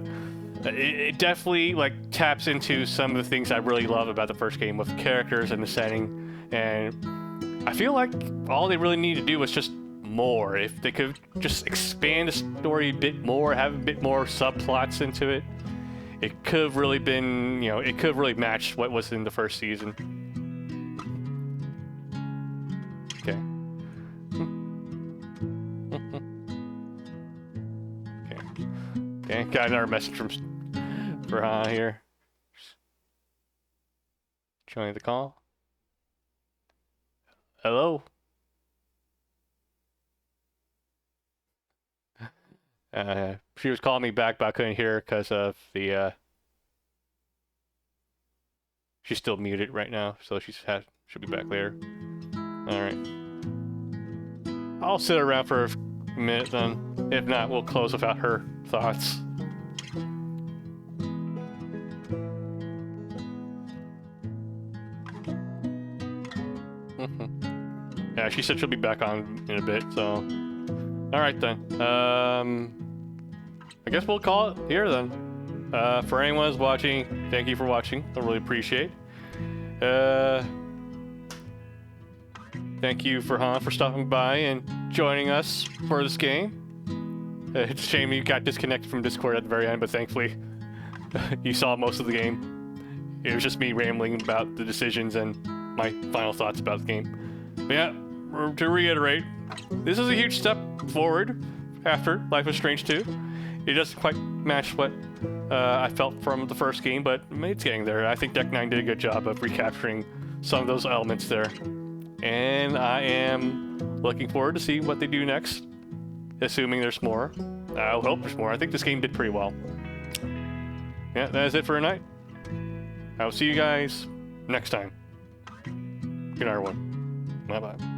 it definitely, like, taps into some of the things I really love about the first game with the characters and the setting. And I feel like all they really need to do was just more. If they could just expand the story a bit more, have a bit more subplots into it, it could have really been, you know, it could have really matched what was in the first season. Okay. Okay, got another message from Farhan here. Joining the call. Hello? She was calling me back, but I couldn't hear her because of the, she's still muted right now, so should be back later. Alright. I'll sit around for a minute then. If not, we'll close without her thoughts. Yeah, she said she'll be back on in a bit, so... Alright then. I guess we'll call it here then. For anyone who's watching, thank you for watching. I really appreciate. Thank you, Farhan, for stopping by and joining us for this game. It's a shame you got disconnected from Discord at the very end, but thankfully you saw most of the game. It was just me rambling about the decisions and my final thoughts about the game. But yeah, to reiterate, this is a huge step forward after Life is Strange 2. It doesn't quite match what I felt from the first game, but it's getting there. I think Deck 9 did a good job of recapturing some of those elements there. And I am looking forward to see what they do next, assuming there's more. I hope there's more. I think this game did pretty well. Yeah, that is it for tonight. I will see you guys next time. Good night, everyone. Bye-bye.